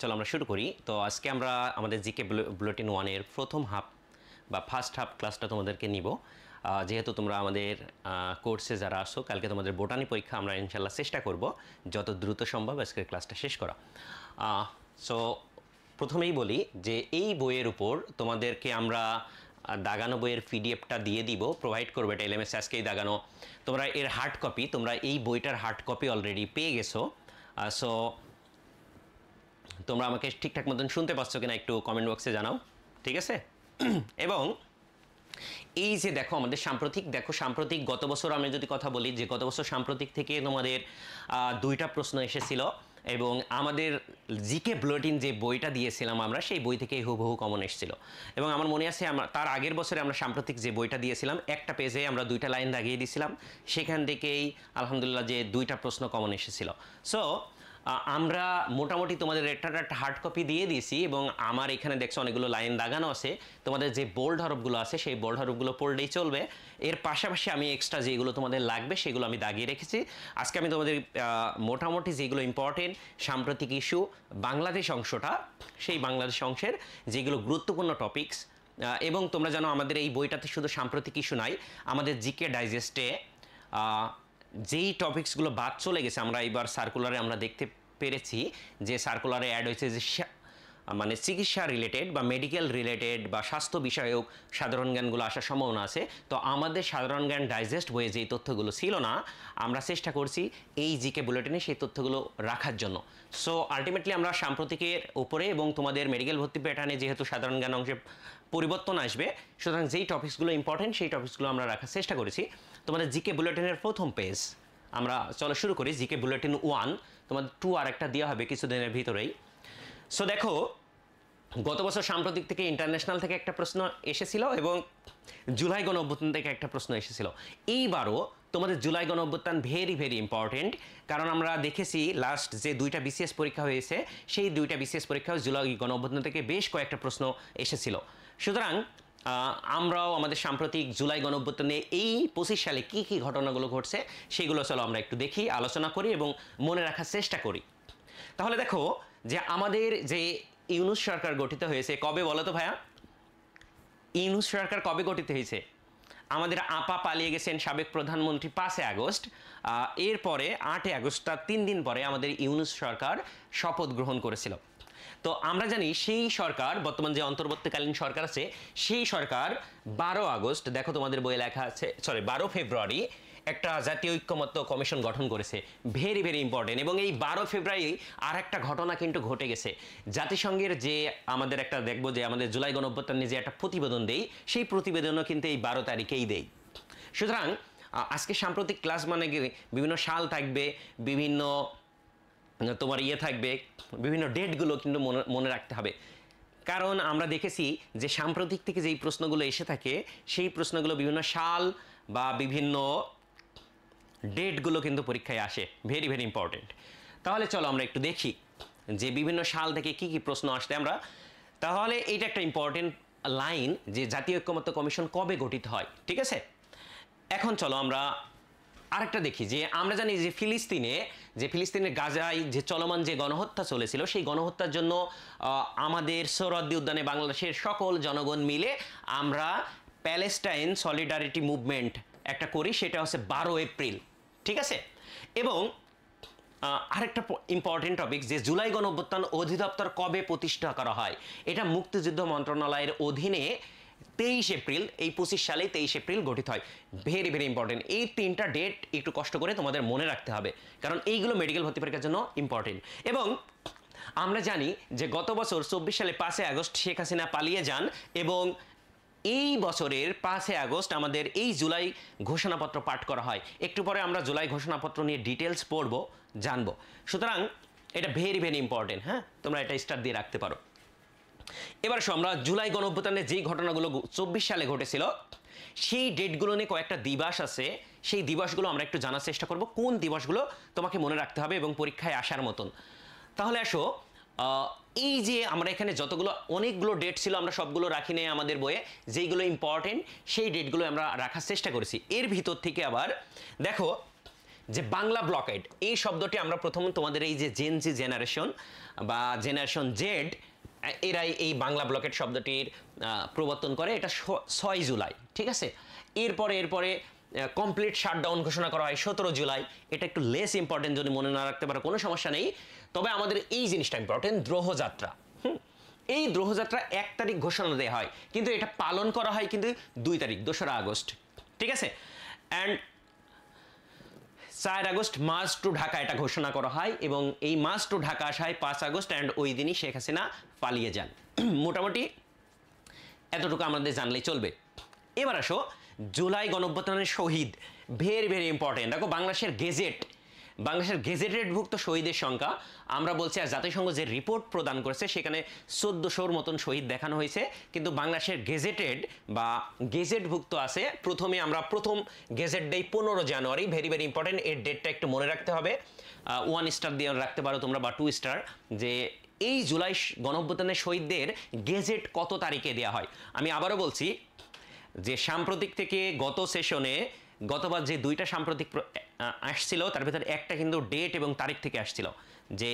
চলো আমরা শুরু করি। তো আজকে আমরা আমাদের জিকে বুলেটিন 1 এর প্রথম হাফ বা ফার্স্ট হাফ ক্লাসটা তোমাদেরকে নিব। যেহেতু তোমরা আমাদের কোর্সে যারা আসো, কালকে তোমাদের বোটানি পরীক্ষা, আমরা ইনশাল্লাহ চেষ্টা করব যত দ্রুত সম্ভব আজকের ক্লাসটা শেষ করা। সো প্রথমেই বলি যে এই বইয়ের উপর তোমাদেরকে আমরা দাগানো বইয়ের পিডিএফটা দিয়ে দিব, প্রোভাইড করবো, এটা এলএমএস আজকেই দাগানো। তোমরা এর হার্ড কপি, তোমরা এই বইটার হার্ড কপি অলরেডি পেয়ে গেছো। সো তোমরা আমাকে ঠিকঠাক মতন শুনতে পাচ্ছ কিনা একটু কমেন্ট বক্সে জানাও, ঠিক আছে? এবং এই যে দেখো আমাদের সাম্প্রতিক গত বছর আমি যদি কথা বলি, যে গত বছর সাম্প্রতিক থেকে তোমাদের 2টা প্রশ্ন এসেছিল এবং আমাদের জিকে বুলেটিন যে বইটা দিয়েছিলাম আমরা, সেই বই থেকে হুবহু কমন এসেছিল। এবং আমার মনে আছে তার আগের বছরে আমরা সাম্প্রতিক যে বইটা দিয়েছিলাম, একটা পেজে আমরা 2টা লাইন দাগিয়ে দিয়েছিলাম, সেখান থেকেই আলহামদুলিল্লাহ যে 2টা প্রশ্ন কমন এসেছিল। সো আমরা মোটামুটি তোমাদের একটা হার্ড কপি দিয়ে দিয়েছি এবং আমার এখানে দেখছো অনেকগুলো লাইন দাগানো আছে। তোমাদের যে বোল্ড হরফগুলো আছে সেই বোল্ড হরফগুলো পড়লেই চলবে। এর পাশাপাশি আমি এক্সট্রা যেগুলো তোমাদের লাগবে সেগুলো আমি দাগিয়ে রেখেছি। আজকে আমি তোমাদের মোটামুটি যেগুলো ইম্পর্টেন্ট সাম্প্রতিক ইস্যু বাংলাদেশ অংশটা, সেই বাংলাদেশ অংশের যেগুলো গুরুত্বপূর্ণ টপিকস, এবং তোমরা জানো আমাদের এই বইটাতে শুধু সাম্প্রতিক ইস্যু নাই, আমাদের জিকে ডাইজেস্টে যেই টপিকসগুলো বাদ চলে গেছে, আমরা এবার সার্কুলারে আমরা দেখতে পেরেছি যে সার্কুলারে অ্যাড হয়েছে যে মানে চিকিৎসা রিলেটেড বা মেডিকেল রিলেটেড বা স্বাস্থ্য বিষয়ক সাধারণ জ্ঞানগুলো আসার সম্ভাবনা আছে। তো আমাদের সাধারণ জ্ঞান ডাইজেস্ট বইয়ে যেই তথ্যগুলো ছিল না, আমরা চেষ্টা করছি এই জিকে বুলেটিনে সেই তথ্যগুলো রাখার জন্য। সো আলটিমেটলি আমরা সাম্প্রতিকের উপরে এবং তোমাদের মেডিকেল ভর্তি প্যাটার্নে যেহেতু সাধারণ জ্ঞান অংশে পরিবর্তন আসবে, সুতরাং যেই টপিকসগুলো ইম্পর্টেন্ট সেই টপিকসগুলো আমরা রাখার চেষ্টা করেছি। তোমাদের জিকে বুলেটিনের প্রথম পেজ আমরা চলো শুরু করি। জিকে বুলেটিন 1, তোমাদের 2 আর একটা দেওয়া হবে কিছুদিনের ভিতরেই। সো দেখো গত বছর সাম্প্রতিক থেকে ইন্টারন্যাশনাল থেকে একটা প্রশ্ন এসেছিল এবং জুলাই গণ অভ্যুত্থান থেকে একটা প্রশ্ন এসেছিল। এইবারও তোমাদের জুলাই গণ অভ্যুত্থান ভেরি ভেরি ইম্পর্টেন্ট, কারণ আমরা দেখেছি লাস্ট যে 2টা বিসিএস পরীক্ষা হয়েছে, সেই 2টা বিসিএস পরীক্ষাও জুলাই গণ অভ্যুত্থান থেকে বেশ কয়েকটা প্রশ্ন এসেছিল। সুতরাং আমরাও আমাদের সাম্প্রতিক জুলাই গণ অভ্যুত্থানে এই 25 সালে কী কী ঘটনাগুলো ঘটছে সেগুলো চলো আমরা একটু দেখি, আলোচনা করি এবং মনে রাখার চেষ্টা করি। তাহলে দেখো যে আমাদের যে ইউনূস সরকার গঠিত হয়েছে কবে বলো তো ভাইয়া? ইউনূস সরকার কবে গঠিত হয়েছে? আমাদের আপা পালিয়ে গেছেন সাবেক প্রধানমন্ত্রী 5 আগস্ট, এরপরে 8 আগস্ট, তার 3 দিন পরে আমাদের ইউনূস সরকার শপথ গ্রহণ করেছিল। তো আমরা জানি সেই সরকার, বর্তমান যে অন্তর্বর্তীকালীন সরকার আছে, সেই সরকার 12 আগস্ট, দেখো তোমাদের বইয়ে লেখা আছে, 12 ফেব্রুয়ারি একটা জাতীয় ঐক্যমত্য কমিশন গঠন করেছে। Very very important. এবং এই 12 ফেব্রুয়ারি আর একটা ঘটনা কিন্তু ঘটে গেছে। জাতিসংঘের যে আমাদের একটা দেখবো যে আমাদের জুলাই গণ অভ্যুত্থানে যে একটা প্রতিবেদন দেই, সেই প্রতিবেদনও কিন্তু এই 12 তারিখেই দেই। সুতরাং আজকে সাম্প্রতিক ক্লাস মানে বিভিন্ন সাল থাকবে, বিভিন্ন তোমার থাকবে, বিভিন্ন ডেটগুলো কিন্তু মনে রাখতে হবে। কারণ আমরা দেখেছি যে সাম্প্রতিক থেকে যেই প্রশ্নগুলো এসে থাকে, সেই প্রশ্নগুলো বিভিন্ন সাল বা বিভিন্ন ডেটগুলো কিন্তু পরীক্ষায় আসে। Very very important. তাহলে চলো আমরা একটু দেখি যে বিভিন্ন সাল থেকে কি কি প্রশ্ন আসতে আমরা। তাহলে এইটা একটা ইম্পর্টেন্ট লাইন যে জাতীয় ঐক্যমত্য কমিশন কবে গঠিত হয়, ঠিক আছে? এখন চলো আমরা আরেকটা দেখি যে আমরা জানি যে ফিলিস্তিনের গাজায় যে চলমান যে গণহত্যা চলেছিল, সেই গণহত্যার জন্য আমাদের সোহরাওয়ার্দী উদ্যানে বাংলাদেশের সকল জনগণ মিলে আমরা প্যালেস্টাইন সলিডারিটি মুভমেন্ট একটা করি, সেটা হচ্ছে 12 এপ্রিল, ঠিক আছে? এবং আরেকটা ইম্পর্টেন্ট টপিক যে জুলাই গণ অভ্যুত্থান অধিদপ্তর কবে প্রতিষ্ঠা করা হয়, এটা মুক্তিযুদ্ধ মন্ত্রণালয়ের অধীনে 23 এপ্রিল, এই 25 সালে 23 এপ্রিল গঠিত হয়। Very very important. এই 3টা ডেট একটু কষ্ট করে তোমাদের মনে রাখতে হবে, কারণ এইগুলো মেডিকেল ভর্তি পরীক্ষার জন্য ইম্পর্টেন্ট। এবং আমরা জানি যে গত বছর 24 সালে 5 আগস্ট শেখ হাসিনা পালিয়ে যান এবং এই বছরের 5 আগস্ট আমাদের এই জুলাই ঘোষণাপত্র পাঠ করা হয়। একটু পরে আমরা জুলাই ঘোষণাপত্র নিয়ে ডিটেলস পড়বো, জানবো। সুতরাং এটা ভেরি ভেরি ইম্পর্টেন্ট। হ্যাঁ, তোমরা এটা স্টার দিয়ে রাখতে পারো। এবার আমরা জুলাই গণ অভ্যুত্থানে যেই ঘটনাগুলো 24 সালে ঘটেছিল, সেই ডেটগুলো নিয়ে কয়েকটা দিবস আছে, সেই দিবসগুলো আমরা একটু জানার চেষ্টা করব, কোন দিবসগুলো তোমাকে মনে রাখতে হবে এবং পরীক্ষায় আসার মতন। তাহলে আসো, এই যে আমরা এখানে যতগুলো অনেকগুলো ডেট ছিল, আমরা সবগুলো রাখি নেই আমাদের বইয়ে, যেইগুলো ইম্পর্টেন্ট সেই ডেটগুলো আমরা রাখার চেষ্টা করেছি। এর ভিতর থেকে আবার দেখো যে বাংলা ব্লকেড এই শব্দটি আমরা প্রথম তোমাদের এই যে জেনজি জেনারেশন বা জেনারেশন জেড এরাই এই বাংলা ব্লকেড শব্দটির প্রবর্তন করে, এটা 6 জুলাই, ঠিক আছে। এরপরে কমপ্লিট শাটডাউন ঘোষণা করা হয় 17 জুলাই। এটা একটু লেস ইম্পর্টেন্ট, যদি মনে না রাখতে পারো কোনো সমস্যা নেই, তবে আমাদের এই জিনিসটা ইম্পর্টেন্ট, দ্রোহযাত্রা। এই দ্রোহযাত্রা 1 তারিখ ঘোষণা দেওয়া হয়, কিন্তু এটা পালন করা হয় কিন্তু 2 তারিখ, 2রা আগস্ট, ঠিক আছে। And 4 August march to Dhaka এটা ঘোষণা করা হয়, এবং এই মার্চ টু ঢাকা আসা হয় 5 আগস্ট, অ্যান্ড ওই দিনই শেখ হাসিনা পালিয়ে যান। মোটামুটি এতটুকু আমাদের জানলেই চলবে। এবার আসো জুলাই গণঅভ্যুত্থানের শহীদ, ভেরি ভেরি ইম্পর্টেন্ট। দেখো বাংলাদেশের গেজেটেডভুক্ত শহীদের সংখ্যা আমরা বলছি, আর জাতিসংঘ যে রিপোর্ট প্রদান করেছে সেখানে 1400-র মতন শহীদ দেখানো হয়েছে, কিন্তু বাংলাদেশের গেজেটভুক্ত আছে। প্রথম গেজেট ডে 15 জানুয়ারি, ভেরি ভেরি ইম্পর্টেন্ট, এর ডেটটা একটু মনে রাখতে হবে। 1 স্টার দিয়ে রাখতে পারো তোমরা, বা 2 স্টার, যে এই জুলাই গণঅভ্যুত্থানের শহীদদের গেজেট কত তারিখে দেওয়া হয়। আমি আবারও বলছি যে সাম্প্রতিক থেকে গত সেশনে গতবার যে 2টা সাম্প্রতিক আসছিল তার ভিতরে একটা কিন্তু ডেট এবং তারিখ থেকে আসছিল, যে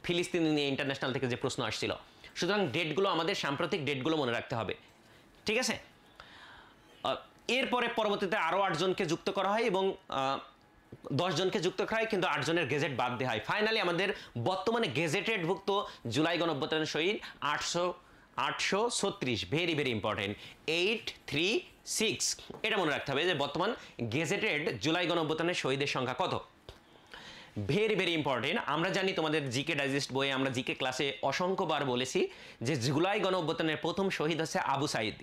ফিলিস্তিন নিয়ে ইন্টারন্যাশনাল থেকে যে প্রশ্ন আসছিল। সুতরাং ডেটগুলো আমাদের সাম্প্রতিক ডেটগুলো মনে রাখতে হবে, ঠিক আছে। এরপরে পরবর্তীতে আরও 8 জনকে যুক্ত করা হয় এবং 10 জনকে যুক্ত করা হয়, কিন্তু 8 জনের গেজেট বাদ দেওয়া হয়। ফাইনালি আমাদের বর্তমানে গেজেটেডভুক্ত জুলাই গণঅভ্যুত্থানের শহীদ 836, ভেরি ভেরি ইম্পর্টেন্ট, 836, এটা মনে রাখতে হবে যে বর্তমান গেজেটেড জুলাই গণঅভ্যুত্থানের শহীদের সংখ্যা কত। Very very important. আমরা জানি তোমাদের জিকে ডাইজেস্ট বইয়ে আমরা জিকে ক্লাসে অসংখ্যবার বলেছি যে জুলাই গণঅভ্যুত্থানের প্রথম শহীদ হচ্ছে আবু সাইদ।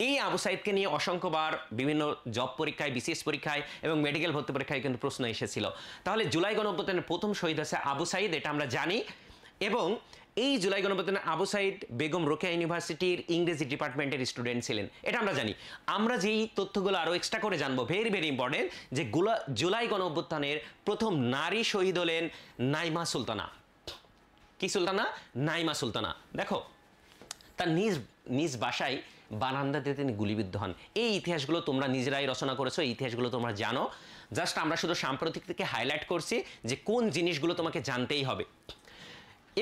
এই আবু সাইদকে নিয়ে অসংখ্যবার বিভিন্ন জব পরীক্ষায়, বিসিএস পরীক্ষায় এবং মেডিকেল ভর্তি পরীক্ষায় কিন্তু প্রশ্ন এসেছিল। তাহলে জুলাই গণঅভ্যুত্থানের প্রথম শহীদ হচ্ছে আবু সাইদ, এটা আমরা জানি। এবং এই জুলাই গণঅভ্যুত্থানে আবু সাইদ বেগম রোকেয়া ইউনিভার্সিটির ইংরেজি ডিপার্টমেন্টের স্টুডেন্ট ছিলেন। এটা আমরা জানি। আমরা যেই তথ্যগুলো আরও এক্সট্রা করে জানবো, ভেরি ভেরি ইম্পর্টেন্ট, যে জুলাই গণঅভ্যুত্থানের প্রথম নারী শহীদ হলেন নাইমা সুলতানা। কি সুলতানা? নাইমা সুলতানা। দেখো তার নিজ বাসায় বারান্দাতে তিনি গুলিবিদ্ধ হন। এই ইতিহাসগুলো তোমরা নিজেরাই রচনা করেছো, এই ইতিহাসগুলো তোমরা জানো। জাস্ট আমরা শুধু সাম্প্রতিক থেকে হাইলাইট করছি যে কোন জিনিসগুলো তোমাকে জানতেই হবে।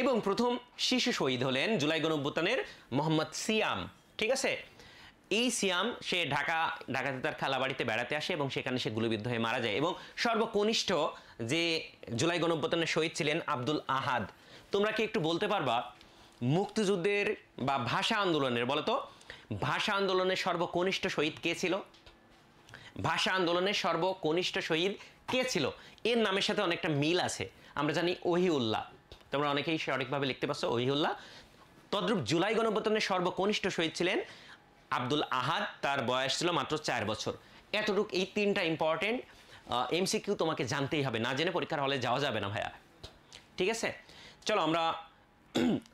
এবং প্রথম শিশু শহীদ হলেন জুলাই গণঅভ্যুত্থানের মোহাম্মদ সিয়াম, ঠিক আছে। এই সিয়াম সে ঢাকাতে তার খালাবাড়িতে বেড়াতে আসে এবং সেখানে সে গুলিবিদ্ধ হয়ে মারা যায়। এবং সর্বকনিষ্ঠ যে জুলাই গণঅভ্যুত্থানের শহীদ ছিলেন আব্দুল আহাদ। তোমরা কি একটু বলতে পারবা মুক্তিযুদ্ধের বা ভাষা আন্দোলনের, বলতো ভাষা আন্দোলনের সর্বকনিষ্ঠ শহীদ কে ছিল? ভাষা আন্দোলনের সর্বকনিষ্ঠ শহীদ কে ছিল? এর নামের সাথে অনেকটা মিল আছে। আমরা জানি ওহিউল্লাহ, তোমরা অনেকেই সঠিকভাবে লিখতে পারছো ওহিউল্লাহ। তদ্রূপ জুলাই গণঅভ্যুত্থানের সর্বকনিষ্ঠ শহীদ ছিলেন আব্দুল আহাদ, তার বয়স ছিল মাত্র 4 বছর। এতটুকু, এই 3টা ইম্পর্টেন্ট এমসিকিউ তোমাকে জানতেই হবে, না জেনে পরীক্ষার হলে যাওয়া যাবে না ভাইয়া, ঠিক আছে। চলো আমরা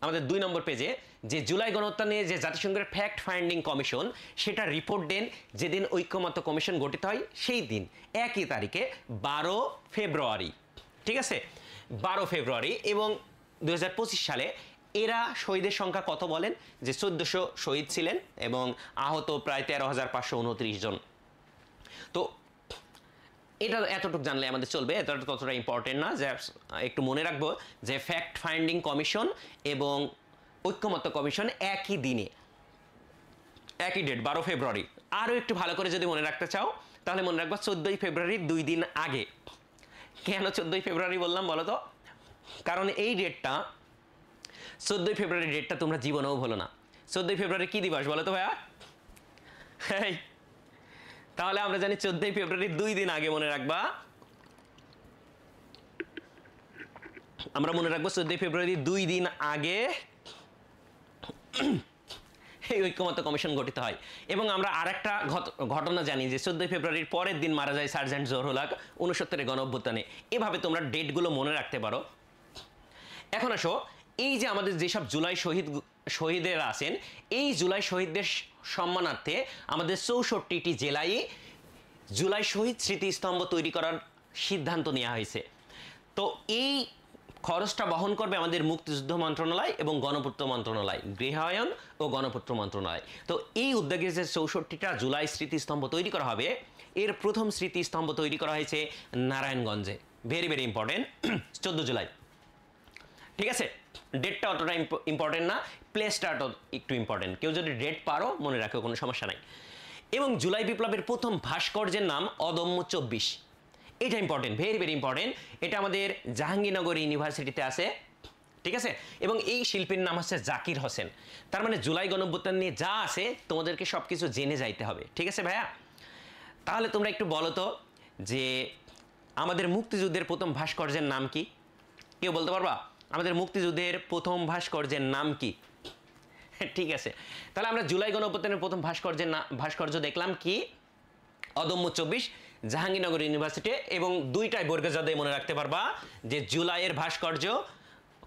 আমাদের 2 নম্বর পেজে যে জুলাই গণঅভ্যুত্থানে যে জাতিসংঘের ফ্যাক্ট ফাইন্ডিং কমিশন সেটা রিপোর্ট দেন যেদিন ঐক্যমত্য কমিশন গঠিত হয়, সেই দিন একই তারিখে 12 ফেব্রুয়ারি, ঠিক আছে, 12 ফেব্রুয়ারি। এবং 2025 সালে এরা শহীদের সংখ্যা কত বলেন? যে 1400 শহীদ ছিলেন এবং আহত প্রায় 13,529 জন। তো এটা এতটুকু জানলে আমাদের চলবে, এটা ততটা ইম্পর্টেন্ট না। যে একটু মনে রাখবো যে ফ্যাক্ট ফাইন্ডিং কমিশন এবং ঐক্যমত্য কমিশন একই দিনে, একই ডেট, 12 ফেব্রুয়ারি। আরও একটু ভালো করে যদি মনে রাখতে চাও তাহলে মনে রাখবো 14 ফেব্রুয়ারির 2 দিন আগে। কেন 14 ফেব্রুয়ারি বললাম বলো তো? কারণ এই ডেটটা, 14 ফেব্রুয়ারি ডেটটা তোমরা জীবনেও ভুলো না। 14 ফেব্রুয়ারি কি দিবস বলো তো ভাইয়া? তাহলে আমরা জানি 14 ফেব্রুয়ারির 2 দিন আগে মনে রাখবা, আমরা মনে রাখবো 14 ফেব্রুয়ারির 2 দিন আগে এই ঐক্যমত্য কমিশন গঠিত হয়। এবং আমরা আরেকটা ঘটনা জানি যে 14 ফেব্রুয়ারির পরের দিন মারা যায় সার্জেন্ট জহুরুল হক 69-এর গণঅভ্যুত্থানে। এভাবে তোমরা ডেটগুলো মনে রাখতে পারো। এখন আসো, এই যে আমাদের যেসব জুলাই শহীদেরা আছেন, এই জুলাই শহীদদের সম্মানার্থে আমাদের 64টি জেলায় জুলাই শহীদ স্মৃতিস্তম্ভ তৈরি করার সিদ্ধান্ত নেওয়া হয়েছে। তো এই খরচটা বহন করবে আমাদের মুক্তিযুদ্ধ মন্ত্রণালয় এবং গণপূর্ত মন্ত্রণালয়, গৃহায়ন ও গণপূর্ত মন্ত্রণালয়। তো এই উদ্যোগে যে 64টা জুলাই স্মৃতিস্তম্ভ তৈরি করা হবে, এর প্রথম স্মৃতিস্তম্ভ তৈরি করা হয়েছে নারায়ণগঞ্জে, ভেরি ভেরি ইম্পর্টেন্ট, 14 জুলাই। ঠিক আছে, ডেটটা অতটা ইম্পর্টেন্ট না, প্লেসটা একটু ইম্পর্টেন্ট। কেউ যদি ডেট পারো মনে রাখো, কোনো সমস্যা নাই। এবং জুলাই বিপ্লবের প্রথম ভাস্কর্যের নাম অদম্য 24, এটা ইম্পর্টেন্ট, ভেরি ভেরি ইম্পর্টেন্ট। এটা আমাদের জাহাঙ্গীরনগর ইউনিভার্সিটিতে আছে। ঠিক আছে, এবং এই শিল্পীর নাম হচ্ছে জাকির হোসেন। তার মানে জুলাই গণঅভ্যুত্থান নিয়ে যা আছে তোমাদেরকে সব কিছু জেনে যাইতে হবে। ঠিক আছে ভাইয়া, তাহলে তোমরা একটু বলো তো যে আমাদের মুক্তিযুদ্ধের প্রথম ভাস্কর্যের নাম কি? কেউ বলতে পারবা আমাদের মুক্তিযুদ্ধের প্রথম ভাস্কর্যের নাম কি? ঠিক আছে, তাহলে আমরা জুলাই গণঅভ্যুত্থানের প্রথম ভাস্কর্য দেখলাম কি? অদম্য 24, জাহাঙ্গীরনগর ইউনিভার্সিটি। এবং দুইটাই বর্গজা দিয়ে মনে রাখতে পারবা যে জুলাইয়ের ভাস্কর্য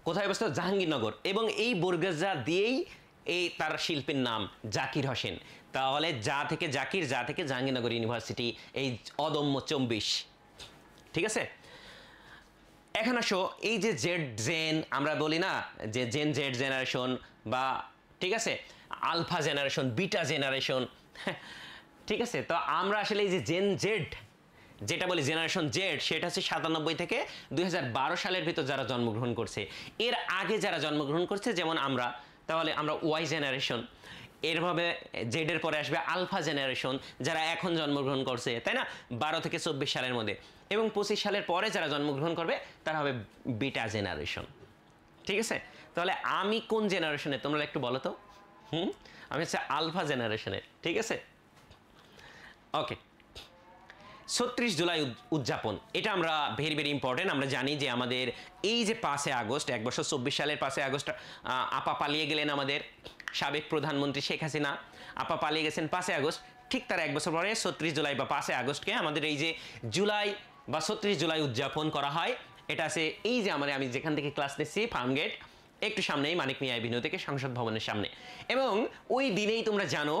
কোথায় অবস্থিত? জাহাঙ্গীরনগর। এবং এই বর্গজা দিয়েই এই তার শিল্পীর নাম জাকির হোসেন। তাহলে যা থেকে জাকির, যা থেকে জাহাঙ্গীরনগর ইউনিভার্সিটি, এই অদম্য 24। ঠিক আছে, এখন আসো এই যে জেড জেন আমরা বলি না, যে জেন জেড জেনারেশন বা ঠিক আছে আলফা জেনারেশন, বিটা জেনারেশন। ঠিক আছে, তো আমরা আসলে এই যে জেন জেড যেটা বলি, জেনারেশন জেড, সেটা হচ্ছে 97 থেকে 2012 সালের ভিতর যারা জন্মগ্রহণ করছে। এর আগে যারা জন্মগ্রহণ করছে যেমন আমরা, তাহলে আমরা ওয়াই জেনারেশন। এরভাবে জেডের পরে আসবে আলফা জেনারেশন, যারা এখন জন্মগ্রহণ করছে, তাই না, 12 থেকে 24 সালের মধ্যে। এবং 25 সালের পরে যারা জন্মগ্রহণ করবে তারা হবে বিটা জেনারেশন। ঠিক আছে, তাহলে আমি কোন জেনারেশনে তোমরা একটু বলো তো? আমি হচ্ছে আলফা জেনারেশনের। ঠিক আছে, ওকে। 36 জুলাই উদযাপন, এটা আমরা ভেরি ভেরি ইম্পর্টেন্ট। আমরা জানি যে আমাদের এই যে 5 আগস্ট, 1 বছর 24 সালের 5 আগস্ট আপা পালিয়ে গেলেন, আমাদের সাবেক প্রধানমন্ত্রী শেখ হাসিনা আপা পালিয়ে গেছেন 5 আগস্ট। ঠিক তার 1 বছর পরে 36 জুলাই বা 5 আগস্টকে আমাদের এই যে জুলাই বা 36 জুলাই উদযাপন করা হয়। এটা আছে এই যে আমি যেখান থেকে ক্লাস নিচ্ছি, ফার্মগেট একটু সামনেই, মানিক মিয়া এভিনিউ থেকে সংসদ ভবনের সামনে। এবং ওই দিনেই তোমরা জানো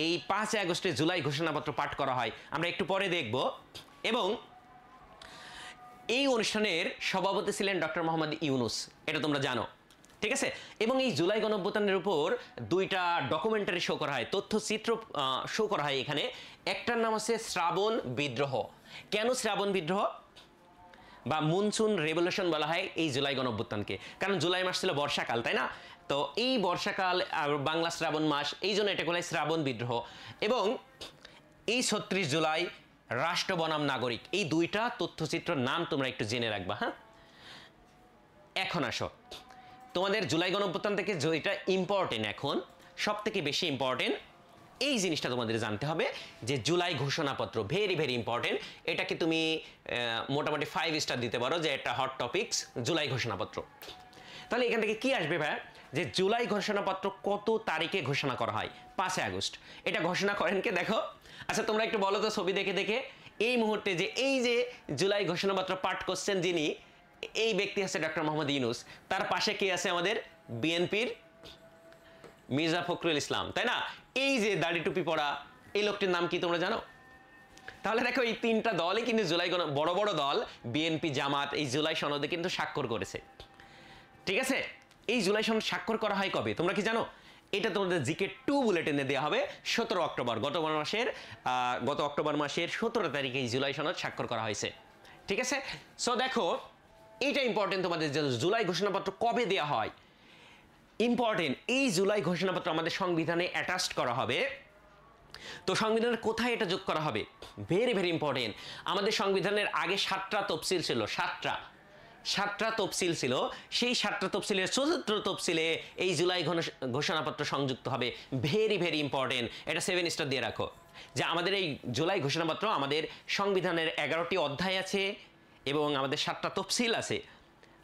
এই 5 আগস্টে জুলাই ঘোষণাপত্র পাঠ করা হয়, আমরা একটু পরে দেখব। এবং এই অনুষ্ঠানের সভাপতি ছিলেন ডক্টর মোহাম্মদ ইউনুস, এটা তোমরা জানো। ঠিক আছে, এবং এই জুলাই গণঅভ্যুত্থানের উপর দুইটা ডকুমেন্টারি শো করা হয়, তথ্যচিত্র শো করা হয় এখানে। একটার নাম হচ্ছে শ্রাবণ বিদ্রোহ। কেন শ্রাবণ বিদ্রোহ বা মনসুন রেভলিউশন বলা হয় এই জুলাই গণঅভ্যুত্থানকে? কারণ জুলাই মাস ছিল বর্ষাকাল, তাই না? তো এই বর্ষাকাল আর বাংলা শ্রাবণ মাস, এই জন্য এটাকে বলে শ্রাবণ বিদ্রোহ। এবং এই 36 জুলাই রাষ্ট্র বনাম নাগরিক, এই দুইটা তথ্যচিত্র নাম তোমরা একটু জেনে রাখবা। হ্যাঁ, এখন আসো তোমাদের জুলাই গণঅভ্যুত্থান থেকে যেটা ইম্পর্টেন্ট, এখন সব থেকে বেশি ইম্পর্টেন্ট এই জিনিসটা তোমাদের জানতে হবে যে জুলাই ঘোষণাপত্র, ভেরি ভেরি ইম্পর্টেন্ট। এটাকে তুমি মোটামুটি 5 স্টার দিতে পারো যে একটা হট টপিকস, জুলাই ঘোষণাপত্র। তাহলে এখান থেকে কি আসবে ভাই, যে জুলাই ঘোষণাপত্র কত তারিখে ঘোষণা করা হয়? 5 আগস্ট। এটা ঘোষণা করেন কে দেখো? আচ্ছা তোমরা একটু বলো তো ছবি দেখে দেখে, এই মুহূর্তে যে এই যে জুলাই ঘোষণাপত্র পাঠ করছেন যিনি, এই ব্যক্তি হচ্ছে ডক্টর মোহাম্মদ ইউনুস। তার পাশে কে আছে? আমাদের বিএনপির মির্জা ফখরুল ইসলাম, তাই না? এই যে দাড়ি টুপি পরা এই লোকটির নাম কি তোমরা জানো? তাহলে দেখো এই তিনটা দলই কিন্তু জুলাই বড় বড় দল, বিএনপি, জামাত, এই জুলাই সনদে কিন্তু স্বাক্ষর করেছে। ঠিক আছে, এই জুলাই সনদ স্বাক্ষর করা হয় কবে তোমরা কি জানো? এটা তোমাদের জিকে 2 বুলেটিনে দেওয়া হবে 17 অক্টোবর, গত অক্টোবর মাসের 17 তারিখে এই জুলাই সনদ স্বাক্ষর করা হয়েছে। ঠিক আছে, সো দেখো এইটা ইম্পর্টেন্ট তোমাদের, যে জুলাই ঘোষণাপত্র কবে দেওয়া হয়। ইম্পর্টেন্ট, এই জুলাই ঘোষণাপত্র আমাদের সংবিধানে অ্যাটাচড করা হবে। তো সংবিধানের কোথায় এটা যোগ করা হবে? Very very important. আমাদের সংবিধানের আগে 7টা তফসিল ছিল, 7টা তফসিল ছিল। সেই 7টা তফসিলের 4th তফসিলে এই জুলাই ঘোষণাপত্র সংযুক্ত হবে। ভেরি ভেরি ইম্পর্টেন্ট, এটা 7 স্টার দিয়ে রাখো যে আমাদের এই জুলাই ঘোষণাপত্র, আমাদের সংবিধানের 11টি অধ্যায় আছে এবং আমাদের 7টা তফসিল আছে,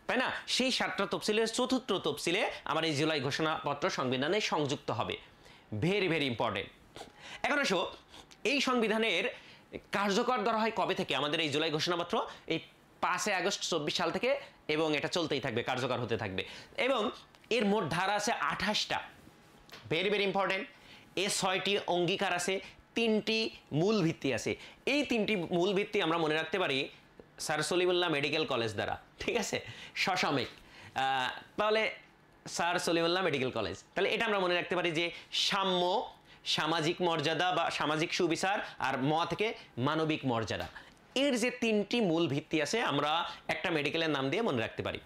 তাই না? সেই 7টা তফসিলের 4th তফসিলে আমার এই জুলাই ঘোষণাপত্র সংবিধানে সংযুক্ত হবে। Very very important. এখন আসো এই সংবিধানের কার্যকর করা হয় কবে থেকে? আমাদের এই জুলাই ঘোষণাপত্র এই 5 আগস্ট 24 সাল থেকে, এবং এটা চলতেই থাকবে, কার্যকর হতে থাকবে। এবং এর মোট ধারা আছে 28টা। Very very important. এর 6টি অঙ্গীকার আছে, 3টি মূল ভিত্তি আছে। এই 3টি মূল ভিত্তি আমরা মনে রাখতে পারি স্যার সলিমুল্লাহ মেডিকেল কলেজ দ্বারা। ঠিক আছে, সসাময়িক। তাহলে স্যার সলিমুল্লাহ মেডিকেল কলেজ, তাহলে এটা আমরা মনে রাখতে পারি যে সাম্য, সামাজিক মর্যাদা বা সামাজিক সুবিচার, আর ম থেকে মানবিক মর্যাদা। এর যে তিনটি মূল ভিত্তি আছে আমরা একটা মেডিকেলের নাম দিয়ে মনে রাখতে পারি,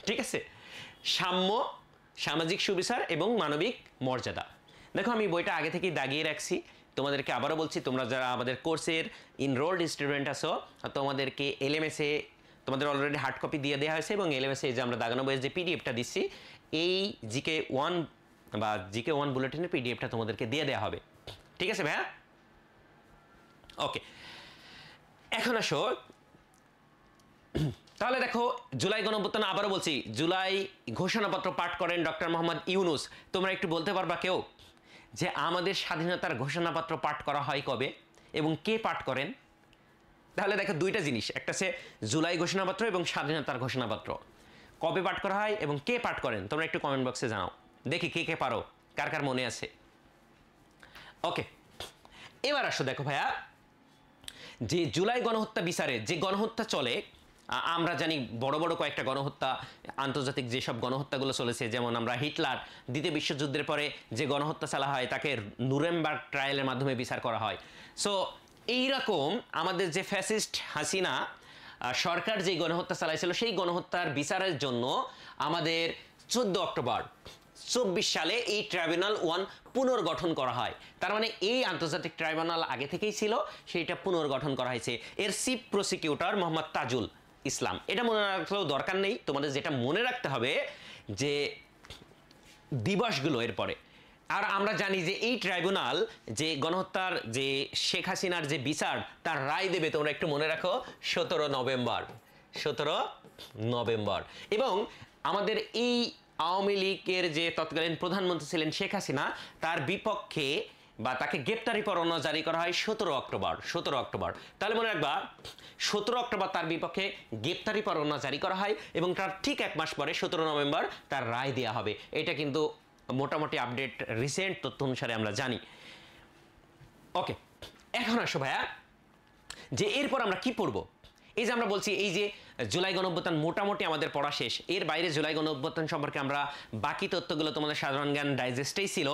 ঠিক আছে? সাম্য, সামাজিক সুবিচার এবং মানবিক মর্যাদা। দেখো আমি বইটা আগে থেকেই দাগিয়ে রাখছি, তোমাদেরকে আবারও বলছি, তোমরা যারা আমাদের কোর্সের ইনরোল্ড স্টুডেন্ট আছো তোমাদেরকে এলএমএসে তোমাদের অলরেডি হার্ড কপি দিয়ে দেওয়া হয়েছে, এবং এলএমএসে যে আমরা দাগানো বইয়ের যে পিডিএফটা দিচ্ছি এই জিকে 1 বা জিকে 1 বুলেটিনের পিডিএফটা তোমাদেরকে দিয়ে দেওয়া হবে, ঠিক আছে ভাইয়া? ওকে, এখন আসো তাহলে দেখো জুলাই গণঅভ্যুত্থান, আবারও বলছি জুলাই ঘোষণাপত্র পাঠ করেন ডক্টর মোহাম্মদ ইউনূস। তোমরা একটু বলতে পারবা কেউ যে আমাদের স্বাধীনতার ঘোষণাপত্র পাঠ করা হয় কবে এবং কে পাঠ করেন? তাহলে দেখো দুইটা জিনিস, একটা হচ্ছে জুলাই ঘোষণাপত্র এবং স্বাধীনতার ঘোষণাপত্র কবে পাঠ করা হয় এবং কে পাঠ করেন, তোমরা একটু কমেন্ট বক্সে জানাও দেখি কে কে পারো, কার কার মনে আছে। ওকে, এবার আসো দেখো ভাইয়া, যে জুলাই গণহত্যা বিচারে যে গণহত্যা চলে, আমরা জানি বড় বড় কয়েকটা গণহত্যা, আন্তর্জাতিক যেসব গণহত্যাগুলো চলেছে, যেমন আমরা হিটলার দ্বিতীয় বিশ্বযুদ্ধের পরে যে গণহত্যা চালা হয় তাকে নুরেমবার্গ ট্রায়ালের মাধ্যমে বিচার করা হয়। সো এইরকম আমাদের যে ফ্যাসিস্ট হাসিনা সরকার যে গণহত্যা চালাইছিল সেই গণহত্যার বিচারের জন্য আমাদের 14 অক্টোবর 24 সালে এই ট্রাইব্যুনাল 1 পুনর্গঠন করা হয়। তার মানে এই আন্তর্জাতিক ট্রাইব্যুনাল আগে থেকেই ছিল, সেইটা পুনর্গঠন করা হয়েছে। এর চিফ প্রসিকিউটর মোহাম্মদ তাজুল ইসলাম। এটা মনে রাখলেও দরকার নেই, তোমাদের যেটা মনে রাখতে হবে যে দিবসগুলো এরপরে। আর আমরা জানি যে এই ট্রাইব্যুনাল যে গণহত্যার যে শেখ হাসিনার যে বিচার তার রায় দেবে, তোমরা একটু মনে রাখো 17 নভেম্বর। 17 নভেম্বর। এবং আমাদের এই আওয়ামী লীগের যে তৎকালীন প্রধানমন্ত্রী ছিলেন শেখ হাসিনা, তার বিপক্ষে বা তাকে গ্রেপ্তারি পরোয়ানা জারি করা হয় 17 অক্টোবর। 17 অক্টোবর, তাহলে মনে রাখবা 17 অক্টোবর তার বিপক্ষে গ্রেপ্তারি পরোয়ানা জারি করা হয় এবং তার ঠিক এক মাস পরে 17 নভেম্বর তার রায় দেওয়া হবে। এটা কিন্তু মোটামুটি আপডেট রিসেন্ট তথ্য অনুসারে আমরা জানি। ওকে, এখন আসো ভাইয়া যে এরপর আমরা কি পড়বো। এই যে আমরা বলছি এই যে জুলাই গণঅভ্যুত্থান মোটামুটি আমাদের পড়া শেষ, এর বাইরে জুলাই গণঅভ্যুত্থান সম্পর্কে আমরা বাকি তথ্যগুলো তোমাদের সাধারণ জ্ঞান ডাইজেস্টেই ছিল।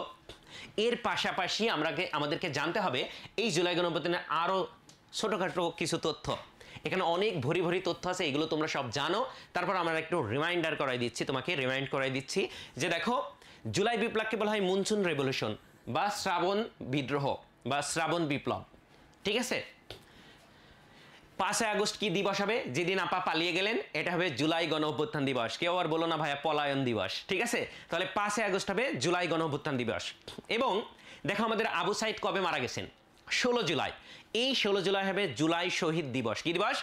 এর পাশাপাশি আমাদেরকে জানতে হবে এই জুলাই গণঅভ্যুত্থানের আরও ছোটোখাটো কিছু তথ্য। এখানে অনেক ভরি ভরি তথ্য আছে, এগুলো তোমরা সব জানো। তারপর আমরা একটু রিমাইন্ডার করাই দিচ্ছি, তোমাকে রিমাইন্ড করাই দিচ্ছি যে দেখো জুলাই বিপ্লবকে বলা হয় মনসুন রেভলিউশন বা শ্রাবণ বিদ্রোহ বা শ্রাবণ বিপ্লব, ঠিক আছে? 5 আগস্ট কি দিবস হবে? যেদিন আপা পালিয়ে গেলেন, এটা হবে জুলাই গণঅভ্যুত্থান দিবস। কেউ আর বলো না ভাইয়া পলায়ন দিবস, ঠিক আছে? তাহলে 5 আগস্ট হবে জুলাই গণঅভ্যুত্থান দিবস। এবং দেখো আমাদের আবু সাইদ কবে মারা গেছেন? 16 জুলাই। এই 16 জুলাই হবে জুলাই শহীদ দিবস। কি দিবস?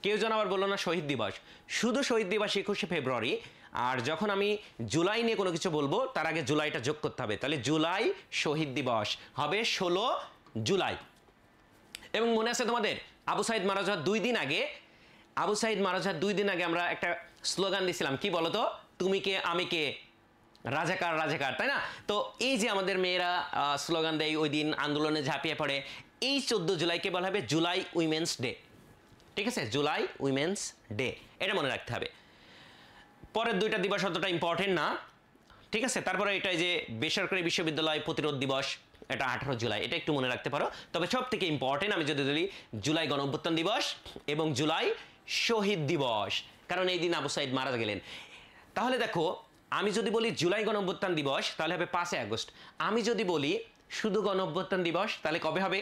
কেউ যেন আবার বললো না শহীদ দিবস, শুধু শহীদ দিবস 21শে ফেব্রুয়ারি। আর যখন আমি জুলাই নিয়ে কোনো কিছু বলবো তার আগে জুলাইটা যোগ করতে হবে, তাহলে জুলাই শহীদ দিবস হবে 16 জুলাই। এবং মনে আছে তোমাদের আবু সাইদ মারা যাওয়ার 2 দিন আগে, আবু সাইদ মারা যাওয়ার 2 দিন আগে আমরা একটা স্লোগান দিয়েছিলাম, কি বলতো? তুমি কে আমি কে, রাজাকার রাজাকার, তাই না? তো এই যে আমাদের মেয়েরা স্লোগান দেয়, ওই দিন আন্দোলনে ঝাঁপিয়ে পড়ে। এই 14 জুলাইকে বলা হবে জুলাই উইমেন্স ডে, ঠিক আছে? জুলাই উইমেন্স ডে, এটা মনে রাখতে হবে। পরের 2টা দিবস অতটা ইম্পর্টেন্ট না, ঠিক আছে? তারপরে এটা যে বেসরকারি বিশ্ববিদ্যালয় প্রতিরোধ দিবস, এটা 18 জুলাই, এটা একটু মনে রাখতে পারো। তবে সব থেকে ইম্পর্টেন্ট আমি যদি বলি জুলাই গণঅভ্যুত্থান দিবস এবং জুলাই শহীদ দিবস, কারণ এই দিন আবু সাইদ মারা গেলেন। তাহলে দেখো আমি যদি বলি জুলাই গণঅভ্যুত্থান দিবস তাহলে হবে 5 আগস্ট। আমি যদি বলি শুধু গণঅভ্যুত্থান দিবস তাহলে কবে হবে?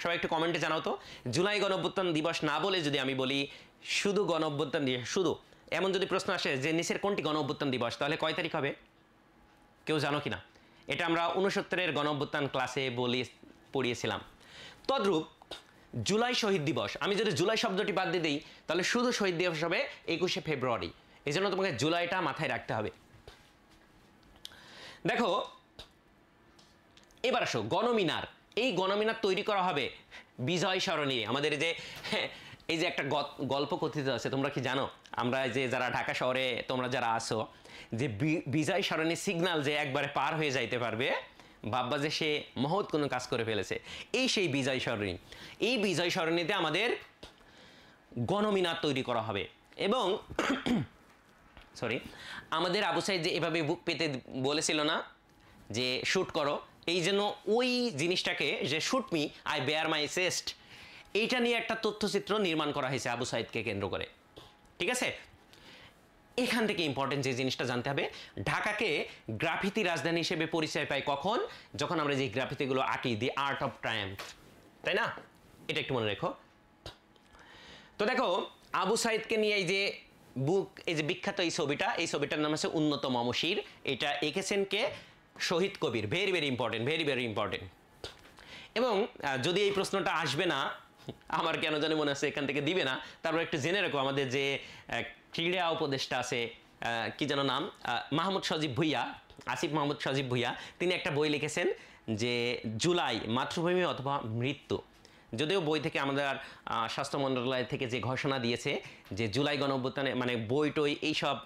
সবাই একটু কমেন্টে জানাও তো। জুলাই গণঅভ্যুত্থান দিবস না বলে যদি আমি বলি শুধু গণঅভ্যুত্থান দিবস, শুধু এমন যদি প্রশ্ন আসে যে নিচের কোনটি গণঅভ্যুত্থান দিবস, তাহলে কয় তারিখ হবে? কেউ জানো কিনা? এটা আমরা 69-এর গণঅভ্যুত্থান ক্লাসে পড়িয়েছিলাম। তদ্রূপ জুলাই শহীদ দিবস, আমি যদি জুলাই শব্দটি বাদ দিয়ে দিই তাহলে শুধু শহীদ দিবস হবে 21শে ফেব্রুয়ারি। এই জন্য তোমাকে জুলাইটা মাথায় রাখতে হবে। দেখো এবার আসো গণমিনার। এই গণমিনার তৈরি করা হবে বিজয় সরণি। আমাদের এই যে একটা গল্প কথিত আছে, তোমরা কি জানো? আমরা যে যারা ঢাকা শহরে তোমরা যারা আসো, যে বিজয় সরণি সিগন্যাল যে একবারে পার হয়ে যাইতে পারবে, ভাববা যে সে মহৎ কোনো কাজ করে ফেলেছে। এই সেই বিজয় সরণি। এই বিজয় সরণিতে আমাদের গণমিনার তৈরি করা হবে। এবং আমাদের আবু সাইদ যে এভাবে বুক পেতে বলেছিল না যে শ্যুট করো, এই জন্য ওই জিনিসটাকে যে shoot me I bare my chest, এইটা নিয়ে একটা তথ্যচিত্র নির্মাণ করা হয়েছে আবু সাইদকে কেন্দ্র করে। ঠিক আছে, এখান থেকে ইম্পর্টেন্ট যে জিনিসটা জানতে হবে, ঢাকাকে গ্রাফিতি রাজধানী হিসেবে পরিচয় পাই কখন, যখন আমরা যে গ্রাফিতিগুলো আঁকি, দি আর্ট অফ ট্রায়াম্ফ, তাই না? এটা একটু মনে রেখো। তো দেখো আবু সাইদকে নিয়ে এই যে বুক, এই যে বিখ্যাত এই ছবিটার নাম আছে উন্নত মমশির। এটা এঁকেছেন কে? শহীদ কবির। Very very important, very very important. এবং যদি এই প্রশ্নটা আসবে না, আমার কেন জানি মনে হচ্ছে এখান থেকে দিবে না, তারপর একটু জেনে রাখো আমাদের যে ক্রীড়া উপদেষ্টা আছে, কি যেন নাম, মাহমুদ সজীব ভুইয়া, আসিফ মাহমুদ সজীব ভুইয়া, তিনি একটা বই লিখেছেন যে জুলাই মাতৃভূমি অথবা মৃত্যু। যদিও বই থেকে আমাদের স্বাস্থ্য মন্ত্রণালয় থেকে যে ঘোষণা দিয়েছে যে জুলাই গণঅভ্যুত্থানে মানে বই টই এইসব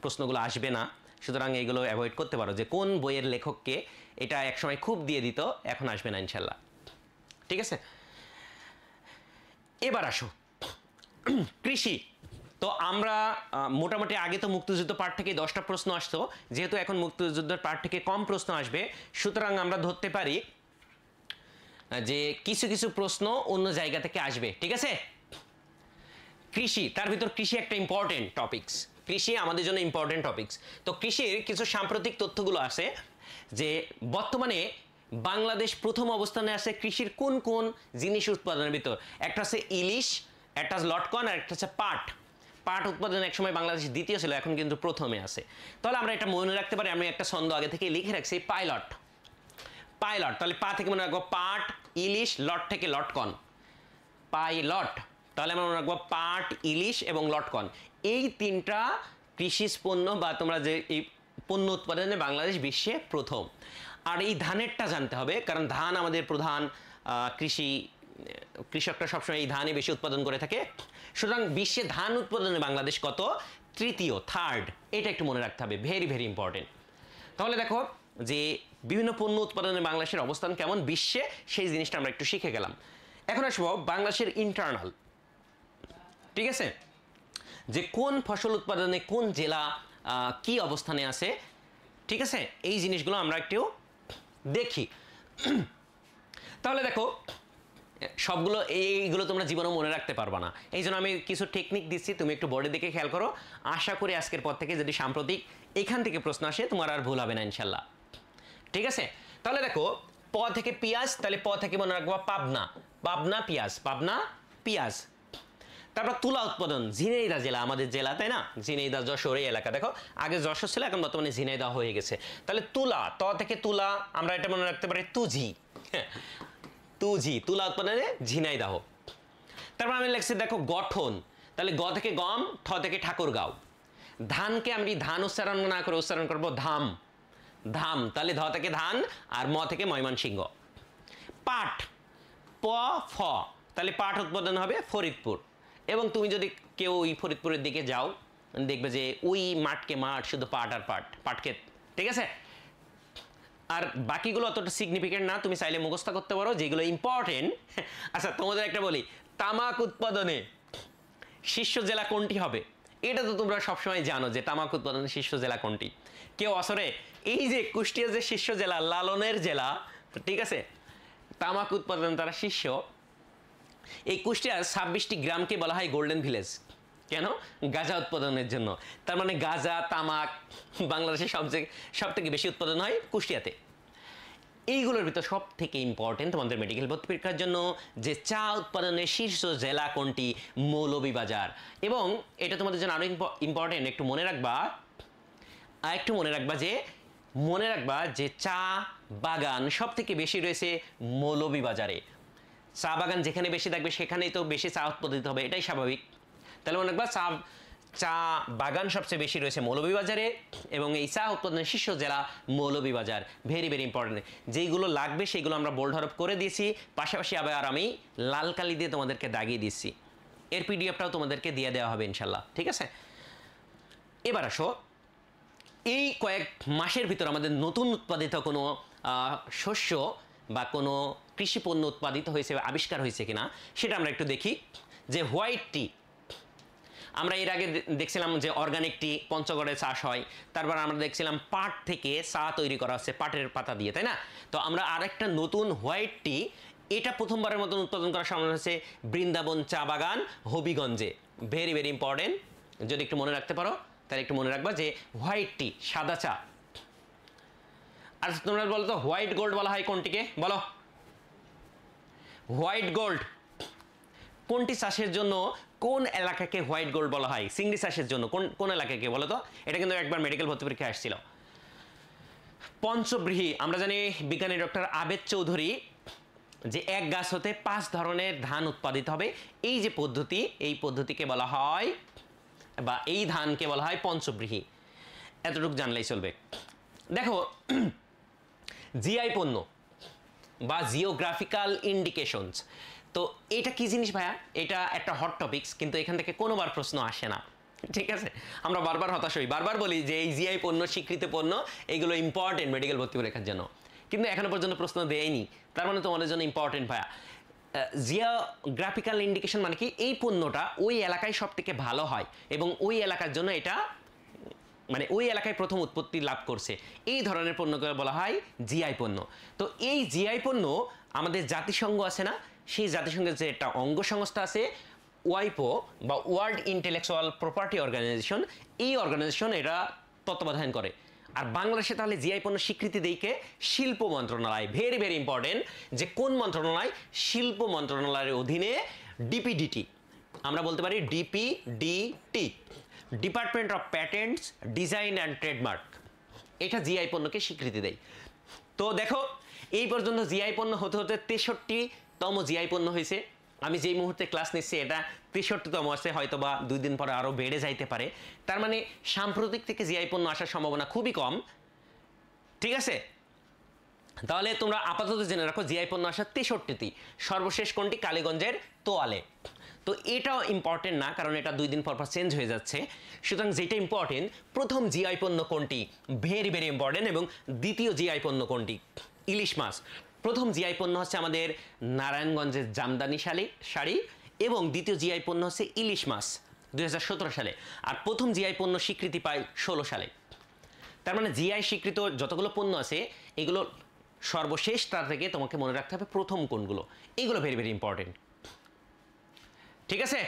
প্রশ্নগুলো আসবে না, সুতরাং এইগুলো অ্যাভয়েড করতে পারো। যে কোন বইয়ের লেখককে, এটা একসময় খুব দিয়ে দিত, এখন আসবে না ইনশাল্লাহ। ঠিক আছে, এবার আসো কৃষি। তো আমরা মোটামুটি আগে তো মুক্তিযুদ্ধ পার্ট থেকে 10টা প্রশ্ন আসতো, যেহেতু এখন মুক্তিযুদ্ধের পার্ট থেকে কম প্রশ্ন আসবে, সুতরাং আমরা ধরতে পারি যে কিছু কিছু প্রশ্ন অন্য জায়গা থেকে আসবে। ঠিক আছে, কৃষি, তার ভিতর কৃষি একটা ইম্পর্টেন্ট টপিকস, কৃষি আমাদের জন্য ইম্পর্টেন্ট টপিকস। তো কৃষির কিছু সাম্প্রতিক তথ্যগুলো আছে যে বর্তমানে বাংলাদেশ প্রথম অবস্থানে আছে কৃষির কোন কোন জিনিস উৎপাদনের ভিতর। একটা আছে ইলিশ, একটা লটকন, আর একটা হচ্ছে পাট। পাট উৎপাদন একসময় বাংলাদেশ দ্বিতীয় ছিল, এখন কিন্তু প্রথমে আছে। তাহলে আমরা এটা মনে রাখতে পারি, আমি একটা ছন্দ আগে থেকে লিখে রাখছি, পাইলট। পাইলট, তাহলে পা থেকে মনে রাখবো পাট, ইলিশ, লট থেকে লটকন, পাইলট। তাহলে আমরা মনে রাখবো পাট, ইলিশ এবং লটকন, এই তিনটা কৃষি পণ্য বা তোমরা যে এই পণ্য উৎপাদনে বাংলাদেশ বিশ্বে প্রথম। আর এই ধানেরটা জানতে হবে, কারণ ধান আমাদের প্রধান কৃষকরা সবসময় এই ধানই বেশি উৎপাদন করে থাকে। সুতরাং বিশ্বে ধান উৎপাদনে বাংলাদেশ কত? তৃতীয়, থার্ড। এটা একটু মনে রাখতে হবে, ভেরি ভেরি ইম্পর্টেন্ট। তাহলে দেখো যে বিভিন্ন পণ্য উৎপাদনে বাংলাদেশের অবস্থান কেমন বিশ্বে, সেই জিনিসটা আমরা একটু শিখে গেলাম। এখন আসবো বাংলাদেশের ইন্টারনাল। ঠিক আছে, যে কোন ফসল উৎপাদনে কোন জেলা কি অবস্থানে আছে। ঠিক আছে, এই জিনিসগুলো আমরা একটু দেখি। তাহলে দেখো সবগুলো এইগুলো তোমরা জীবনে মনে রাখতে পারবা না, এই জন্য আমি কিছু টেকনিক দিচ্ছি, তুমি একটু বোর্ডের দিকে খেয়াল করো। আশা করি আজকের পর থেকে যদি সাম্প্রতিক এখান থেকে প্রশ্ন আসে তোমার আর ভুল হবে না ইনশাল্লাহ। ঠিক আছে, তাহলে দেখো প থেকে পিঁয়াজ, তাহলে প থেকে মনে রাখবো পাবনা, পাবনা পিঁয়াজ, পাবনা পিঁয়াজ। তারপর তুলা উৎপাদন, ঝিনাইদহ জেলা আমাদের জেলা, তাই না? ঝিনাইদহ যশোর এই এলাকা, দেখো আগে যশোর ছিল, এখন বর্তমানে ঝিনাইদহ হয়ে গেছে। তাহলে তুলা, ত থেকে তুলা, আমরা এটা মনে রাখতে পারি তুজি, তুজি, তুলা উৎপাদনে ঝিনাইদহ। তারপর আমি লিখছি দেখো গঠন, তাহলে গ থেকে গম, ঠ থেকে ঠাকুরগাঁও। ধানকে আমি ধান উচ্চারণ না করে উচ্চারণ করবো ধাম, ধাম, তাহলে ধ থেকে ধান, আর ম থেকে ময়মনসিংহ। পাট, প ফ, তাহলে পাট উৎপাদন হবে ফরিদপুর। এবং তুমি যদি কেউ ওই ফরিদপুরের দিকে যাও, দেখবে যে ওই মাঠকে মাঠ, শুধু পাট আর পাট, পাট ক্ষেত। ঠিক আছে, আর বাকিগুলো অতটা সিগনিফিকেন্ট না, তুমি চাইলে মুখস্থ করতে পারো যেগুলো ইম্পর্টেন্ট। আচ্ছা তোমাদের একটা বলি, তামাক উৎপাদনে শীর্ষ জেলা কোনটি হবে? এটা তো তোমরা সবসময় জানো যে তামাক উৎপাদনে শীর্ষ জেলা কোনটি। কেউ আসরে এই যে কুষ্টিয়া যে শীর্ষ জেলা, লালনের জেলা, ঠিক আছে, তামাক উৎপাদনে তারা শীর্ষ। এই কুষ্টিয়ার 26টি গ্রামকে বলা হয় গোল্ডেন ভিলেজ। কেন? গাঁজা উৎপাদনের জন্য। তার মানে গাঁজা, তামাক বাংলাদেশে সব থেকে বেশি উৎপাদন হয় কুষ্টিয়াতে। এইগুলোর ভিতর সব থেকে ইম্পর্টেন্ট তোমাদের মেডিকেল ভর্তি পরীক্ষার জন্য যে চা উৎপাদনের শীর্ষ জেলা কোনটি? মৌলভীবাজার। এবং এটা তোমাদের জন্য আরো ইম্পর্টেন্ট, একটু মনে রাখবা যে চা বাগান সব থেকে বেশি রয়েছে মৌলভীবাজারে। চা বাগান যেখানে বেশি থাকবে সেখানেই তো বেশি চা উৎপাদিত হবে, এটাই স্বাভাবিক। তাহলে মনে রাখবা চা বাগান সবচেয়ে বেশি রয়েছে মৌলভীবাজারে, এবং এই চা উৎপাদনের শীর্ষ জেলা মৌলভীবাজার। ভেরি ভেরি ইম্পর্টেন্ট, যেইগুলো লাগবে সেইগুলো আমরা বোল্ড হরফ করে দিয়েছি, পাশাপাশি আবার আমি লাল কালি দিয়ে তোমাদেরকে দাগিয়ে দিচ্ছি। এর পিডিএফটাও তোমাদেরকে দিয়ে দেওয়া হবে ইনশাল্লাহ। ঠিক আছে, এবার আসো এই কয়েক মাসের ভিতর আমাদের নতুন উৎপাদিত কোনো শস্য বা কোনো কৃষি পণ্য উৎপাদিত হয়েছে, আবিষ্কার হয়েছে কিনা সেটা আমরা একটু দেখি। যে হোয়াইট আমরা এর আগে দেখছিলাম যে অর্গানিক টি পঞ্চগড়ে চাষ হয়, তারপর আমরা দেখছিলাম পাট থেকে চা তৈরি করা হচ্ছে পাটের পাতা দিয়ে, তাই না? তো আমরা আরেকটা নতুন হোয়াইট টি, এটা প্রথমবারের মতন উৎপাদন করা সম্ভব হয়েছে বৃন্দাবন চা বাগান হবিগঞ্জে। ভেরি ভেরি ইম্পর্টেন্ট, যদি একটু মনে রাখতে পারো তাহলে একটু মনে রাখবা যে হোয়াইট টি সাদা চা। আর তোমরা বলো তো হোয়াইট গোল্ড বলা হয় কোনটিকে, বলো? হোয়াইট গোল্ড কোনটি চাষের জন্য, কোন এলাকাকে হোয়াইট গোল্ড বলা হয়? চিংড়ি চাষের জন্য কোন এলাকাকে বলো তো? এটা কিন্তু একবার মেডিকেল ভর্তি পরীক্ষায় আসছিল। পঞ্চব্রীহি, আমরা জানি বিজ্ঞানী ডক্টর আবেদ চৌধুরী যে এক গাছ হতে 5 ধরনের ধান উৎপাদিত হবে, এই যে পদ্ধতি, এই পদ্ধতিকে বলা হয় বা এই ধানকে বলা হয় পঞ্চব্রীহি। এতটুকু জানলেই চলবে। দেখো জিআই পণ্য বা জিওগ্রাফিক্যাল ইন্ডিকেশনস, তো এটা কি জিনিস ভাইয়া? এটা একটা হট টপিকস, কিন্তু এখান থেকে কোনোবার প্রশ্ন আসে না, ঠিক আছে? আমরা বারবার হতাশ হই, বারবার বলি যে এই জিআই পণ্য, স্বীকৃত পণ্য, এগুলো ইম্পর্টেন্ট মেডিকেল ভর্তি পরীক্ষার জন্য, কিন্তু এখনো পর্যন্ত প্রশ্ন দেয়নি। তার মানে তোমাদের জন্য ইম্পর্টেন্ট ভাইয়া। জিওগ্রাফিক্যাল ইন্ডিকেশন মানে কি? এই পণ্যটা ওই এলাকায় সব থেকে ভালো হয় এবং ওই এলাকার জন্য এটা মানে ওই এলাকায় প্রথম উৎপত্তি লাভ করছে, এই ধরনের পণ্যকে বলা হয় জিআই পণ্য। তো এই জিআই পণ্য আমাদের জাতিসংঘ আছে না, সেই জাতিসংঘের যে একটা অঙ্গ সংস্থা আছে ওয়াইপো বা ওয়ার্ল্ড ইন্টেলেকচুয়াল প্রপার্টি অর্গানাইজেশন, এই অর্গানাইজেশন এরা তত্ত্বাবধান করে। আর বাংলাদেশে তাহলে জিআই পণ্য স্বীকৃতি দেইকে শিল্প মন্ত্রণালয়। ভেরি ভেরি ইম্পর্টেন্ট যে কোন মন্ত্রণালয়? শিল্প মন্ত্রণালয়ের অধীনে ডিপিডিটি, আমরা বলতে পারি DPDT, department of patents design and trademark, এটা জিআই পণ্যকে স্বীকৃতি দেয়। তো দেখো এই পর্যন্ত জিআই পণ্য হতে হতে 63তম জিআই পণ্য হয়েছে। আমি যেই মুহূর্তে ক্লাস নিচ্ছি এটা 63তম আছে, হয়তো বা 2 দিন পরে আরও বেড়ে যাইতে পারে। তার মানে সাম্প্রতিক থেকে জিআই পণ্য আসার সম্ভাবনা খুবই কম, ঠিক আছে? তাহলে তোমরা আপাতত জেনে রাখো জিআই পণ্য আসা 63টি। সর্বশেষ কোনটি? কালীগঞ্জের তোয়ালে। তো এটাও ইম্পর্টেন্ট না, কারণ এটা 2 দিন পর পর চেঞ্জ হয়ে যাচ্ছে। সুতরাং যেটা ইম্পর্টেন্ট, প্রথম জিআই পণ্য কোনটি? Very very important. এবং দ্বিতীয় জিআই পণ্য কোনটি? ইলিশ মাছ। প্রথম জিআই পণ্য হচ্ছে আমাদের নারায়ণগঞ্জের জামদানি শাড়ি এবং দ্বিতীয় জিআই পণ্য হচ্ছে ইলিশ মাছ 2017 সালে। আর প্রথম জিআই পণ্য স্বীকৃতি পায় 16 সালে। তার মানে জিআই স্বীকৃত যতগুলো পণ্য আছে এগুলো সর্বশেষ তার থেকে তোমাকে মনে রাখতে হবে প্রথম কোনগুলো, এগুলো ভেরি ভেরি ইম্পর্টেন্ট, ঠিক আছে?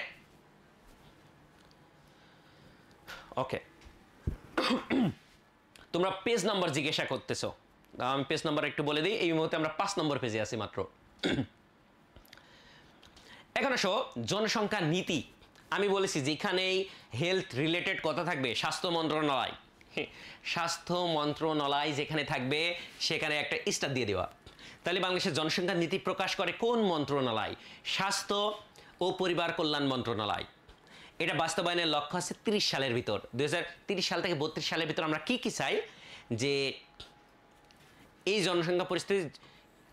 ওকে, তোমরা পেজ নাম্বার জিজ্ঞাসা করতেছো, আমি পেজ নাম্বার একটু বলে দিই। এই মুহূর্তে আমরা 5 নম্বর পেজে আছি মাত্র। এখন আসো জনসংখ্যা নীতি। আমি বলেছি যেখানেই হেলথ রিলেটেড কথা থাকবে, স্বাস্থ্য মন্ত্রণালয়, স্বাস্থ্য মন্ত্রণালয় যেখানে থাকবে সেখানে একটা স্টার দিয়ে দেওয়া। তাহলে বাংলাদেশের জনসংখ্যা নীতি প্রকাশ করে কোন মন্ত্রণালয়? স্বাস্থ্য ও পরিবার কল্যাণ মন্ত্রণালয়। এটা বাস্তবায়নের লক্ষ্য আছে 30 সালের ভিতর, 2030 সাল থেকে 32 সালের ভিতর আমরা কি চাই যে এই জনসংখ্যা পরিস্থিতি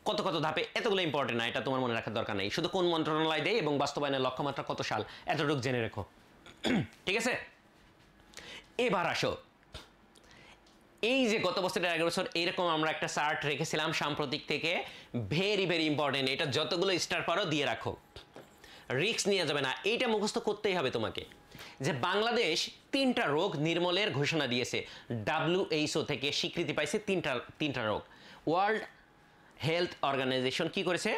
কত কত ধাপে, এতগুলো ইম্পর্টেন্ট না, এটা তোমার মনে রাখার দরকার নেই। শুধু কোন মন্ত্রণালয় দেয় এবং বাস্তবায়নের লক্ষ্যমাত্রা কত সাল, এতটুকু জেনে রেখো, ঠিক আছে? এবার আসো, এই যে গত বছরের 11 বছর এইরকম আমরা একটা চার্ট রেখেছিলাম সাম্প্রতিক থেকে, ভেরি ভেরি ইম্পর্টেন্ট। এটা যতগুলো স্টার পারো দিয়ে রাখো, রিস্ক নিয়ে যাবে না। এইটা মুখস্থ করতেই হবে তোমাকে যে বাংলাদেশ 3টা রোগ নির্মূলের ঘোষণা দিয়েছে, WHO থেকে স্বীকৃতি পাইছে 3টা রোগ। ওয়ার্ল্ড হেলথ অর্গানাইজেশন কি করেছে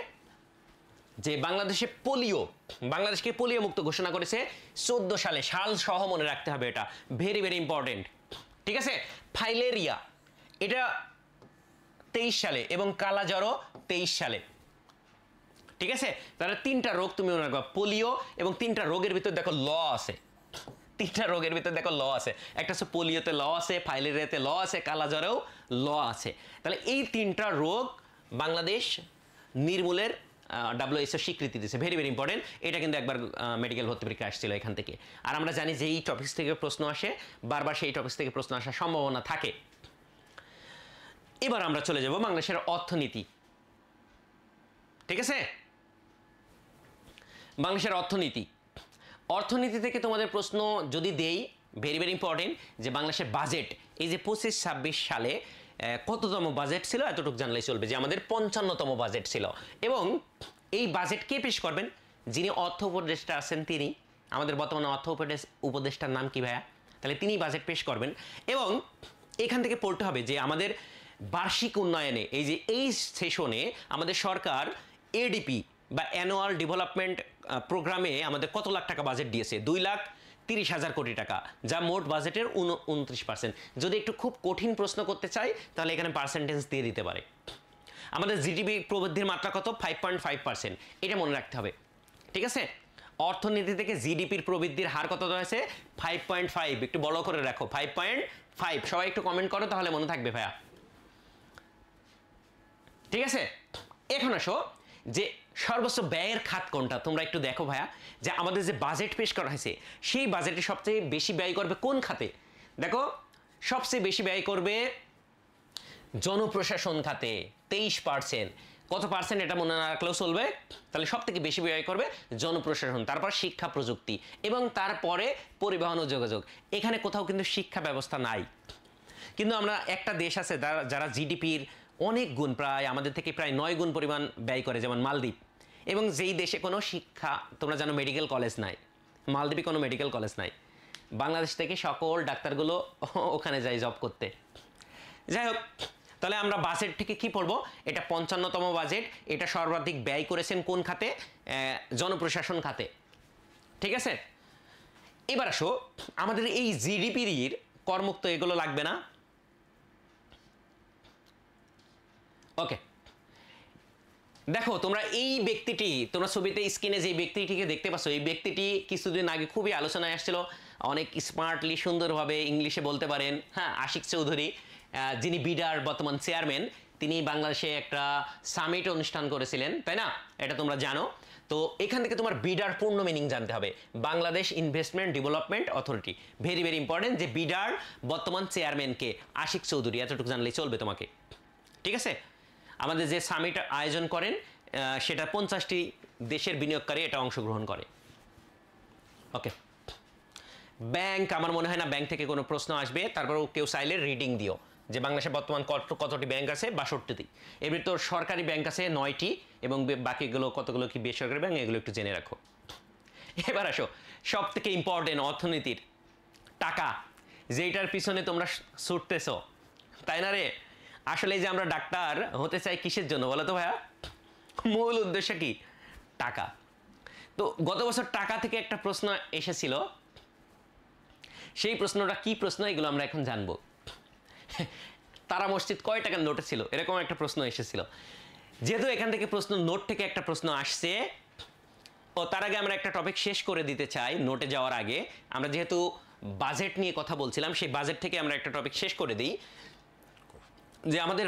যে বাংলাদেশকে পোলিও মুক্ত ঘোষণা করেছে 14 সালে, সাল সহ মনে রাখতে হবে, এটা ভেরি ভেরি ইম্পর্টেন্ট, ঠিক আছে? ফাইলেরিয়া এটা 23 সালে এবং কালাজ্বরও 23 সালে, ঠিক আছে? তাহলে 3টা রোগ তুমি মনে রাখবা, পোলিও, এবং 3টা রোগের ভিতর দেখো ল আছে, 3টা রোগের ভিতর দেখো ল আছে, একটা হচ্ছে পোলিওতে ল আছে, ফাইলেরিয়াতে ল আছে, কালাজ্বরেও ল আছে। তাহলে এই 3টা রোগ বাংলাদেশ নির্মূলের WHO স্বীকৃতি দিয়েছে, ভেরি ভেরি ইম্পর্টেন্ট। এটা কিন্তু একবার মেডিকেল ভর্তি পরীক্ষা আসছিল এখান থেকে। আর আমরা জানি যে এই টপিক্স থেকে প্রশ্ন আসে, বারবার সেই টপিক্স থেকে প্রশ্ন আসার সম্ভাবনা থাকে। এবার আমরা চলে যাব বাংলাদেশের অর্থনীতি, ঠিক আছে? বাংলাদেশের অর্থনীতি থেকে তোমাদের প্রশ্ন যদি দেই, ভেরি ভেরি ইম্পর্টেন্ট, যে বাংলাদেশের বাজেট, এই যে 25-26 সালে কততম বাজেট ছিল এতটুকু জানলেই চলবে, যে আমাদের 55তম বাজেট ছিল। এবং এই বাজেট কে পেশ করবেন? যিনি অর্থ উপদেষ্টা আছেন তিনি, আমাদের বর্তমানে অর্থ উপদেষ্টার নাম কি ভাইয়া? তাহলে তিনি বাজেট পেশ করবেন এবং এখান থেকে পড়তে হবে যে আমাদের বার্ষিক উন্নয়নে এই সেশনে আমাদের সরকার এডিপি বা অ্যানুয়াল ডেভেলপমেন্ট প্রোগ্রামে আমাদের কত লাখ টাকা বাজেট দিয়েছে? 2,30,000 কোটি টাকা, যা মোট বাজেটের 29%। যদি একটু খুব কঠিন প্রশ্ন করতে চাই তাহলে এখানে পার্সেন্টেজ দিয়ে দিতে পারে। আমাদের জিডিপি প্রবৃদ্ধির মাত্রা কত? 5.5%। এটা মনে রাখতে হবে, ঠিক আছে? অর্থনীতি থেকে জিডিপির প্রবৃদ্ধির হার কত হয়েছে? 5.5। একটু বড় করে রাখো, 5.5। সবাই একটু কমেন্ট করো, তাহলে মনে থাকবে ভাইয়া, ঠিক আছে? এখন আসো যে সর্বোচ্চ ব্যয়ের খাত কোনটা, তোমরা একটু দেখো ভাইয়া, যে আমাদের যে বাজেট পেশ করা হয়েছে সেই বাজেটে সবচেয়ে বেশি ব্যয় করবে কোন খাতে? দেখো, সবচেয়ে বেশি ব্যয় করবে জনপ্রশাসন খাতে, 23%। কত পার্সেন্ট এটা মনে না রাখলেও চলবে। তাহলে সব থেকে বেশি ব্যয় করবে জনপ্রশাসন, তারপর শিক্ষা প্রযুক্তি এবং তারপরে পরিবহন ও যোগাযোগ। এখানে কোথাও কিন্তু শিক্ষা ব্যবস্থা নাই। কিন্তু আমরা একটা দেশ আছে যারা জিডিপির অনেক গুণ, প্রায় আমাদের থেকে প্রায় 9 গুণ পরিমাণ ব্যয় করে, যেমন মালদ্বীপ। এবং যেই দেশে কোনো শিক্ষা, তোমরা জানো, মেডিকেল কলেজ নাই। মালদ্বীপে কোনো মেডিকেল কলেজ নাই। বাংলাদেশ থেকে সকল ডাক্তারগুলো ওখানে যায় জব করতে। যাই হোক, তাহলে আমরা বাজেট থেকে কি পড়বো? এটা 55তম বাজেট। এটা সর্বাধিক ব্যয় করেছেন কোন খাতে? জনপ্রশাসন খাতে, ঠিক আছে? এবার আসো, আমাদের এই জিডিপির করমুক্ত এগুলো লাগবে না। ওকে, দেখো তোমরা এই ব্যক্তিটি, তোমরা ছবিতে স্ক্রিনে যে ব্যক্তিটিকে দেখতে পাচ্ছ, এই ব্যক্তিটি কিছুদিন আগে খুবই আলোচনায় আসছিল। অনেক স্মার্টলি সুন্দরভাবে ইংলিশে বলতে পারেন, হ্যাঁ, আশিক চৌধুরী, যিনি বিডার বর্তমান চেয়ারম্যান। তিনি বাংলাদেশে একটা সামিট অনুষ্ঠান করেছিলেন, তাই না? এটা তোমরা জানো। তো এখান থেকে তোমার বিডার পূর্ণ মিনিং জানতে হবে। Bangladesh investment development authority, very very important. যে বিডার বর্তমান চেয়ারম্যানকে আশিক চৌধুরী, এতটুকু জানলেই চলবে তোমাকে, ঠিক আছে? আমাদের যে সামিট আয়োজন করেন সেটা 50টি দেশের বিনিয়োগকারী এটা অংশগ্রহণ করে। ওকে, ব্যাংক, আমার মনে হয় না ব্যাংক থেকে কোনো প্রশ্ন আসবে। তারপরেও কেউ চাইলে রিডিং দিও যে বাংলাদেশে বর্তমান কতটি ব্যাংক আছে? 62টি। এর ভিতর সরকারি ব্যাংক আছে 9টি এবং বাকিগুলো কতগুলো কি বেসরকারি ব্যাংক, এগুলো একটু জেনে রাখো। এবার আসো সব থেকে ইম্পর্টেন্ট, অর্থনীতির টাকা, যেটার পিছনে তোমরা ছুটতেছ, তাই না রে? আসলে যে আমরা ডাক্তার হতে চাই কিসের জন্য বলো তো ভাইয়া? মূল উদ্দেশ্য কি? টাকা। তো গত বছর টাকা থেকে একটা প্রশ্ন এসেছিল। সেই প্রশ্নটা কি প্রশ্ন, এগুলো আমরা এখন জানবো। তারা মসজিদ কয় টাকার নোটে ছিল, এরকম একটা প্রশ্ন এসেছিল। যেহেতু এখান থেকে প্রশ্ন, নোট থেকে একটা প্রশ্ন আসছে, ও তার আগে আমরা একটা টপিক শেষ করে দিতে চাই। নোটে যাওয়ার আগে আমরা যেহেতু বাজেট নিয়ে কথা বলছিলাম, সেই বাজেট থেকে আমরা একটা টপিক শেষ করে দিই, যে আমাদের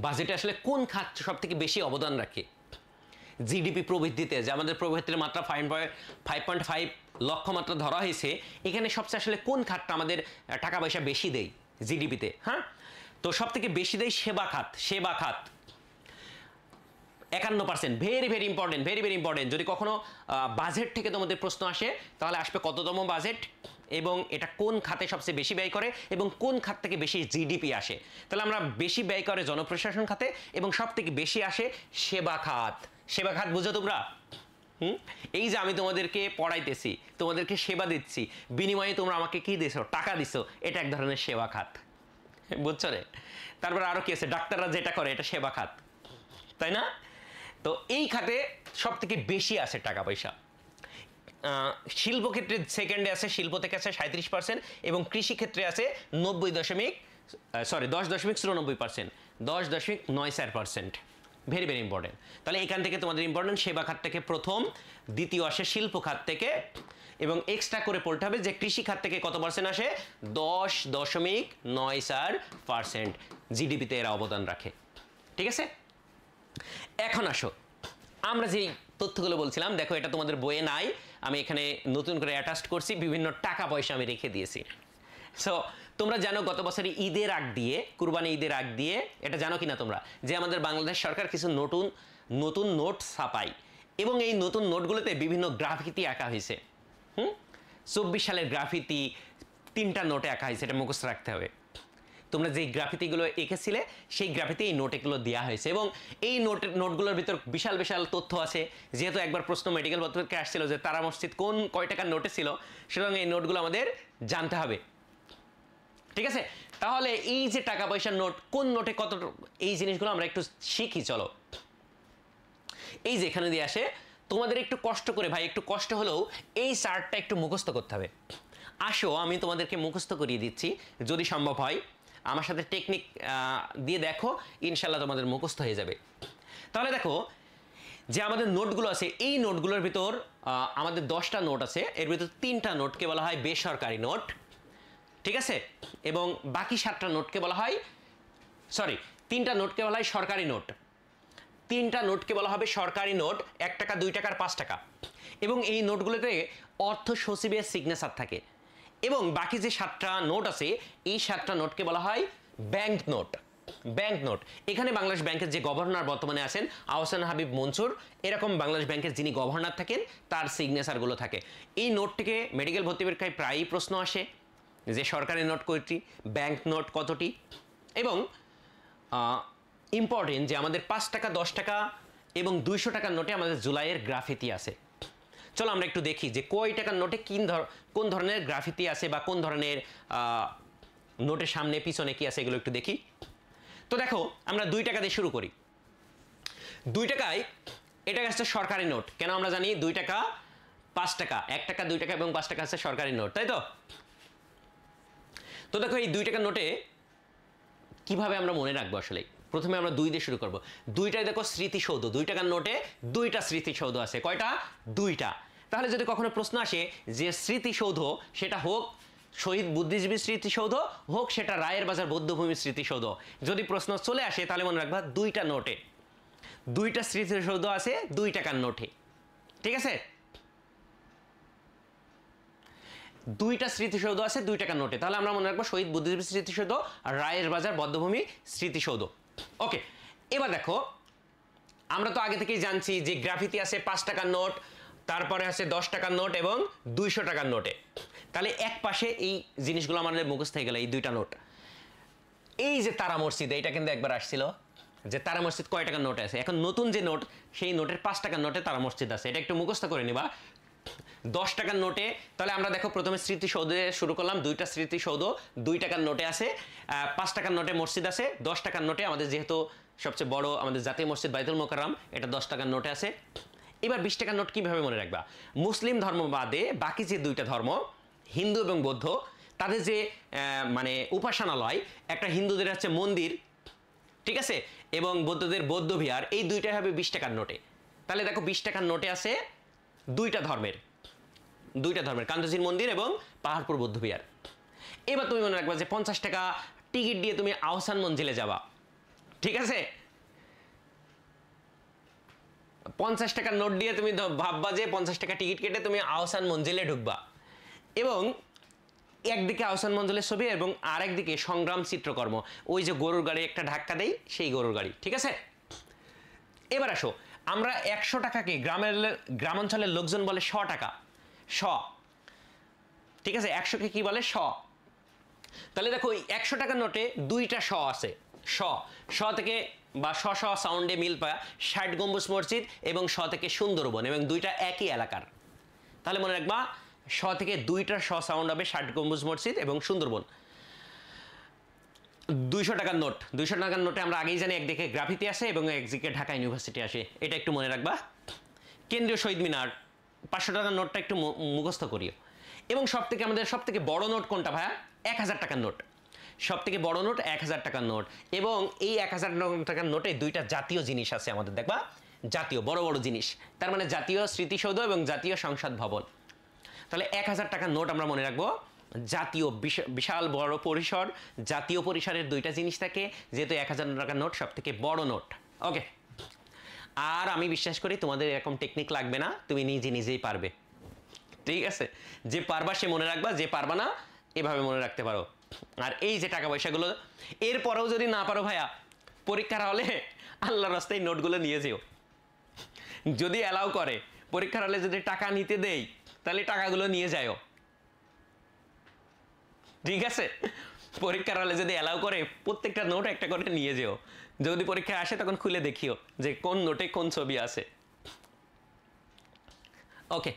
বাজেটে আসলে কোন খাত সব থেকে বেশি অবদান রাখে জিডিপি প্রবৃদ্ধিতে? যে আমাদের প্রবৃদ্ধির মাত্রা 5.5 লক্ষ্যমাত্রা ধরা হয়েছে, এখানে সবচেয়ে আসলে কোন খাতটা আমাদের টাকা পয়সা বেশি দেয় জিডিপিতে? হ্যাঁ, তো সব থেকে বেশি দেয় সেবা খাত। 51%, very very important, very very important. যদি কখনো বাজেট থেকে তোমাদের প্রশ্ন আসে, তাহলে আসবে কততম বাজেট এবং এটা কোন খাতে সবচেয়ে বেশি ব্যয় করে এবং কোন খাত থেকে বেশি জিডিপি আসে। তাহলে আমরা বেশি ব্যয় করে জনপ্রশাসন খাতে এবং সব থেকে বেশি আসে সেবা খাত। সেবা খাত বুঝো তোমরা? এই যে আমি তোমাদেরকে পড়াইতেছি, তোমাদেরকে সেবা দিচ্ছি, বিনিময়ে তোমরা আমাকে কি দিছো? টাকা দিছো। এটা এক ধরনের সেবা খাত, বুঝছো রে? তারপর আরো কি আছে? ডাক্তাররা যেটা করে, এটা সেবা খাত, তাই না? তো এই খাতে সব থেকে বেশি আসে টাকা পয়সা। শিল্পক্ষেত্রে সেকেন্ডে আছে, শিল্প থেকে আছে 37% এবং কৃষিক্ষেত্রে আছে 10.94%, 10.94%। Very very important. তাহলে এখান থেকে তোমাদের ইম্পর্টেন্ট, সেবা খাত থেকে প্রথম, দ্বিতীয় আসে শিল্প খাত থেকে, এবং এক্সট্রা করে পড়তে হবে যে কৃষি খাত থেকে কত পার্সেন্ট আসে? 10.94% জিডিপিতে এরা অবদান রাখে, ঠিক আছে? এখন আসো, আমরা যেই তথ্যগুলো বলছিলাম, দেখো এটা তোমাদের বইয়ে নাই, আমি এখানে নতুন করে অ্যাটাচ করছি, বিভিন্ন টাকা পয়সা আমি রেখে দিয়েছি। সো তোমরা জানো গত বছর ঈদের আগ দিয়ে, কুরবানি ঈদের আগ দিয়ে, এটা জানো কিনা তোমরা, যে আমাদের বাংলাদেশ সরকার কিছু নতুন নোট ছাপায় এবং এই নতুন নোটগুলোতে বিভিন্ন গ্রাফিতি আঁকা হয়েছে। 24 সালের গ্রাফিতি 3টা নোটে আঁকা হয়েছে, এটা মুখস্থ রাখতে হবে। তো তোমরা যে গ্রাফিতিগুলো এঁকেছিলে সেই গ্রাফিতে এই নোটগুলো দেওয়া হয়েছে, এবং এই নোটগুলোর ভিতর বিশাল বিশাল তথ্য আছে। যেহেতু একবার প্রশ্ন মেডিকেল পত্রিকায় আসছিল যে তারা মসজিদ কয় টাকার নোটে ছিল, সুতরাং এই নোটগুলো আমাদের জানতে হবে। ঠিক আছে, তাহলে এই যে টাকা পয়সার নোট, কোন নোটে কত, এই জিনিসগুলো আমরা একটু শিখি। চলো, এই যে এখানে দিয়ে আসে, তোমাদের একটু কষ্ট করে, ভাই একটু কষ্ট হলেও এই চার্টটা একটু মুখস্থ করতে হবে। আসো আমি তোমাদেরকে মুখস্থ করিয়ে দিচ্ছি, যদি সম্ভব হয় আমার সাথে টেকনিক দিয়ে দেখো, ইনশাল্লাহ তোমাদের মুখস্থ হয়ে যাবে। তাহলে দেখো যে আমাদের নোটগুলো আছে, এই নোটগুলোর ভিতর আমাদের 10টা নোট আছে, এর ভিতর 3টা নোটকে বলা হয় বেসরকারি নোট, ঠিক আছে, এবং বাকি 7টা নোটকে বলা হয়, সরি 3টা নোটকে বলা হয় সরকারি নোট। 3টা নোটকে বলা হবে সরকারি নোট, 1 টাকা, 2 টাকা আর 5 টাকা। এবং এই নোটগুলোতে অর্থ সচিবের সিগনেচার থাকে। এবং বাকি যে 7টা নোট আছে, এই 7টা নোটকে বলা হয় ব্যাংক নোট। ব্যাংক নোট, এখানে বাংলাদেশ ব্যাংকের যে গভর্নর বর্তমানে আছেন আহসান হাবিব মনসুর, এরকম বাংলাদেশ ব্যাংকের যিনি গভর্নর থাকেন তার সিগনেচারগুলো থাকে। এই নোট থেকে মেডিকেল ভর্তি পরীক্ষায় প্রায়ই প্রশ্ন আসে যে সরকারি নোট কয়টি, ব্যাংক নোট কতটি, এবং ইম্পর্টেন্ট যে আমাদের 5 টাকা, 10 টাকা এবং 200 টাকার নোটে আমাদের জুলাইয়ের গ্রাফিতি আছে। চলো আমরা একটু দেখি যে কয় টাকার নোটে কোন ধরনের গ্রাফিতি আছে, বা কোন ধরনের নোটের সামনে পিছনে কি আছে, এগুলো একটু দেখি। তো দেখো আমরা 2 টাকা দিয়ে শুরু করি। 2 টাকায়, এটা হচ্ছে সরকারি নোট, কেন আমরা জানি 2 টাকা, 5 টাকা, 1 টাকা, 2 টাকা এবং 5 টাকা হচ্ছে সরকারি নোট, তাই তো? তো দেখো এই 2 টাকার নোটে কিভাবে আমরা মনে রাখবো, আসলে প্রথমে আমরা 2 দিয়ে শুরু করব। 2টায় দেখো স্মৃতিসৌধ, 2 টাকার নোটে 2টা স্মৃতিসৌধ আছে। কয়টা? 2টা। তাহলে যদি কখনো প্রশ্ন আসে যে স্মৃতিসৌধ, সেটা হোক শহীদ বুদ্ধিজীবী স্মৃতিসৌধ, হোক সেটা রায়ের বাজার বৌদ্ধভূমি স্মৃতিসৌধ, যদি প্রশ্ন চলে আসে তাহলে মনে রাখবা 2টা নোটে 2টা স্মৃতিসৌধ আছে 2 টাকার নোটে, ঠিক আছে? 2টা স্মৃতিসৌধ আছে 2 টাকার নোটে, তাহলে আমরা মনে রাখবো শহীদ বুদ্ধিজীবী স্মৃতিসৌধ আর রায়ের বাজার বদ্ধভূমি স্মৃতিসৌধ। ওকে, এবার দেখো আমরা তো আগে থেকেই জানছি যে গ্রাফিতি আছে 5 টাকার নোট, তারপরে আছে 10 টাকার নোট এবং 200 টাকার নোটে। তাহলে এক পাশে এই জিনিসগুলো আমাদের মুখস্থ হয়ে গেল, এই 2টা নোট। এই যে তারা মসজিদ, এটা কিন্তু একবার আসছিল যে তারা মসজিদ কয় টাকার নোটে আছে। এখন নতুন যে নোট, সেই নোটের 5 টাকার নোটে তারা মসজিদ আছে, এটা একটু মুখস্থ করে নিবা। 10 টাকার নোটে, তাহলে আমরা দেখো প্রথমে স্মৃতিসৌধে শুরু করলাম, 2টা স্মৃতিসৌধ 2 টাকার নোটে আছে, 5 টাকার নোটে মসজিদ আছে, 10 টাকার নোটে আমাদের যেহেতু সবচেয়ে বড় আমাদের জাতীয় মসজিদ বাইতুল মোকাররম, এটা 10 টাকার নোটে আছে। এবার 20 টাকার নোট কিভাবে মনে রাখবা? মুসলিম ধর্ম বাদে বাকি যে 2টা ধর্ম, হিন্দু এবং বৌদ্ধ, তাদের যে মানে উপাসনালয়, একটা হিন্দুদের হচ্ছে মন্দির, ঠিক আছে, এবং বৌদ্ধদের বৌদ্ধ বিহার, এই 2টাই হবে 20 টাকার নোটে। তাহলে দেখো 20 টাকার নোটে আছে 2টা ধর্মের কান্তজির মন্দির এবং পাহাড়পুর বৌদ্ধ বিহার। এবার তুমি মনে রাখবা যে 50 টাকা টিকিট দিয়ে তুমি আহসান মঞ্জিলে যাবা, ঠিক আছে? 50 টাকার নোট দিয়ে তুমি ভাববা যে 50 টাকা টিকিট কেটে তুমি আহসান মঞ্জিলে ঢুকবা, এবং একদিকে আহসান মঞ্জিলের ছবি এবং আরেকদিকে সংগ্রাম চিত্রকর্ম, ওই যে গরুর গাড়ি একটা ধাক্কা দেই, সেই গরুর গাড়ি, ঠিক আছে? এবার আসো, আমরা 100 টাকাকে গ্রামাঞ্চলের লোকজন বলে 100 টাকা, 100, ঠিক আছে? 100কে কি বলে? 100। তাহলে দেখো ওই 100 টাকার নোটে 2টা 100 আছে, 100 থেকে বা সাউন্ডে মিল পায় 60 গম্বুজ মসজিদ এবং 100 থেকে সুন্দরবন, এবং 2টা একই এলাকার। তাহলে মনে রাখবা 100 থেকে 2টা সাউন্ড হবে 60 গম্বুজ মসজিদ এবং সুন্দরবন। 200 টাকার নোট, 200 টাকার নোটে আমরা আগেই জানি একদিকে গ্রাফিতি আসে এবং একদিকে ঢাকা ইউনিভার্সিটি আসে, এটা একটু মনে রাখবা। কেন্দ্রীয় শহীদ মিনার, 500 টাকার নোটটা একটু মুখস্থ করিও। এবং আমাদের সব থেকে বড় নোট কোনটা ভাইয়া? 1000 টাকার নোট। সব থেকে বড় নোট 1000 টাকার নোট, এবং এই 1000 টাকার নোটে 2টা জাতীয় জিনিস আছে আমাদের, দেখবা জাতীয় বড় বড় জিনিস, তার মানে জাতীয় স্মৃতিসৌধ এবং জাতীয় সংসদ ভবন। তাহলে 1000 টাকার নোট আমরা মনে রাখবো জাতীয়, বিশাল বড় পরিসর, জাতীয় পরিসরের 2টা জিনিস থাকে, যেহেতু 1000 টাকার নোট সব থেকে বড় নোট। ওকে, আর আমি বিশ্বাস করি তোমাদের এরকম টেকনিক লাগবে না, তুমি নিজেই পারবে, ঠিক আছে? যে পারবা সে মনে রাখবা, যে পারবা না এভাবে মনে রাখতে পারো। আর এই যে টাকা পয়সাগুলো, এরপরেও যদি না পারো ভাইয়া, পরীক্ষার হলে আল্লাহর রাস্তায় নোটগুলো নিয়ে যেও, যদি অ্যালাউ করে। পরীক্ষার হলে যদি টাকা নিতে দেই তাহলে টাকাগুলো নিয়ে যাও, ঠিক আছে? পরীক্ষার হলে যদি অ্যালাউ করে প্রত্যেকটা নোট একটা করে নিয়ে যেও, যদি পরীক্ষায় আসে তখন খুলে দেখিও যে কোন নোটে কোন ছবি আছে। ওকে,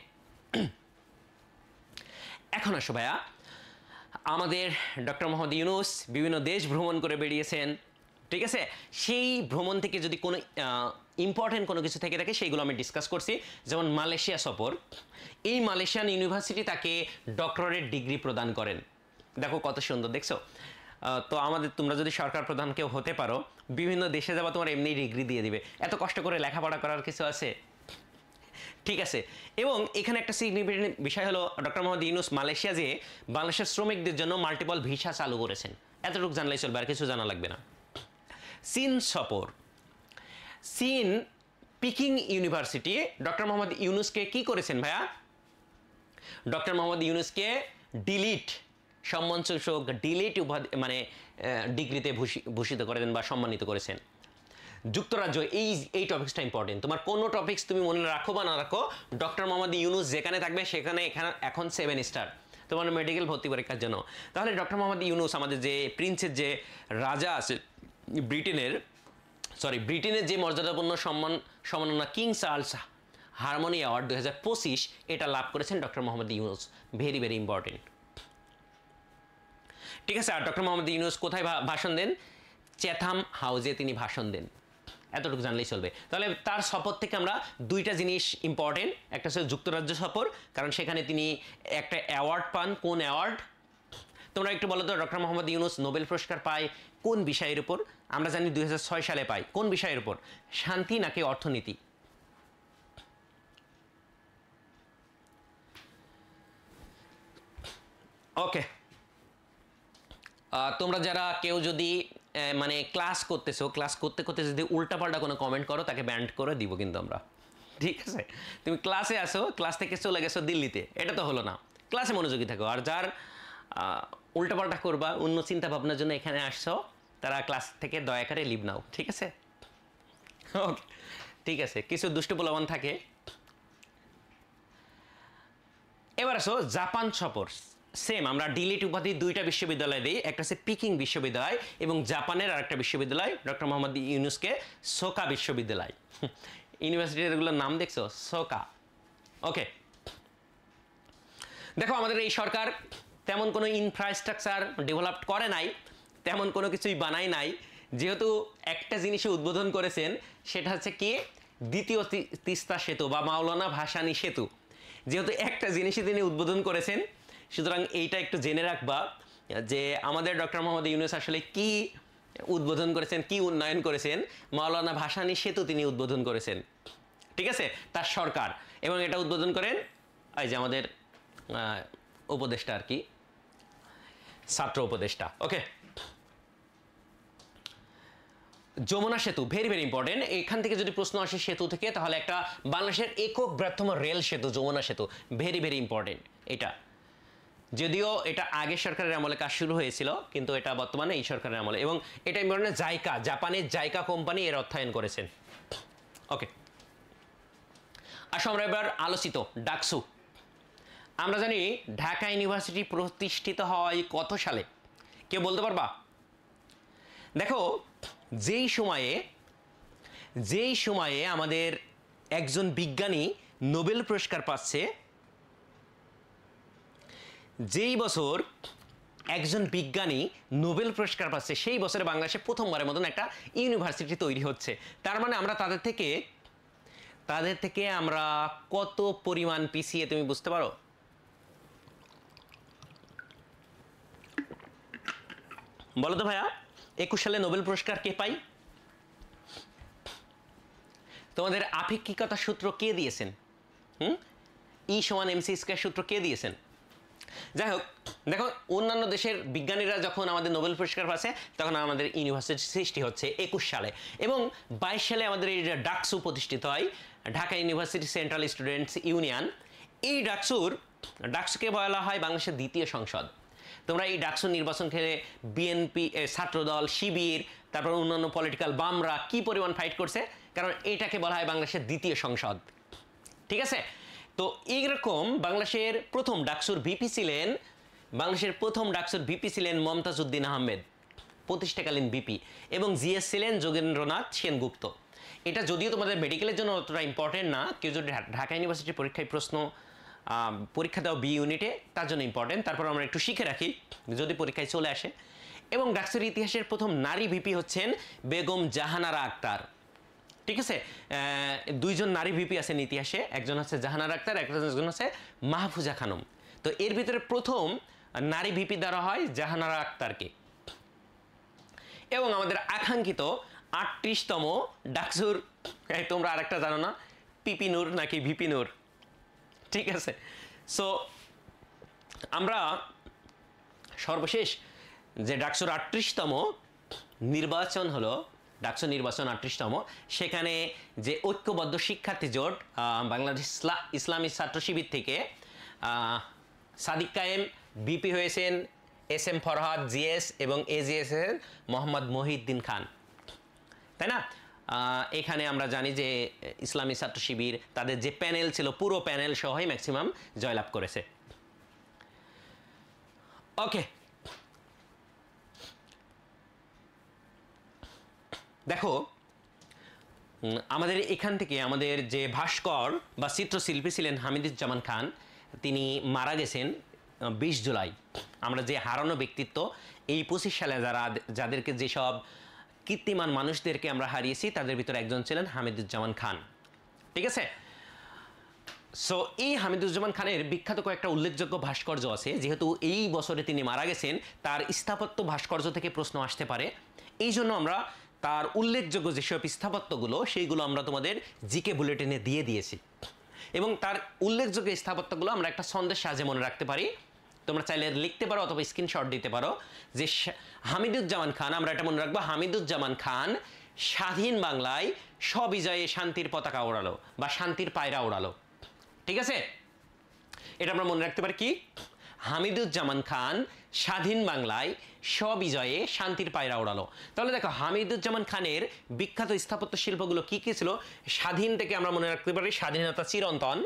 এখন আসো ভাইয়া, আমাদের ডক্টর মোহাম্মদ ইউনূস বিভিন্ন দেশ ভ্রমণ করে বেরিয়েছেন, ঠিক আছে? সেই ভ্রমণ থেকে যদি কোনো ইম্পর্টেন্ট কোনো কিছু থেকে থাকে সেইগুলো আমি ডিসকাস করছি, যেমন মালয়েশিয়া সফর। এই মালয়েশিয়ান ইউনিভার্সিটি তাকে ডক্টরেট ডিগ্রি প্রদান করেন। দেখো কত সুন্দর, দেখছো? তো আমাদের, তোমরা যদি সরকার প্রধান কেউ হতে পারো, বিভিন্ন দেশে যাবা, তোমার এমনি ডিগ্রি দিয়ে দিবে। এত কষ্ট করে লেখাপড়া করার কিছু আছে? ঠিক আছে। এবং এখানে একটা সিগনিফিকেন্ট বিষয় হলো, ডক্টর মোহাম্মদ ইউনূস মালয়েশিয়া যে বাংলাদেশের শ্রমিকদের জন্য মাল্টিপল ভিসা চালু করেছেন। এতটুকু জানলেই চলবে, আর কিছু জানা লাগবে না। চীন সফর। চীন পিকিং ইউনিভার্সিটি ডক্টর মোহাম্মদ ইউনূসকে কি করেছেন ভাইয়া? ডক্টর মোহাম্মদ ইউনূসকে ডিলিট, সম্মানসূচক ডিলিট উপাধি মানে ডিগ্রিতে ভূষিত করেছেন বা সম্মানিত করেছেন। যুক্তরাজ্য, এই টপিক্সটা ইম্পর্টেন্ট। তোমার কোনো টপিক্স তুমি মনে রাখো বা না রাখো, ডক্টর মোহাম্মদ ইউনূস যেখানে থাকবে সেখানে এখন 7 স্টার তোমার মেডিকেল ভর্তি পরীক্ষার জন্য। তাহলে ডক্টর মোহাম্মদ ইউনূস, আমাদের যে প্রিন্সের যে রাজা আছে ব্রিটেনের যে মর্যাদাপূর্ণ সম্মাননা কিং চার্লস হারমোনি অ্যাওয়ার্ড 2025 এটা লাভ করেছেন doctor Mohammad Yunus. Very very important, ঠিক আছে? আর ডক্টর মোহাম্মদ ইউনূস কোথায় ভাষণ দেন? চ্যাথাম হাউসে তিনি ভাষণ দেন। এতটুকু জানলেই চলবে। তাহলে তার সফর থেকে আমরা দুইটা জিনিস ইম্পর্টেন্ট, একটা হচ্ছে যুক্তরাজ্য সফর, কারণ সেখানে তিনি একটা অ্যাওয়ার্ড পান। কোন অ্যাওয়ার্ড? তোমরা একটু বলো তো, ডক্টর মোহাম্মদ ইউনূস নোবেল পুরস্কার পায় কোন বিষয়ের উপর? আমরা জানি 2006 সালে পায়। কোন বিষয়ের উপর? শান্তি নাকি অর্থনীতি? ওকে, তোমরা যারা কেউ যদি মানে ক্লাস করতেছো, ক্লাস করতে করতে যদি উল্টাপাল্টা কোনো কমেন্ট করো, তাকে ব্যান্ড করে দিব কিন্তু আমরা, ঠিক আছে? তুমি ক্লাসে আসো, ক্লাস থেকে চলে গেছো দিল্লিতে, এটা তো হলো না। ক্লাসে মনোযোগী থাকো। আর যার উল্টাপাল্টা করবা, অন্য চিন্তা ভাবনার জন্য এখানে আসছো, তারা ক্লাস থেকে দয়া করে লিভ নাও, ঠিক আছে? ওকে, ঠিক আছে। কিছু দুষ্ট পোলাপান থাকে। এবার আসো জাপান সফর। সেম, আমরা ডিলিট উপাধি দুইটা বিশ্ববিদ্যালয় দিই, একটা হচ্ছে পিকিং বিশ্ববিদ্যালয় এবং জাপানের আরেকটা বিশ্ববিদ্যালয় ডক্টর মোহাম্মদ ইউনূসকে সোকা বিশ্ববিদ্যালয়। ইউনিভার্সিটিগুলোর নাম দেখছো? সোকা। ওকে, দেখো আমাদের এই সরকার তেমন কোনো ইনফ্রাস্ট্রাকচার ডেভেলপ করে নাই, তেমন কোনো কিছুই বানায় নাই। যেহেতু একটা জিনিসে উদ্বোধন করেছেন, সেটা হচ্ছে কি? দ্বিতীয় তিস্তা সেতু বা মাওলানা ভাসানী সেতু। যেহেতু একটা জিনিসই তিনি উদ্বোধন করেছেন, সুতরাং এইটা একটু জেনে রাখবা যে আমাদের ডক্টর মোহাম্মদ ইউনূস আসলে কি উদ্বোধন করেছেন, কি উন্নয়ন করেছেন। মাওলানা ভাসানী সেতু তিনি উদ্বোধন করেছেন, ঠিক আছে? তার সরকার। এবং এটা উদ্বোধন করেন এই যে আমাদের উপদেষ্টা আর কি, ছাত্র উপদেষ্টা। ওকে, যমুনা সেতু ভেরি ভেরি ইম্পর্টেন্ট। এখান থেকে যদি প্রশ্ন আসে সেতু থেকে, তাহলে একটা বাংলাদেশের একক বৃহত্তম রেল সেতু যমুনা সেতু, ভেরি ভেরি ইম্পর্টেন্ট এটা। যদিও এটা আগের সরকারের আমলে কাজ শুরু হয়েছিল, কিন্তু এটা বর্তমানে এই সরকারের আমলে। এবং এটা ইম্পর্টেন্ট, জাইকা, জাপানের জাইকা কোম্পানি এর অর্থায়ন করেছেন। ওকে, আসো আমরা এবার আলোচিত ডাকসু। আমরা জানি ঢাকা ইউনিভার্সিটি প্রতিষ্ঠিত হয় কত সালে? কেউ বলতে পারবা? দেখো, যেই সময়ে আমাদের একজন বিজ্ঞানী নোবেল পুরস্কার পাচ্ছে, যেই বছর একজন বিজ্ঞানী নোবেল পুরস্কার পাচ্ছে, সেই বছরে বাংলাদেশে প্রথমবারের মতন একটা ইউনিভার্সিটি তৈরি হচ্ছে। তার মানে আমরা তাদের থেকে আমরা কত পরিমাণ পিছিয়ে, তুমি বুঝতে পারো? বলো তো ভাইয়া, 21 সালে নোবেল পুরস্কার কে পাই? তোমাদের আপেক্ষিকতার সূত্র কে দিয়েছেন? E=mc² সূত্র কে দিয়েছেন? যাই হোক, দেখো অন্যান্য দেশের বিজ্ঞানীরা যখন আমাদের নোবেল পুরস্কার পাচ্ছে, তখন আমাদের ইউনিভার্সিটি সৃষ্টি হচ্ছে 21 সালে। এবং 22 সালে আমাদের এই ডাকসু প্রতিষ্ঠিত হয়, Dhaka university central students union. এই ডাকসুকে বলা হয় বাংলাদেশের দ্বিতীয় সংসদ। তোমরা এই ডাকসু নির্বাচন খেলে বিএনপি, ছাত্রদল, শিবির, তারপর অন্যান্য পলিটিক্যাল বামরা কি পরিমাণ ফাইট করছে, কারণ এটাকে বলা হয় বাংলাদেশের দ্বিতীয় সংসদ, ঠিক আছে? তো এইরকম বাংলাদেশের প্রথম ডাকসুর ভিপি ছিলেন বাংলাদেশের প্রথম ডাকসুর ভিপি ছিলেন মমতাজ উদ্দিন আহমেদ, প্রতিষ্ঠাকালীন ভিপি, এবং জিএস ছিলেন যোগেন্দ্রনাথ সেনগুপ্ত। এটা যদিও তোমাদের মেডিকেলের জন্য অতটা ইম্পর্টেন্ট না, কেউ যদি ঢাকা ইউনিভার্সিটির পরীক্ষায় পরীক্ষা দাও বি ইউনিটে, তার জন্য ইম্পর্টেন্ট। তারপর আমরা একটু শিখে রাখি যদি পরীক্ষায় চলে আসে। এবং ডাকসুর ইতিহাসের প্রথম নারী ভিপি হচ্ছেন বেগম জাহানারা আক্তার। ঠিক আছে, দুইজন নারী ভিপি আছেন ইতিহাসে, একজন হচ্ছে জাহানারা আক্তার, একজন হচ্ছে মাহফুজা খানম। তো এর ভিতরে প্রথম নারী ভিপি দ্বারা হয় জাহানারা আক্তারকে। এবং আমাদের আকাঙ্ক্ষিত 38তম ডাকসুর, তোমরা আরেকটা জানো না, পিপি নূর নাকি ভিপি নূর? ঠিক আছে, সো আমরা সর্বশেষ যে ডাকসুর 38তম নির্বাচন হলো, ডাকসু নির্বাচন 38তম, সেখানে যে ঐক্যবদ্ধ শিক্ষার্থী জোট বাংলাদেশ ইসলামী ছাত্র শিবির থেকে সাদিক কায়েম বিপি হয়েছেন, এস এম ফরহাদ জিএস এবং এজিএস মোহাম্মদ মহিউদ্দিন খান, তাই না? এখানে আমরা জানি যে ইসলামী ছাত্র শিবির তাদের যে প্যানেল ছিল পুরো প্যানেল সহই ম্যাক্সিমাম জয়লাভ করেছে। ওকে, দেখো আমাদের এখান থেকে আমাদের যে ভাস্কর বা চিত্রশিল্পী ছিলেন হামিদুজ্জামান খান, তিনি মারা গেছেন 20 জুলাই। আমরা যে হারানো ব্যক্তিত্ব এই 25 সালে যাদেরকে যেসব কীর্তিমান মানুষদেরকে আমরা হারিয়েছি, তাদের ভিতরে একজন ছিলেন হামিদুজ্জামান খান। ঠিক আছে, সো এই হামিদুজ্জামান খানের বিখ্যাত কয়েকটা উল্লেখযোগ্য ভাস্কর্য আছে। যেহেতু এই বছরে তিনি মারা গেছেন, তার স্থাপত্য ভাস্কর্য থেকে প্রশ্ন আসতে পারে, এই জন্য আমরা তার উল্লেখযোগ্য যেসব স্থাপত্যগুলো সেইগুলো আমরা তোমাদের জিকে বুলেটিনে দিয়ে দিয়েছি। এবং তার উল্লেখযোগ্য স্থাপত্যগুলো আমরা একটা ছন্দের সাহায্যে মনে রাখতে পারি। তোমরা চাইলে লিখতে পারো অথবা স্ক্রিনশট দিতে পারো যে হামিদুজ্জামান খান, আমরা এটা মনে রাখবো, হামিদুজ্জামান খান স্বাধীন বাংলায় স্ববিজয়ে শান্তির পতাকা ওড়ালো বা শান্তির পায়রা ওড়ালো। ঠিক আছে, এটা আমরা মনে রাখতে পারি কি, হামিদুজ্জামান খান স্বাধীন বাংলায় স্ববিজয়ে শান্তির পায়রা ওড়ালো। তাহলে দেখো হামিদুজ্জামান খানের বিখ্যাত স্থাপত্য শিল্পগুলো কি কি ছিল। স্বাধীন থেকে আমরা মনে রাখতে পারি স্বাধীনতা চিরন্তন,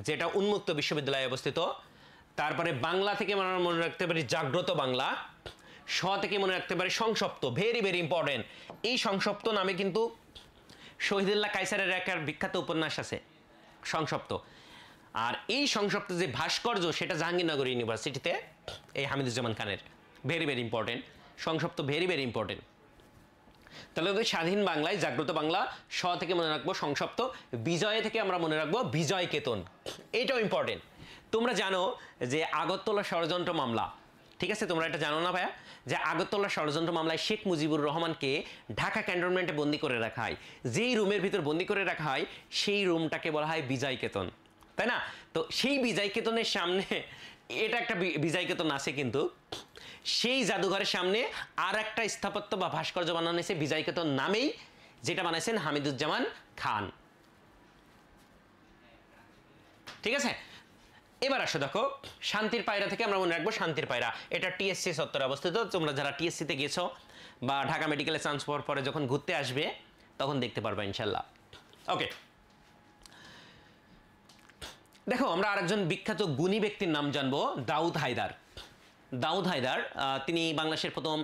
যেটা উন্মুক্ত বিশ্ববিদ্যালয়ে অবস্থিত। তারপরে বাংলা থেকে আমরা মনে রাখতে পারি জাগ্রত বাংলা। স থেকে মনে রাখতে পারি সংসপ্ত, ভেরি ভেরি ইম্পর্টেন্ট। এই সংসপ্ত নামে কিন্তু শহীদুল্লাহ কায়সারের একটা বিখ্যাত উপন্যাস আছে, সংসপ্ত। আর এই সংসপ্ত যে ভাস্কর্য, সেটা জাহাঙ্গীরনগর ইউনিভার্সিটিতে এই হামিদুজ্জামান খানের, ভেরি ভেরি ইম্পর্টেন্ট। সংসপ্ত ভেরি ভেরি ইম্পর্টেন্ট। তাহলে স্বাধীন বাংলায় জাগ্রত বাংলা, স থেকে মনে রাখবো সংসপ্ত, বিজয় থেকে আমরা মনে রাখবো বিজয় কেতন, এইটাও ইম্পর্টেন্ট। তোমরা জানো যে আগরতলা ষড়যন্ত্র মামলা, ঠিক আছে, তোমরা এটা জানো না ভাইয়া, যে আগরতলা ষড়যন্ত্র মামলায় শেখ মুজিবুর রহমানকে ঢাকা ক্যান্টনমেন্টে বন্দি করে রাখা হয়। যেই রুমের ভিতর বন্দি করে রাখা হয় সেই রুমটাকে বলা হয় বিজয় কেতন, তাই না? তো সেই বিজয় কেতনের সামনে, এটা একটা বিজয় কেতন আছে, কিন্তু সেই জাদুঘরের সামনে আর একটা স্থাপত্য বা ভাস্কর্য বানানো হয়েছে বিজয় কেতন নামেই, যেটা বানাইছেন হামিদুজ্জামান খান। ঠিক আছে, এবার আসো দেখো শান্তির পায়রা থেকে আমরা মনে রাখবো শান্তির পায়রা, এটা টিএসসি চত্বরে অবস্থিত। তোমরা যারা টিএসসিতে গেছো বা ঢাকা মেডিকেলে চান্স পাওয়ার পরে যখন ঘুরতে আসবে তখন দেখতে পারবা ইনশাল্লাহ। ওকে, দেখো আমরা আরেকজন বিখ্যাত গুণী ব্যক্তির নাম জানবো, দাউদ হায়দার। দাউদ হায়দার তিনি বাংলাদেশের প্রথম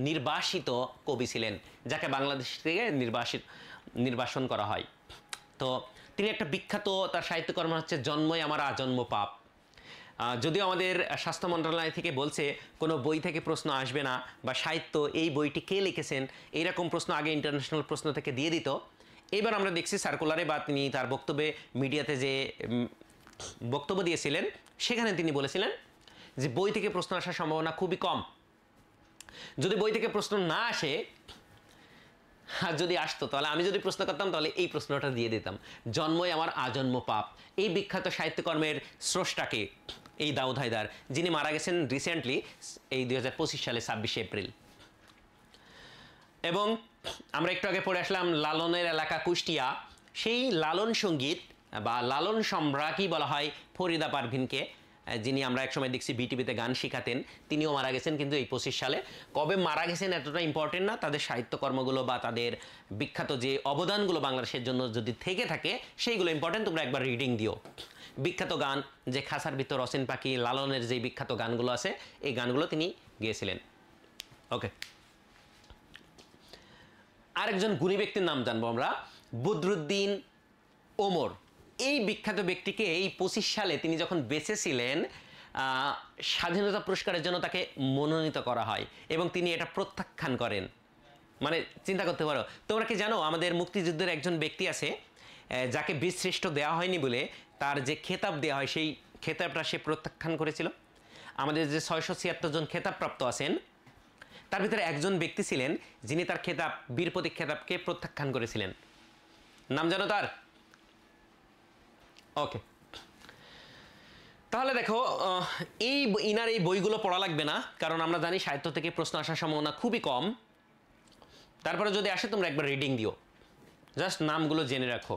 নির্বাসিত কবি ছিলেন, যাকে বাংলাদেশ থেকে নির্বাসন করা হয়। তো তিনি একটা বিখ্যাত, তার সাহিত্যকর্ম হচ্ছে জন্মই আমার আজন্ম পাপ। যদিও আমাদের স্বাস্থ্য মন্ত্রণালয় থেকে বলছে কোনো বই থেকে প্রশ্ন আসবে না, বা সাহিত্য এই বইটি কে লিখেছেন এইরকম প্রশ্ন আগে ইন্টারন্যাশনাল প্রশ্ন থেকে দিয়ে দিত। এবার আমরা দেখছি সার্কুলারে বা তিনি তার বক্তব্যে মিডিয়াতে যে বক্তব্য দিয়েছিলেন, সেখানে তিনি বলেছিলেন যে বই থেকে প্রশ্ন আসার সম্ভাবনা খুবই কম। যদি বই থেকে প্রশ্ন না আসে, আর যদি আসতো, তাহলে আমি যদি প্রশ্ন করতাম তাহলে এই প্রশ্নটা দিয়ে দিতাম, জন্মই আমার আজন্ম পাপ। এই বিখ্যাত সাহিত্যকর্মের স্রষ্টাকে এই দাউদ হায়দার, যিনি মারা গেছেন রিসেন্টলি এই 2025 সালে 26 এপ্রিল। এবং আমরা একটু আগে পড়ে আসলাম লালনের এলাকা কুষ্টিয়া, সেই লালন সঙ্গীত বা লালন সম্রাজ্ঞী বলা হয় ফরিদা পারভিনকে, যিনি আমরা একসময় দেখছি বিটিভিতে গান শিখাতেন। তিনিও মারা গেছেন কিন্তু এই 25 সালে। কবে মারা গেছেন এতটা ইম্পর্টেন্ট না, তাদের সাহিত্যকর্মগুলো বা তাদের বিখ্যাত যে অবদানগুলো বাংলাদেশের জন্য যদি থেকে থাকে সেইগুলো ইম্পর্টেন্ট, তোমরা একবার রিডিং দিও। বিখ্যাত গান যে খাসার ভিতর অসীন পাখি, লালনের যে বিখ্যাত গানগুলো আছে এই গানগুলো তিনি গেয়েছিলেন। ওকে, আরেকজন গুণী ব্যক্তির নাম জানবো আমরা, বদরুদ্দিন ওমর। এই বিখ্যাত ব্যক্তিকে এই 25 সালে তিনি যখন বেঁচে ছিলেন স্বাধীনতা পুরস্কারের জন্য তাকে মনোনীত করা হয় এবং তিনি এটা প্রত্যাখ্যান করেন। মানে চিন্তা করতে পারো, তোমরা কি জানো আমাদের মুক্তিযুদ্ধের একজন ব্যক্তি আছে যাকে বীরশ্রেষ্ঠ দেওয়া হয়নি বলে তার যে খেতাব দেওয়া হয় সেই খেতাবটা সে প্রত্যাখ্যান করেছিল। আমাদের যে 676 জন খেতাবপ্রাপ্ত আছেন তার ভিতরে একজন ব্যক্তি ছিলেন যিনি তার খেতাব বীর প্রতীক খেতাবকে প্রত্যাখ্যান করেছিলেন। নাম জানো তার? ওকে, তাহলে দেখো ইনার এই বইগুলো পড়া লাগবে না, কারণ আমরা জানি সাহিত্য থেকে প্রশ্ন আসার সম্ভাবনা খুবই কম। তারপরে যদি আসে তোমরা একবার রিডিং দিও, জাস্ট নামগুলো জেনে রাখো।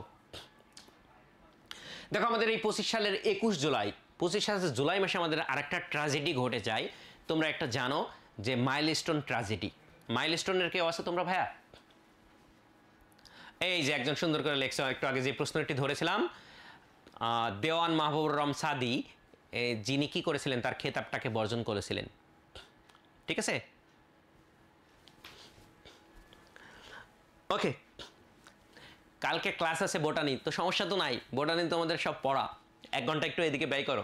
দেখো আমাদের এই 25 সালের 21 জুলাই, 25 সালের জুলাই মাসে আমাদের আরেকটা ট্র্যাজেডি ঘটে যায়। তোমরা একটা জানো যে মাইলস্টোন ট্র্যাজেডি। মাইলস্টোনের কেউ আছে তোমরা ভাইয়া? এই যে একজন সুন্দর করে লেখছে, একটু আগে যে প্রশ্নটি ধরেছিলাম, দেওয়ান মাহবুবুর রহমান সাদি, যিনি কি করেছিলেন, তার খেতাবটাকে বর্জন করেছিলেন। ঠিক আছে, ওকে। কালকে ক্লাস আছে বোটানি, তো সমস্যা তো নাই, বোটানি তোমাদের সব পড়া, 1 ঘন্টা একটু এদিকে ব্যয় করো।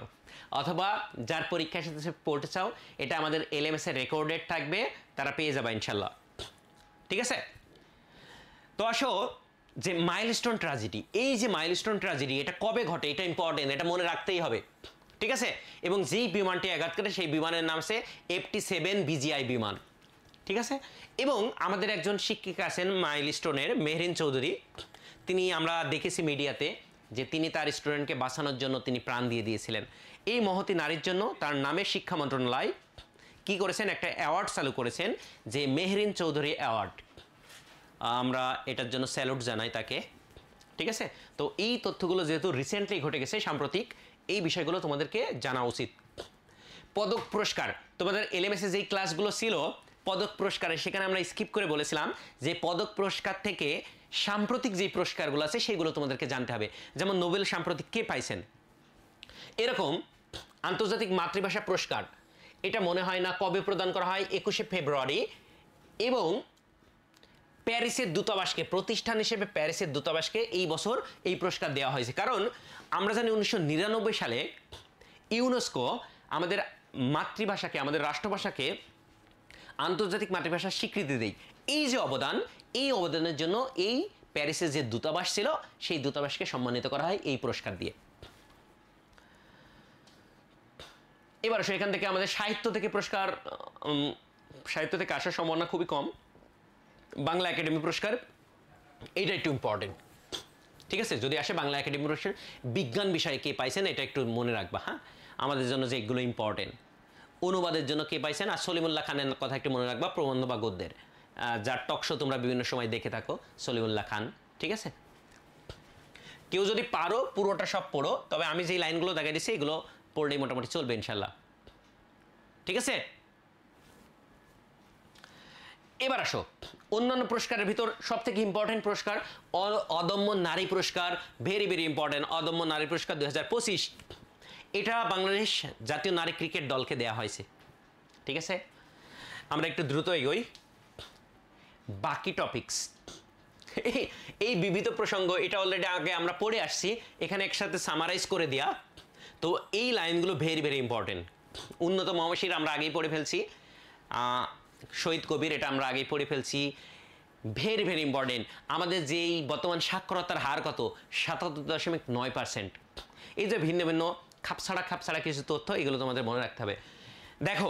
অথবা যার পরীক্ষার সাথে পড়তে চাও, এটা আমাদের LMS এর রেকর্ডেড থাকবে, তারা পেয়ে যাবে ইনশাল্লাহ। ঠিক আছে, তো আসো যে মাইলস্টোন ট্র্যাজেডি, এই যে মাইলস্টোন ট্র্যাজেডি এটা কবে ঘটে, এটা ইম্পর্টেন্ট, এটা মনে রাখতেই হবে। ঠিক আছে, এবং যেই বিমানটি আঘাত করে সেই বিমানের নাম আছে FT-7 BGI বিমান। ঠিক আছে, এবং আমাদের একজন শিক্ষিকা আছেন মাইলস্টোনের, মেহরিন চৌধুরী। তিনি আমরা দেখেছি মিডিয়াতে যে তিনি তার স্টুডেন্টকে বাঁচানোর জন্য তিনি প্রাণ দিয়ে দিয়েছিলেন। এই মহতী নারীর জন্য তার নামে শিক্ষা মন্ত্রণালয় কি করেছেন, একটা অ্যাওয়ার্ড চালু করেছেন, যে মেহরিন চৌধুরী অ্যাওয়ার্ড। আমরা এটার জন্য স্যালুট জানাই তাকে। ঠিক আছে, তো এই তথ্যগুলো যেহেতু রিসেন্টলি ঘটে গেছে, সাম্প্রতিক, এই বিষয়গুলো তোমাদেরকে জানা উচিত। পদক পুরস্কার, তোমাদের LMS এ যেই ক্লাসগুলো ছিল পদক পুরস্কারে, সেখানে আমরা স্কিপ করে বলেছিলাম যে পদক পুরস্কার থেকে সাম্প্রতিক যে পুরস্কারগুলো আছে সেগুলো তোমাদেরকে জানতে হবে। যেমন নোবেল সাম্প্রতিক কে পাইছেন, এরকম আন্তর্জাতিক মাতৃভাষা পুরস্কার, এটা মনে হয় না কবে প্রদান করা হয়, 21শে ফেব্রুয়ারি। এবং প্যারিসের দূতাবাসকে, প্রতিষ্ঠান হিসেবে প্যারিসের দূতাবাসকে এই বছর এই পুরস্কার দেওয়া হয়েছে। কারণ আমরা জানি 1999 সালে ইউনেস্কো আমাদের মাতৃভাষাকে, আমাদের রাষ্ট্রভাষাকে আন্তর্জাতিক মাতৃভাষার স্বীকৃতি দেয়। এই যে অবদান, এই অবদানের জন্য এই প্যারিসের যে দূতাবাস ছিল সেই দূতাবাসকে সম্মানিত করা হয় এই পুরস্কার দিয়ে। এবার সেখান থেকে আমাদের সাহিত্য থেকে পুরস্কার, সাহিত্য থেকে আসার সম্ভাবনা খুবই কম। বাংলা একাডেমি পুরস্কার, এইটা একটু ইম্পর্টেন্ট। ঠিক আছে, যদি আসে বাংলা একাডেমি পুরস্কার, বিজ্ঞান বিষয়ে কে পাইছেন এটা একটু মনে রাখবা। হ্যাঁ, আমাদের জন্য যে এগুলো ইম্পর্টেন্ট। অনুবাদের জন্য কে পাইছেন, আর সলিমুল্লাহ খানের কথা একটু মনে রাখবা, প্রবন্ধ বা গদ্যের, যার টকশো তোমরা বিভিন্ন সময় দেখে থাকো, সলিমুল্লাহ খান। ঠিক আছে, কেউ যদি পারো পুরোটা সব পড়ো, তবে আমি যেই লাইনগুলো দেখাই দিচ্ছি এগুলো পড়লেই মোটামুটি চলবে ইনশাল্লাহ। ঠিক আছে, এবার আসো অন্যান্য পুরস্কারের ভিতর সব থেকে ইম্পর্টেন্ট পুরস্কার অদম্য নারী পুরস্কার, ভেরি ভেরি ইম্পর্টেন্ট। অদম্য নারী পুরস্কার 2025, এটা বাংলাদেশ জাতীয় নারী ক্রিকেট দলকে দেয়া হয়েছে। ঠিক আছে, আমরা একটু দ্রুত এগোই। বাকি টপিকস, এই বিবিধ প্রসঙ্গ, এটা অলরেডি আগে আমরা পড়ে আসছি, এখানে একসাথে সামারাইজ করে দেয়া। তো এই লাইনগুলো ভেরি ভেরি ইম্পর্টেন্ট। উন্নত মহাশির আমরা আগেই পড়ে ফেলছি, শহীদ কবির এটা আমরা আগেই পড়ে ফেলছি। ভেরি ভেরি ইম্পর্টেন্ট, আমাদের যেই বর্তমান সাক্ষরতার হার কত, 77.9%। এই যে ভিন্ন ভিন্ন খাপছাড়া কিছু তথ্য, এগুলো তোমাদের মনে রাখতে হবে। দেখো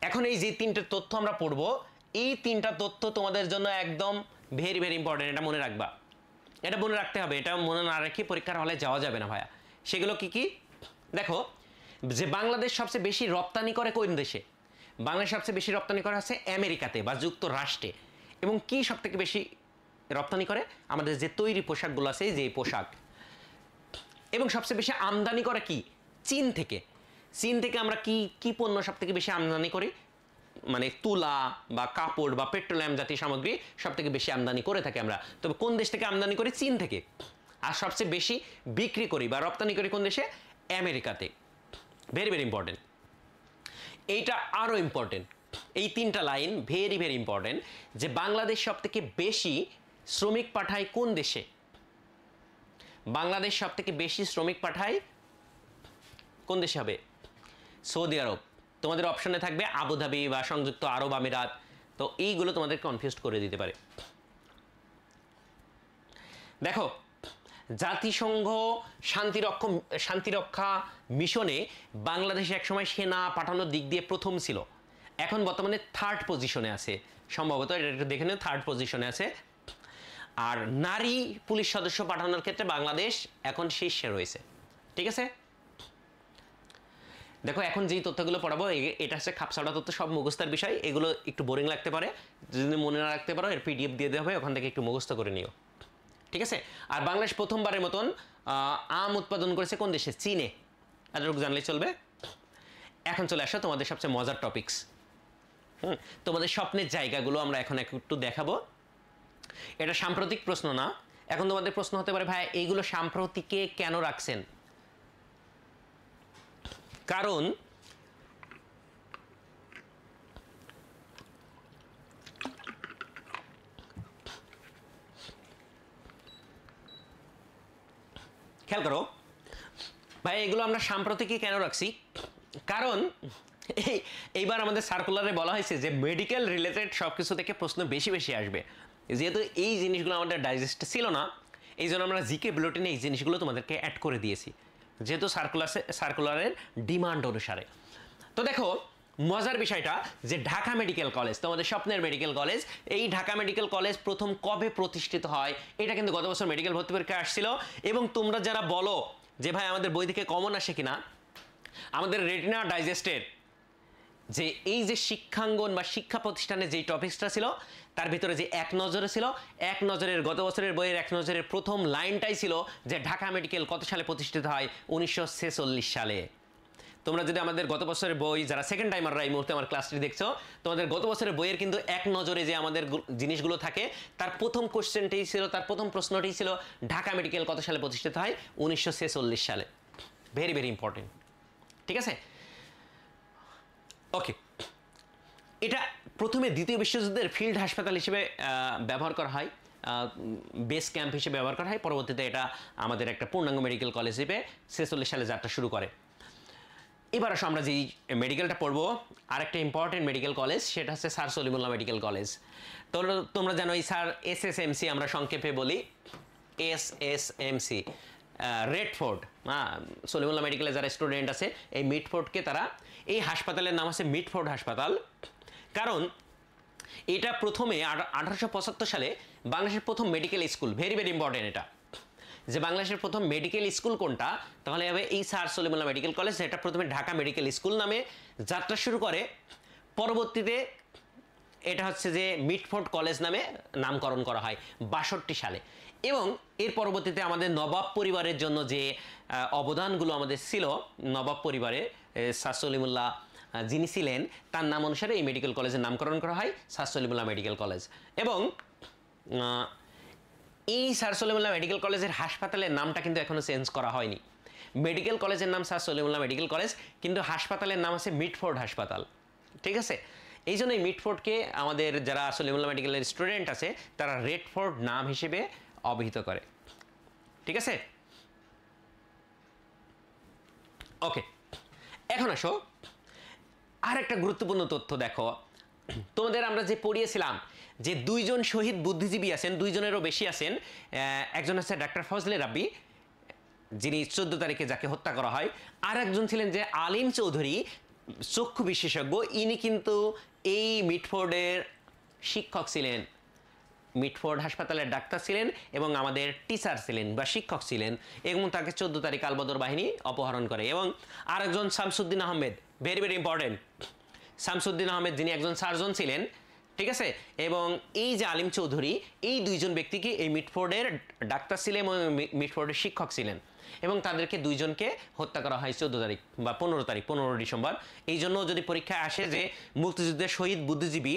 এখন এই যে 3টে তথ্য আমরা পড়বো, এই 3টা তথ্য তোমাদের জন্য একদম ভেরি ভেরি ইম্পর্টেন্ট, এটা মনে রাখবা, এটা মনে রাখতে হবে। এটা মনে না রেখে পরীক্ষার হলে যাওয়া যাবে না ভাইয়া। সেগুলো কি কি দেখো, যে বাংলাদেশ সবচেয়ে বেশি রপ্তানি করে কোন দেশে, বাংলাদেশ সবচেয়ে বেশি রপ্তানি করা আছে আমেরিকাতে বা যুক্তরাষ্ট্রে। এবং কি সব থেকে বেশি রপ্তানি করে, আমাদের যে তৈরি পোশাকগুলো আছে, যে পোশাক। এবং সবচেয়ে বেশি আমদানি করে কি, চীন থেকে। চীন থেকে আমরা কি কি পণ্য সব থেকে বেশি আমদানি করি, মানে তুলা বা কাপড় বা পেট্রোলিয়াম জাতীয় সামগ্রী সব থেকে বেশি আমদানি করে থাকি আমরা। তবে কোন দেশ থেকে আমদানি করি, চীন থেকে। আর সবচেয়ে বেশি বিক্রি করি বা রপ্তানি করি কোন দেশে? আমেরিকাতে। Very very important. এইটা আরও ইম্পর্টেন্ট, এই তিনটা লাইন ভেরি ভেরি ইম্পর্টেন্ট, যে বাংলাদেশ সব থেকে বেশি শ্রমিক পাঠায় কোন দেশে? বাংলাদেশ সব থেকে বেশি শ্রমিক পাঠায় কোন দেশে হবে? সৌদি আরব। তোমাদের অপশনে থাকবে আবুধাবি বা সংযুক্ত আরব আমিরাত। তো এইগুলো তোমাদের কনফিউজ করে দিতে পারে। দেখো, জাতিসংঘ শান্তিরক্ষা মিশনে বাংলাদেশ একসময় সেনা পাঠানোর দিক দিয়ে প্রথম ছিল, এখন বর্তমানে থার্ড পজিশনে আছে, সম্ভবত এটা একটু দেখে নিও, থার্ড পজিশনে আছে। আর নারী পুলিশ সদস্য পাঠানোর ক্ষেত্রে বাংলাদেশ এখন শীর্ষে রয়েছে। ঠিক আছে, দেখো এখন যেই তথ্যগুলো পড়াবো এটা হচ্ছে খাপসাড়া তথ্য, সব মুখস্থার বিষয়, এগুলো একটু বোরিং লাগতে পারে, যদি মনে না রাখতে পারো এর পিডিএফ দিয়ে দেওয়া হবে, ওখান থেকে একটু মুখস্থ করে নিও। ঠিক আছে, আর বাংলাদেশ প্রথমবারের মতন আম উৎপাদন করেছে কোন দেশে? চীনে। এতটুকু জানলে চলবে। এখন চলে আসো তোমাদের সবচেয়ে মজার টপিকস, তোমাদের স্বপ্নের জায়গাগুলো আমরা এখন একটু দেখাবো। এটা সাম্প্রতিক প্রশ্ন না। এখন তোমাদের প্রশ্ন হতে পারে, ভাই এইগুলো সাম্প্রতিকে কেন রাখছেন? কারণ খেয়াল করো ভাই, এগুলো আমরা সাম্প্রতিকই কেন রাখছি? কারণ এইবার আমাদের সার্কুলারে বলা হয়েছে যে মেডিকেল রিলেটেড সব কিছু থেকে প্রশ্ন বেশি বেশি আসবে। যেহেতু এই জিনিসগুলো আমাদের ডাইজেস্ট ছিল না, এই জন্য আমরা জিকে বুলেটিনে এই জিনিসগুলো তোমাদেরকে অ্যাড করে দিয়েছি, যেহেতু সার্কুলারের ডিমান্ড অনুসারে। তো দেখো মজার বিষয়টা, যে ঢাকা মেডিকেল কলেজ, তোমাদের স্বপ্নের মেডিকেল কলেজ, এই ঢাকা মেডিকেল কলেজ প্রথম কবে প্রতিষ্ঠিত হয়? এটা কিন্তু গত বছর মেডিকেল ভর্তি পরীক্ষায় আসছিল। এবং তোমরা যারা বলো যে ভাই আমাদের বই থেকে কমন আসে কিনা, আমাদের রেটিনা ডাইজেস্টের যে এই যে শিক্ষাঙ্গন বা শিক্ষা প্রতিষ্ঠানে যেই টপিক্সটা ছিল, তার ভিতরে যে এক নজরে ছিল, এক নজরের গত বছরের বইয়ের এক নজরের প্রথম লাইনটাই ছিল যে ঢাকা মেডিকেল কত সালে প্রতিষ্ঠিত হয়? 1946 সালে। তোমরা যদি আমাদের গত বছরের বই, যারা সেকেন্ড টাইমাররা এই মুহূর্তে আমার ক্লাসটি দেখছো, তোমাদের গত বছরের বইয়ের কিন্তু এক নজরে যে আমাদের জিনিসগুলো থাকে, তার প্রথম কোশ্চেনটাই ছিল, তার প্রথম প্রশ্নটাই ছিল ঢাকা মেডিকেল কত সালে প্রতিষ্ঠিত হয়? 1946 সালে। Very very important. ঠিক আছে, ওকে। এটা প্রথমে দ্বিতীয় বিশ্বযুদ্ধের ফিল্ড হাসপাতাল হিসেবে ব্যবহার করা হয়, বেস ক্যাম্প হিসেবে ব্যবহার করা হয়। পরবর্তীতে এটা আমাদের একটা পূর্ণাঙ্গ মেডিকেল কলেজ হিসেবে 46 সালে যাত্রা শুরু করে। এবার আসো আমরা যেই মেডিকেলটা পড়বো, আরেকটা ইম্পর্টেন্ট মেডিকেল কলেজ, সেটা হচ্ছে স্যার সলিমুল্লাহ মেডিকেল কলেজ। তো তোমরা জানো এই স্যার SSMC আমরা সংক্ষেপে বলি, SSMC, রেডফোর্ড। সলিমুল্লাহ মেডিকেলে যারা স্টুডেন্ট আছে, এই মিটফোর্ডকে তারা, এই হাসপাতালের নাম আছে মিটফোর্ড হাসপাতাল। কারণ এটা প্রথমে 1875 সালে বাংলাদেশের প্রথম medical school. Very very important এটা, যে বাংলাদেশের প্রথম মেডিকেল স্কুল কোনটা, তাহলে হবে এই স্যার সলিমুল্লাহ মেডিকেল কলেজ। এটা প্রথমে ঢাকা মেডিকেল স্কুল নামে যাত্রা শুরু করে, পরবর্তীতে এটা হচ্ছে যে মিটফোর্ড কলেজ নামে নামকরণ করা হয় 62 সালে। এবং এর পরবর্তীতে আমাদের নবাব পরিবারের জন্য যে অবদানগুলো আমাদের ছিল, নবাব পরিবারে স্যার সলিমুল্লাহ যিনি ছিলেন, তার নাম অনুসারে এই মেডিকেল কলেজের নামকরণ করা হয় স্যার সলিমুল্লাহ মেডিকেল কলেজ। এবং এই স্যার সলিমুল্লাহ মেডিকেল কলেজের হাসপাতালের নামটা কিন্তু এখনো চেঞ্জ করা হয়নি। মেডিকেল কলেজের নাম স্যার সলিমুল্লাহ মেডিকেল কলেজ, কিন্তু হাসপাতালের নাম আছে মিটফোর্ড হাসপাতাল। ঠিক আছে, এই জন্য এই মিটফোর্ডকে আমাদের যারা সলিমুল্লাহ মেডিকেলের স্টুডেন্ট আছে, তারা রেডফোর্ড নাম হিসেবে অভিহিত করে। ঠিক আছে, ওকে। এখন আসো আর একটা গুরুত্বপূর্ণ তথ্য দেখো, তোমাদের আমরা যে পড়িয়েছিলাম যে দুইজন শহীদ বুদ্ধিজীবী আছেন, দুইজনেরও বেশি আছেন। একজন হচ্ছে ডাক্তার ফজলে রাব্বি, যিনি 14 তারিখে যাকে হত্যা করা হয়। আর একজন ছিলেন যে আলিম চৌধুরী, চক্ষু বিশেষজ্ঞ। ইনি কিন্তু এই মিটফোর্ডের শিক্ষক ছিলেন, মিটফোর্ড হাসপাতালের ডাক্তার ছিলেন এবং আমাদের টিচার ছিলেন বা শিক্ষক ছিলেন। এবং তাকে 14 তারিখ আলবদর বাহিনী অপহরণ করে। এবং আরেকজন Shamsuddin Ahmed, very very important, Shamsuddin Ahmed, যিনি একজন সার্জন ছিলেন। ঠিক আছে, এবং এই যে আলিম চৌধুরী, এই দুইজন ব্যক্তিকে এই মিটফোর্ডের ডাক্তার ছিলেন এবং মিটফোর্ডের শিক্ষক ছিলেন। এবং তাদেরকে দুইজনকে হত্যা করা হয় 14 তারিখ বা 15 ডিসেম্বর। এই জন্য যদি পরীক্ষায় আসে যে মুক্তিযুদ্ধের শহীদ বুদ্ধিজীবী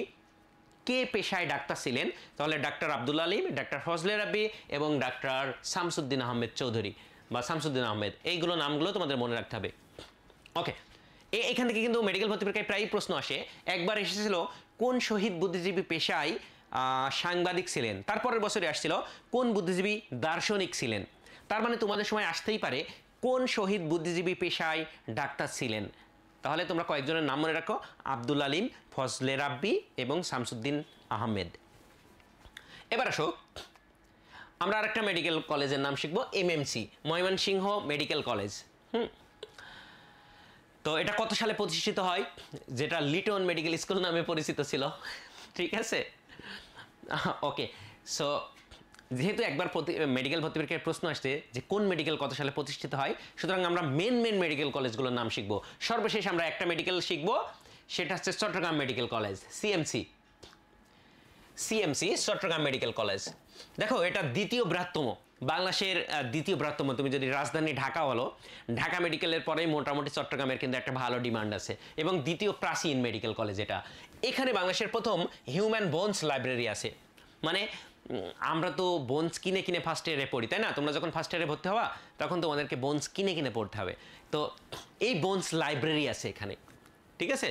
কে পেশায় ডাক্তার ছিলেন? তাহলে ডাক্তার আব্দুল আলিম, ডাক্তার ফজলে রাব্বি এবং ডাক্তার শামসুদ্দিন আহমেদ চৌধুরী বা শামসুদ্দিন আহমেদ, এইগুলো নামগুলো তোমাদের মনে রাখতে হবে। ওকে, এখান থেকে কিন্তু মেডিকেল ভর্তি পরীক্ষায় প্রায়ই প্রশ্ন আসে। একবার এসেছিল কোন শহীদ বুদ্ধিজীবী পেশায় সাংবাদিক ছিলেন, তারপরের বছরে আসছিল কোন বুদ্ধিজীবী দার্শনিক ছিলেন। তার মানে তোমাদের সময় আসতেই পারে কোন শহীদ বুদ্ধিজীবী পেশায় ডাক্তার ছিলেন। তাহলে তোমরা কয়েকজনের নাম মনে রাখো, আব্দুল আলিম, ফজলে রাব্বি এবং শামসুদ্দিন আহমেদ। এবার আসো আমরা আরেকটা মেডিকেল কলেজের নাম শিখবো, এমএমসি, ময়মনসিংহ মেডিকেল কলেজ। তো এটা কত সালে প্রতিষ্ঠিত হয়? যেটা লিটন মেডিকেল স্কুল নামে পরিচিত ছিল, ঠিক আছে। ওকে, সো যেহেতু একবার মেডিকেল ভর্তি পরীক্ষার প্রশ্ন আসছে যে কোন মেডিকেল কত সালে প্রতিষ্ঠিত হয়, সুতরাং আমরা মেন মেডিকেল কলেজগুলোর নাম শিখবো। সর্বশেষ আমরা একটা মেডিকেল শিখবো, সেটা হচ্ছে Chittagong medical college, CMC. Chittagong medical college. দেখো এটা দ্বিতীয় বৃহত্তম, বাংলাদেশের দ্বিতীয় বৃহত্তম। তুমি যদি রাজধানী ঢাকা হলো, ঢাকা মেডিকেলের পরেই মোটামুটি চট্টগ্রামের কিন্তু একটা ভালো ডিমান্ড আছে, এবং দ্বিতীয় প্রাচীন মেডিকেল কলেজ এটা। এখানে বাংলাদেশের প্রথম হিউম্যান বোনস লাইব্রেরি আছে। মানে আমরা তো বোনস কিনে কিনে ফার্স্ট ইয়ারে পড়ি, তাই না? তোমরা যখন ফার্স্ট ইয়ারে ভর্তি হওয়া তখন তোমাদেরকে বোনস কিনে কিনে পড়তে হবে। তো এই বোনস লাইব্রেরি আছে এখানে, ঠিক আছে,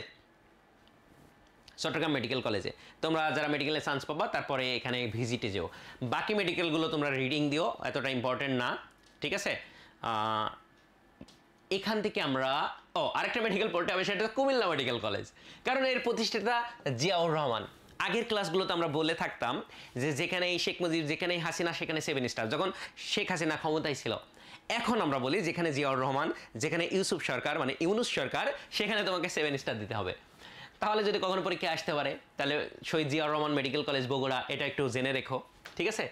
চট্টগ্রাম মেডিকেল কলেজে। তোমরা যারা মেডিকেলে চান্স পাবা তারপরে এখানে ভিজিটে যেও। বাকি মেডিকেলগুলো তোমরা রিডিং দিও, এতটা ইম্পর্টেন্ট না, ঠিক আছে। এখান থেকে আমরা আরেকটা মেডিকেল পড়তে হবে, সেটা কুমিল্লা মেডিকেল কলেজ, কারণ এর প্রতিষ্ঠাতা জিয়াউর রহমান। আগের ক্লাসগুলোতে আমরা বলে থাকতাম যে যেখানেই শেখ মুজিব, যেখানেই হাসিনা, সেখানে 7 স্টার, যখন শেখ হাসিনা ক্ষমতায় ছিল। এখন আমরা বলি যেখানে জিয়াউর রহমান, যেখানে ইউসুফ সরকার মানে ইউনুস সরকার, সেখানে তোমাকে 7 স্টার দিতে হবে। তাহলে যদি কখনো পরীক্ষায় আসতে পারে, তাহলে শহীদ জিয়াউর রহমান মেডিকেল কলেজ বগুড়া, এটা একটু জেনে রেখো, ঠিক আছে।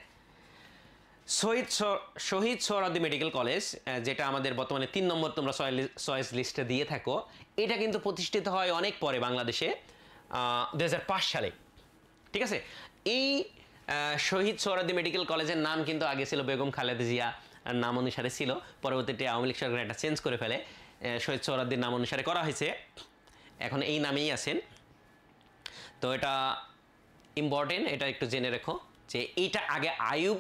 শহীদ সোহরাওয়ার্দী মেডিকেল কলেজ, যেটা আমাদের বর্তমানে 3 নম্বর তোমরা চয়েস লিস্টে দিয়ে থাকো, এটা কিন্তু প্রতিষ্ঠিত হয় অনেক পরে বাংলাদেশে, 2005 সালে, ঠিক আছে। এই শহীদ সোহরাওয়ার্দী মেডিকেল কলেজের নাম কিন্তু আগে ছিল বেগম খালেদা জিয়া নাম অনুসারে ছিল, পরবর্তীতে আওয়ামী লীগ সরকার এটা চেঞ্জ করে ফেলে, শহীদ সোহরাওয়ার্দীর নাম অনুসারে করা হয়েছে, এখন এই নামেই আছেন। তো এটা ইম্পর্টেন্ট, এটা একটু জেনে রেখো যে এইটা আগে আইয়ুব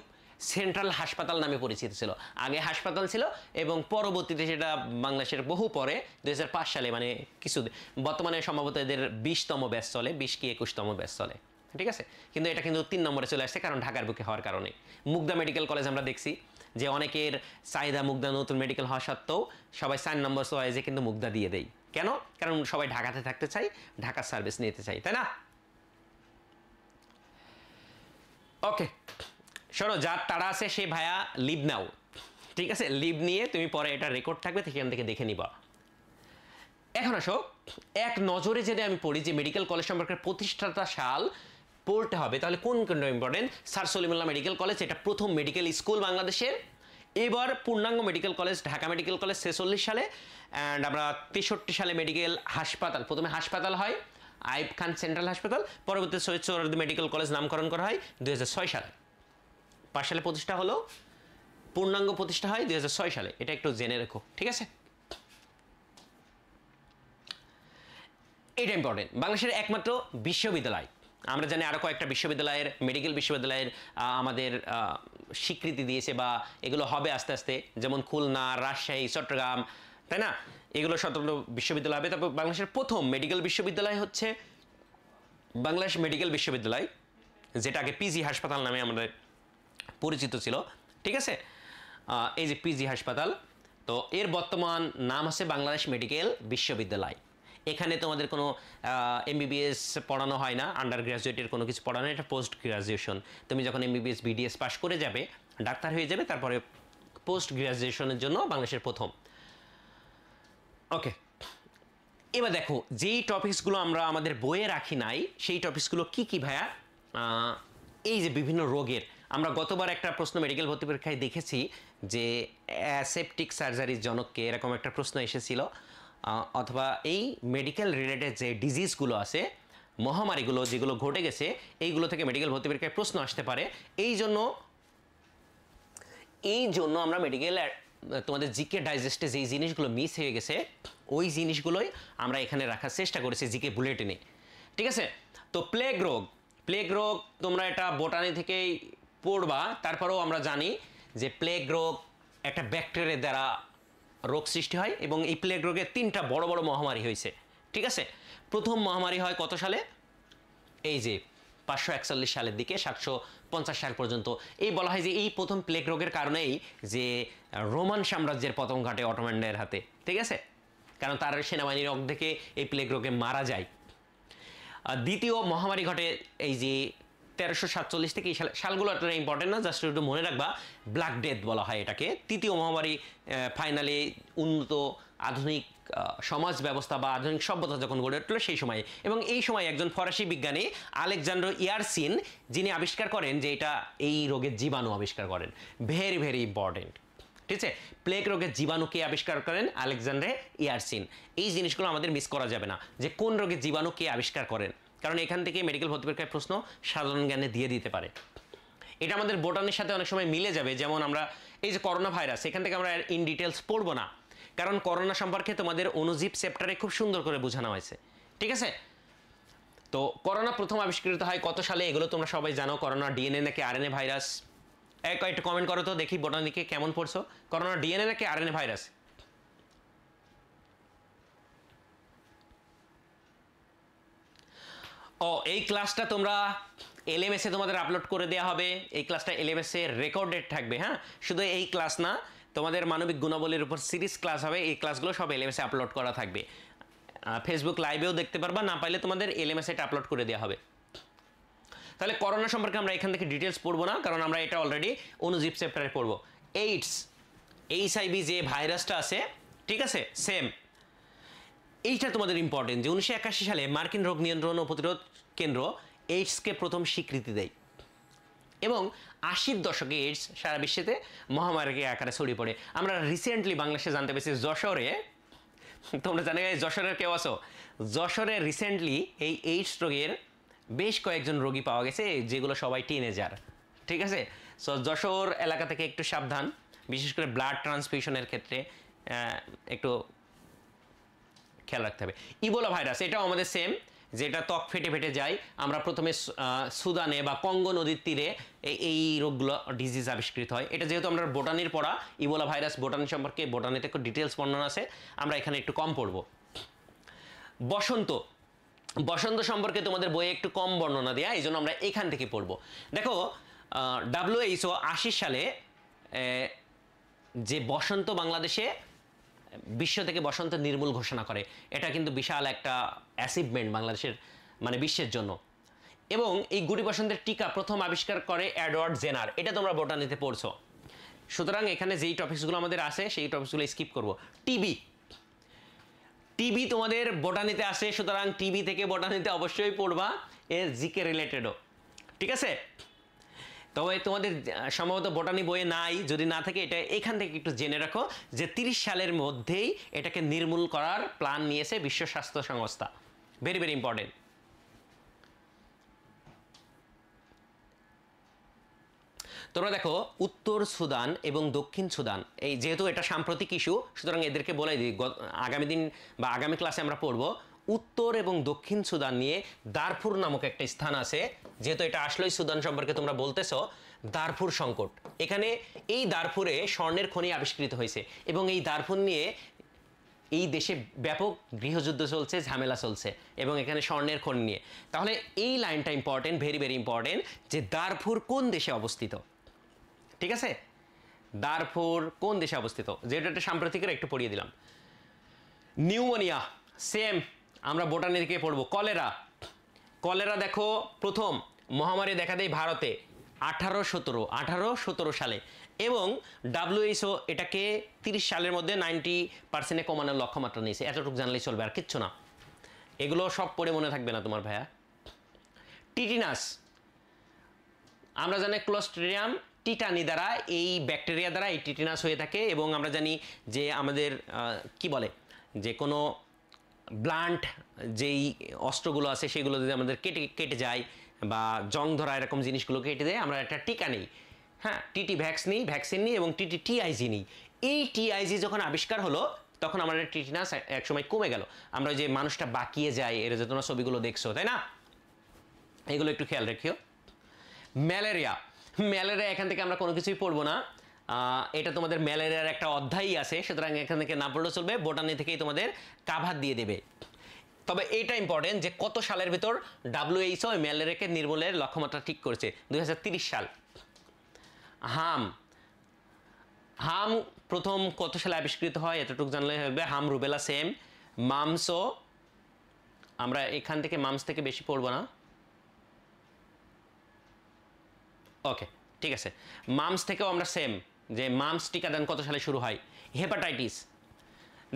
সেন্ট্রাল হাসপাতাল নামে পরিচিত ছিল। আগে হাসপাতাল ছিল এবং পরবর্তীতে সেটা বাংলাদেশের বহু পরে 2005 সালে, মানে কিছু বর্তমানে সম্ভবত এদের 20তম ব্যাচ চলে, 20 কি 21তম ব্যাচ চলে, ঠিক আছে। কিন্তু এটা কিন্তু 3 নম্বরে চলে আসছে, কারণ ঢাকার বুকে হওয়ার কারণে। মুগদা মেডিকেল কলেজ আমরা দেখছি যে অনেকের চাহিদা মুগদা, নতুন মেডিকেল হওয়া সত্ত্বেও সবাই 4 নম্বর চয়েসে কিন্তু মুগদা দিয়ে দেয়। কেন? কারণ সবাই ঢাকাতে থাকতে চাই, ঢাকার সার্ভিস নিতে চাই, তাই না? ওকে, শোনো, যার তারা আছে সে ভাইয়া লিভ নাও, ঠিক আছে। লিভ নিয়ে তুমি পরে এটা রেকর্ড থাকবে, সেখান থেকে দেখে নিবা। এখন আসো এক নজরে যদি আমি পড়ি যে মেডিকেল কলেজ সম্পর্কে প্রতিষ্ঠাতা সাল পড়তে হবে, তাহলে কোন কোনটা important? Sir Salimullah medical college, এটা প্রথম মেডিকেল স্কুল বাংলাদেশের। এবার পূর্ণাঙ্গ medical college Dhaka medical college 46 সালে, অ্যান্ড আমরা 63 সালে মেডিকেল হাসপাতাল, প্রথমে হাসপাতাল হয় আইয়ুব খান সেন্ট্রাল হাসপাতাল, পরবর্তীতে শহীদ সোহরাওয়ার্দী মেডিকেল কলেজ নামকরণ করা হয় 2006 সালে। 5 সালে প্রতিষ্ঠা হলো, পূর্ণাঙ্গ প্রতিষ্ঠা হয় 2006 সালে, এটা একটু জেনে রেখো, ঠিক আছে। এটা ইম্পর্টেন্ট, বাংলাদেশের একমাত্র বিশ্ববিদ্যালয়। আমরা জানি আরও কয়েকটা বিশ্ববিদ্যালয়ের, মেডিকেল বিশ্ববিদ্যালয়ের আমাদের স্বীকৃতি দিয়েছে, বা এগুলো হবে আস্তে আস্তে, যেমন খুলনা, রাজশাহী, চট্টগ্রাম, তাই না? এগুলো স্বতন্ত্র বিশ্ববিদ্যালয় হবে। তারপর বাংলাদেশের প্রথম মেডিকেল বিশ্ববিদ্যালয় হচ্ছে বাংলাদেশ মেডিকেল বিশ্ববিদ্যালয়, যেটা আগে পিজি হাসপাতাল নামে আমাদের পরিচিত ছিল, ঠিক আছে। এই যে পিজি হাসপাতাল, তো এর বর্তমান নাম হচ্ছে বাংলাদেশ মেডিকেল বিশ্ববিদ্যালয়। এখানে তোমাদের কোনো এমবিবিএস পড়ানো হয় না, আন্ডার গ্র্যাজুয়েটের কোনো কিছু পড়ানো, এটা পোস্ট গ্র্যাজুয়েশন। তুমি যখন এমবিবিএস বিডিএস পাস করে যাবে, ডাক্তার হয়ে যাবে, তারপরে পোস্ট গ্র্যাজুয়েশনের জন্য বাংলাদেশের প্রথম। ওকে, এবার দেখো যেই টপিকসগুলো আমরা আমাদের বইয়ে রাখি নাই, সেই টপিকসগুলো কি কি ভাইয়া? এই যে বিভিন্ন রোগের, আমরা গতবার একটা প্রশ্ন মেডিকেল ভর্তি পরীক্ষায় দেখেছি যে অ্যাসেপটিক সার্জারির জনককে, এরকম একটা প্রশ্ন এসেছিল। অথবা এই মেডিকেল রিলেটেড যে ডিজিজগুলো আছে, মহামারীগুলো যেগুলো ঘটে গেছে, এইগুলো থেকে মেডিকেল ভর্তি পরীক্ষায় প্রশ্ন আসতে পারে। এই জন্য আমরা মেডিকেল তোমাদের জিকে ডাইজেস্টে যেই জিনিসগুলো মিস হয়ে গেছে, ওই জিনিসগুলোই আমরা এখানে রাখার চেষ্টা করেছি জিকে বুলেটিনে, ঠিক আছে। তো প্লেগ প্লেগ রোগ তোমরা এটা বোটানি থেকেই পড়বা, তারপরেও আমরা জানি যে প্লেগ রোগ একটা ব্যাকটেরিয়া দ্বারা রোগ সৃষ্টি হয় এবং এই প্লেগ রোগের 3টা বড় বড় মহামারী হয়েছে। ঠিক আছে, প্রথম মহামারী হয় কত সালে? এই যে 541 সালের দিকে 750 সাল পর্যন্ত। এই বলা হয় যে এই প্রথম প্লেগ রোগের কারণেই যে রোমান সাম্রাজ্যের পতন ঘটে অটোম্যানদের হাতে। ঠিক আছে, কারণ তার সেনাবাহিনীর অর্ধেকে এই প্লেগ রোগে মারা যায়। দ্বিতীয় মহামারী ঘটে এই যে 1347 থেকে এই সালগুলো একটা ইম্পর্টেন্ট না, জাস্ট একটু মনে রাখবা, ব্ল্যাক ডেথ বলা হয় এটাকে। তৃতীয় মহামারী ফাইনালি উন্নত আধুনিক সমাজ ব্যবস্থা বা আধুনিক সভ্যতা যখন গড়ে উঠল সেই সময়ে, এবং এই সময় একজন ফরাসি বিজ্ঞানী আলেকজান্ডার ইয়ারসিন যিনি আবিষ্কার করেন যে এটা এই রোগের জীবাণু আবিষ্কার করেন। Very very important. ঠিক আছে, প্লেগ রোগের জীবাণু কে আবিষ্কার করেন? আলেকজান্ডার ইয়ারসিন। এই জিনিসগুলো আমাদের মিস করা যাবে না যে কোন রোগের জীবাণু কে আবিষ্কার করেন, কারণ এখান থেকে মেডিকেল ভর্তি পরীক্ষার প্রশ্ন সাধারণ জ্ঞানে দিয়ে দিতে পারে। এটা আমাদের বোটানির সাথে অনেক সময় মিলে যাবে। যেমন আমরা এই যে করোনা ভাইরাস, এখান থেকে আমরা ইন ডিটেলস পড়বো না, কারণ করোনা সম্পর্কে তোমাদের অণুজীব চ্যাপ্টারে খুব সুন্দর করে বোঝানো হয়েছে। ঠিক আছে, তো করোনা প্রথম আবিষ্কৃত হয় কত সালে এগুলো তোমরা সবাই জানো। করোনা ডিএনএ নাকি আরএনএ ভাইরাস? একটা কমেন্ট করো তো দেখি বোটানিকে কেমন পড়ছো। করোনা ডিএনএ নাকি আরএনএ ভাইরাস? ও, এই ক্লাসটা তোমরা এলএমএস এ তোমাদের আপলোড করে দেওয়া হবে। এই ক্লাসটা এলএমএস এ রেকর্ডেড থাকবে। হ্যাঁ, শুধু এই ক্লাস না, তোমাদের মানবিক গুণাবলীর উপর সিরিজ ক্লাস হবে। এই ক্লাসগুলো সব এলএমএস এ আপলোড করা থাকবে। ফেসবুক লাইভেও দেখতে পারবা, না পাইলে তোমাদের এলএমএস এটা আপলোড করে দেওয়া হবে। তাহলে করোনা সম্পর্কে আমরা এখান থেকে ডিটেলস পড়বো না, কারণ আমরা এটা অলরেডি অণুজীব চ্যাপ্টারে পড়বো। এইডস, এইচআইভি যে ভাইরাসটা আছে, ঠিক আছে, সেম এইটা তোমাদের ইম্পর্টেন্ট যে 1981 সালে মার্কিন রোগ নিয়ন্ত্রণ ও প্রতিরোধ কেন্দ্র এইডসকে প্রথম স্বীকৃতি দেয়, এবং 80-র দশকে এইডস সারা বিশ্বেতে মহামারী আকারে ছড়িয়ে পড়ে। আমরা রিসেন্টলি বাংলাদেশে জানতে পেরেছি যশোরে, তোমরা জানো যশোরের কেউ আছো? যশোরে রিসেন্টলি এই এইডস রোগের বেশ কয়েকজন রোগী পাওয়া গেছে, যেগুলো সবাই টিনেজার। ঠিক আছে, সো যশোর এলাকা থেকে একটু সাবধান, বিশেষ করে ব্লাড ট্রান্সফিউশনের ক্ষেত্রে একটু খেয়াল রাখতে হবে। ইবোলা ভাইরাস, এটাও আমাদের সেম, যেটা ত্বক ফেটে ফেটে যায়। আমরা প্রথমে সুদানে বা কঙ্গো নদীর তীরে এই রোগগুলো ডিজিজ আবিষ্কৃত হয়। এটা যেহেতু আমরা বোটানির পড়া, ইবোলা ভাইরাস বোটানি সম্পর্কে বোটানিতে একটু ডিটেলস বর্ণনা আছে, আমরা এখানে একটু কম পড়ব। বসন্ত, বসন্ত সম্পর্কে তোমাদের বইয়ে একটু কম বর্ণনা দেয়া, এই জন্য আমরা এখান থেকে পড়ব। দেখো WHO 80 সালে যে বসন্ত বাংলাদেশে বিশ্ব থেকে বসন্ত নির্মূল ঘোষণা করে, এটা কিন্তু বিশাল একটা অ্যাচিভমেন্ট বাংলাদেশের, মানে বিশ্বের জন্য। এবং এই গুটি বসন্তের টিকা প্রথম আবিষ্কার করে এডওয়ার্ড জেনার, এটা তোমরা বোটানিতে পড়ছো। সুতরাং এখানে যেই টপিকসগুলো আমাদের আছে সেই টপিকসগুলো স্কিপ করব। টিবি, টিবি তোমাদের বোটানিতে আসে, সুতরাং টিবি থেকে বোটানিতে অবশ্যই পড়বা, এর জিকে রিলেটেডও। ঠিক আছে, তবে তোমাদের সম্ভবত বোটানি বইয়ে নাই, যদি না থাকে এটা এখান থেকে একটু জেনে রাখো যে 30 সালের মধ্যেই এটাকে নির্মূল করার প্ল্যান নিয়েছে বিশ্ব স্বাস্থ্য সংস্থা। Very very important. তোমরা দেখো উত্তর সুদান এবং দক্ষিণ সুদান, এই যেহেতু এটা সাম্প্রতিক ইস্যু, সুতরাং এদেরকে বলে দিই, আগামী দিন বা আগামী ক্লাসে আমরা পড়বো উত্তর এবং দক্ষিণ সুদান নিয়ে। দারফুর নামক একটা স্থান আছে, যেহেতু এটা আসলেই সুদান সম্পর্কে তোমরা বলতেছো, দারফুর সংকট। এখানে এই দারফুরে স্বর্ণের খনি আবিষ্কৃত হয়েছে, এবং এই দারফুর নিয়ে এই দেশে ব্যাপক গৃহযুদ্ধ চলছে, ঝামেলা চলছে, এবং এখানে স্বর্ণের খনি নিয়ে। তাহলে এই লাইনটা ইম্পর্টেন্ট, ভেরি ভেরি ইম্পর্টেন্ট, যে দারফুর কোন দেশে অবস্থিত। ঠিক আছে, দারফুর কোন দেশে অবস্থিত, যেটা একটা সাম্প্রতিকের একটু পড়িয়ে দিলাম। নিউমোনিয়া, সেম আমরা বোটানি থেকে পড়বো। কলেরা, কলেরা দেখো প্রথম মহামারী দেখা দেয় ভারতে 1817 সালে, এবং WHO এটাকে 30 সালের মধ্যে 90% কমানোর লক্ষ্যমাত্রা নিয়েছে। এতটুকু জানলেই চলবে, আর কিচ্ছু না, এগুলো সব পড়ে মনে থাকবে না তোমার ভাইয়া। টিটিনাস, আমরা জানি ক্লোস্ট্রিডিয়াম টিটানি দ্বারা, এই ব্যাকটেরিয়া দ্বারা এই টিটিনাস হয়ে থাকে, এবং আমরা জানি যে আমাদের কি বলে, যে কোনো ব্লান্ট যেই অস্ত্রগুলো আছে সেগুলো যদি আমাদের কেটে যায় বা জং ধরা এরকম জিনিসগুলো কেটে দেয়, আমরা একটা টিকা নিই। হ্যাঁ, টিটি ভ্যাকসিন নিই এবং টিআইজি নিই। এই টিআইজি যখন আবিষ্কার হলো তখন আমাদের টিটিনাস একসময় কমে গেল। আমরা যে মানুষটা বাকিয়ে যায়, এর যে তোমরা ছবিগুলো দেখছো, তাই না, এগুলো একটু খেয়াল রাখিও। ম্যালেরিয়া, ম্যালেরিয়া এখান থেকে আমরা কোনো কিছুই পড়বো না, এটা তোমাদের ম্যালেরিয়ার একটা অধ্যায়ই আছে, সুতরাং এখান থেকে না পড়লেও চলবে, বোটানি থেকেই তোমাদের কাভার দিয়ে দেবে। তবে এইটা ইম্পর্টেন্ট যে কত সালের ভিতর WHO ম্যালেরিয়াকে নির্মূলের লক্ষ্যমাত্রা ঠিক করেছে, 2030 সাল। হাম, হাম প্রথম কত সালে আবিষ্কৃত হয় এতটুকু জানলে হবে। হাম রুবেলা সেম। মামসও আমরা এখান থেকে মামস থেকে বেশি পড়বো না, ওকে ঠিক আছে। মামস থেকেও আমরা সেম, যে মামস টিকাদান কত সালে শুরু হয়। হেপাটাইটিস,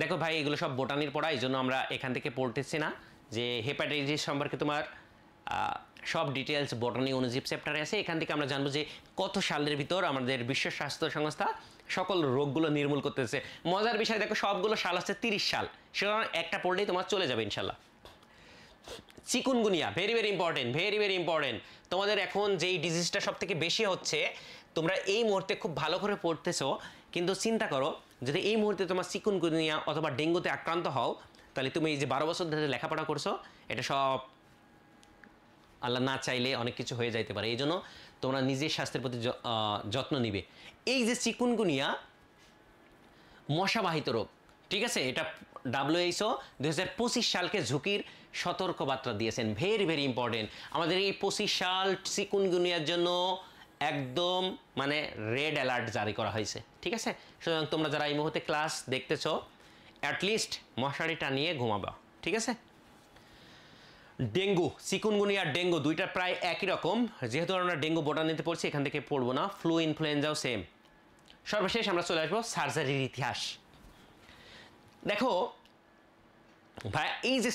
দেখো ভাই এগুলো সব বোটানির পড়া, এই জন্য আমরা এখান থেকে পড়তেছি না, যে হেপাটাইটিস সম্পর্কে তোমার সব ডিটেলস বোটানি অনুজীব চ্যাপ্টারে আছে। এখান থেকে আমরা জানবো যে কত সালের ভিতর আমাদের বিশ্ব স্বাস্থ্য সংস্থা সকল রোগগুলো নির্মূল করতেছে। মজার বিষয় দেখো সবগুলো সাল হচ্ছে 30 সাল, সুতরাং একটা পড়লেই তোমার চলে যাবে ইনশাল্লাহ। Chikungunya, very very important, very very important. তোমাদের এখন যেই ডিজিজটা সব থেকে বেশি হচ্ছে, তোমরা এই মুহূর্তে খুব ভালো করে পড়তেছো, কিন্তু চিন্তা করো যদি এই মুহূর্তে তোমার চিকুনগুনিয়া অথবা ডেঙ্গুতে আক্রান্ত হও, তাহলে তুমি এই যে 12 বছর ধরে লেখাপড়া করছো, এটা সব আল্লাহ না চাইলে অনেক কিছু হয়ে যাইতে পারে। এই জন্য তোমরা নিজের স্বাস্থ্যের প্রতি যত্ন নিবে। এই যে চিকুনগুনিয়া মশাবাহিত রোগ, ঠিক আছে, এটা WHO 2025 সালকে ঝুঁকির সতর্কবার্তা দিয়েছেন, ভেরি ভেরি ইম্পর্টেন্ট। আমাদের এই 25 সাল চিকুনগুনিয়ার জন্য একদম মানে রেড অ্যালার্ট জারি করা হয়েছে, ঠিক আছে। সুতরাং তোমরা যারা এই মুহূর্তে ক্লাস দেখতেছো, অ্যাটলিস্ট মশারি টানিয়ে ঘুমাবা, ঠিক আছে। ডেঙ্গু, চিকুনগুনিয়া ডেঙ্গু দুইটা প্রায় একই রকম, যেহেতু আমরা ডেঙ্গু বোটানিতে পড়ছি এখান থেকে পড়বো না। ফ্লু ইনফ্লুয়েঞ্জাও সেম। সর্বশেষ আমরা চলে আসবো সার্জারির ইতিহাস। দেখো ভাই এই যে